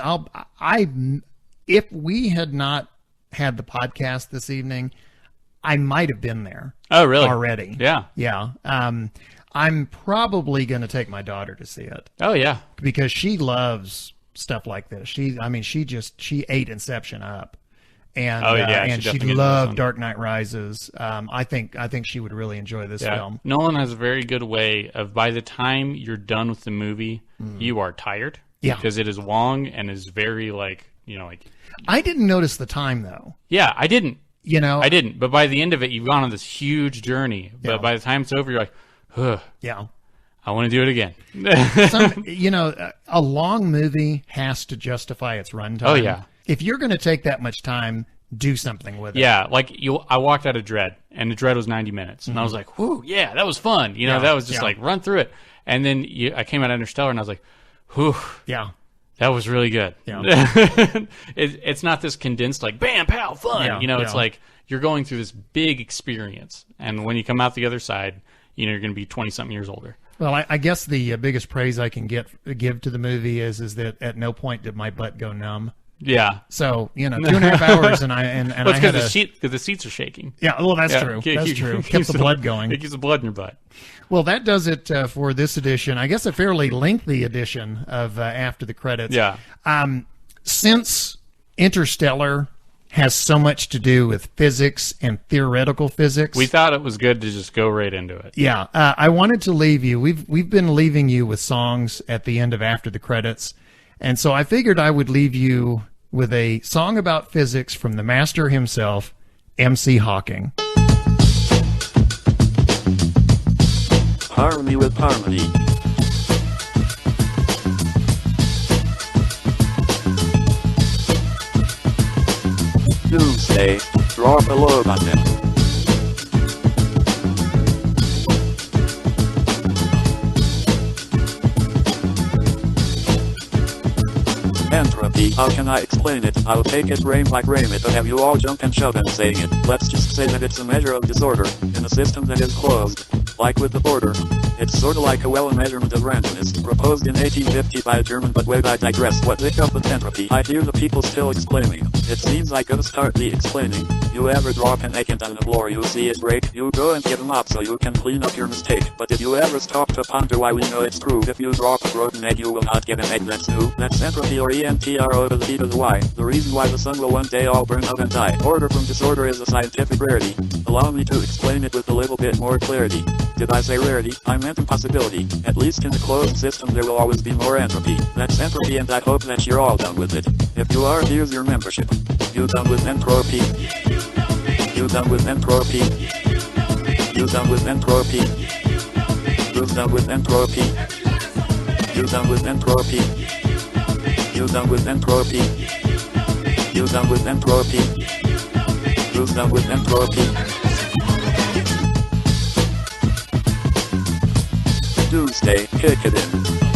if we had not had the podcast this evening, I might have been there. Oh, really? Already. Yeah. Yeah. I'm probably going to take my daughter to see it. Oh, yeah. Because she loves stuff like this. She ate Inception up. And, and she loved Dark Knight Rises. I think she would really enjoy this film. Nolan has a very good way of, by the time you're done with the movie, you are tired. Yeah. Because it is long and is very I didn't notice the time though. Yeah, I didn't. I didn't. But by the end of it, you've gone on this huge journey. But by the time it's over, you're like, ugh. Yeah. I want to do it again. A long movie has to justify its runtime. Oh, yeah. If you're going to take that much time, do something with it. Yeah, I walked out of Dread, and the Dread was 90 minutes. And I was like, whoo, yeah, that was fun. That was just run through it. And then I came out of Interstellar, and I was like, whew. Yeah. That was really good. Yeah. It's not this condensed, bam, pow, fun. It's like you're going through this big experience. And when you come out the other side, you're going to be 20-something years older. Well, I guess the biggest praise I can give to the movie is that at no point did my butt go numb. Yeah. So 2.5 hours, and it's because the seats are shaking. Yeah. Well, that's true. That's true. Keeps the blood going. It keeps the blood in your butt. Well, that does it for this edition. I guess a fairly lengthy edition of After the Credits. Yeah. Since Interstellar has so much to do with physics and theoretical physics, we thought it was good to just go right into it. Yeah. I wanted to leave you. We've been leaving you with songs at the end of After the Credits, and so I figured I would leave you with a song about physics from the master himself, MC Hawking. Harmony with harmony. Doomsday, drop a load on them. Entropy, how can I explain it? I'll take it frame by frame it, but have you all jump and shove and saying it. Let's just say that it's a measure of disorder in a system that is closed. Like with the border. It's sorta like a well measurement of randomness, proposed in 1850 by a German, but wait, I digress. What the hell with entropy? I hear the people still exclaiming. It seems I gotta start the explaining. You ever drop an egg on the floor, you see it break, you go and get a mop so you can clean up your mistake. But did you ever stop to ponder why we know it's true? If you drop a broken egg, you will not get an egg that's new. That's entropy, or ENTRO to the E to the Y. The reason why the sun will one day all burn up and die. Order from disorder is a scientific rarity. Allow me to explain it with a little bit more clarity. Did I say rarity? I meant impossibility. At least in the closed system there will always be more entropy. That's entropy, and I hope that you're all done with it. If you are, here's your membership. You done with entropy? Yeah, you know me. You done with entropy? Yeah, you know me. You done with entropy? Yeah, you know me. You done with entropy? You done with entropy? Yeah, you know me. You done with entropy? Yeah, you know me. You done with entropy? Yeah, you know me. You done with entropy? Doomsday, kick it in.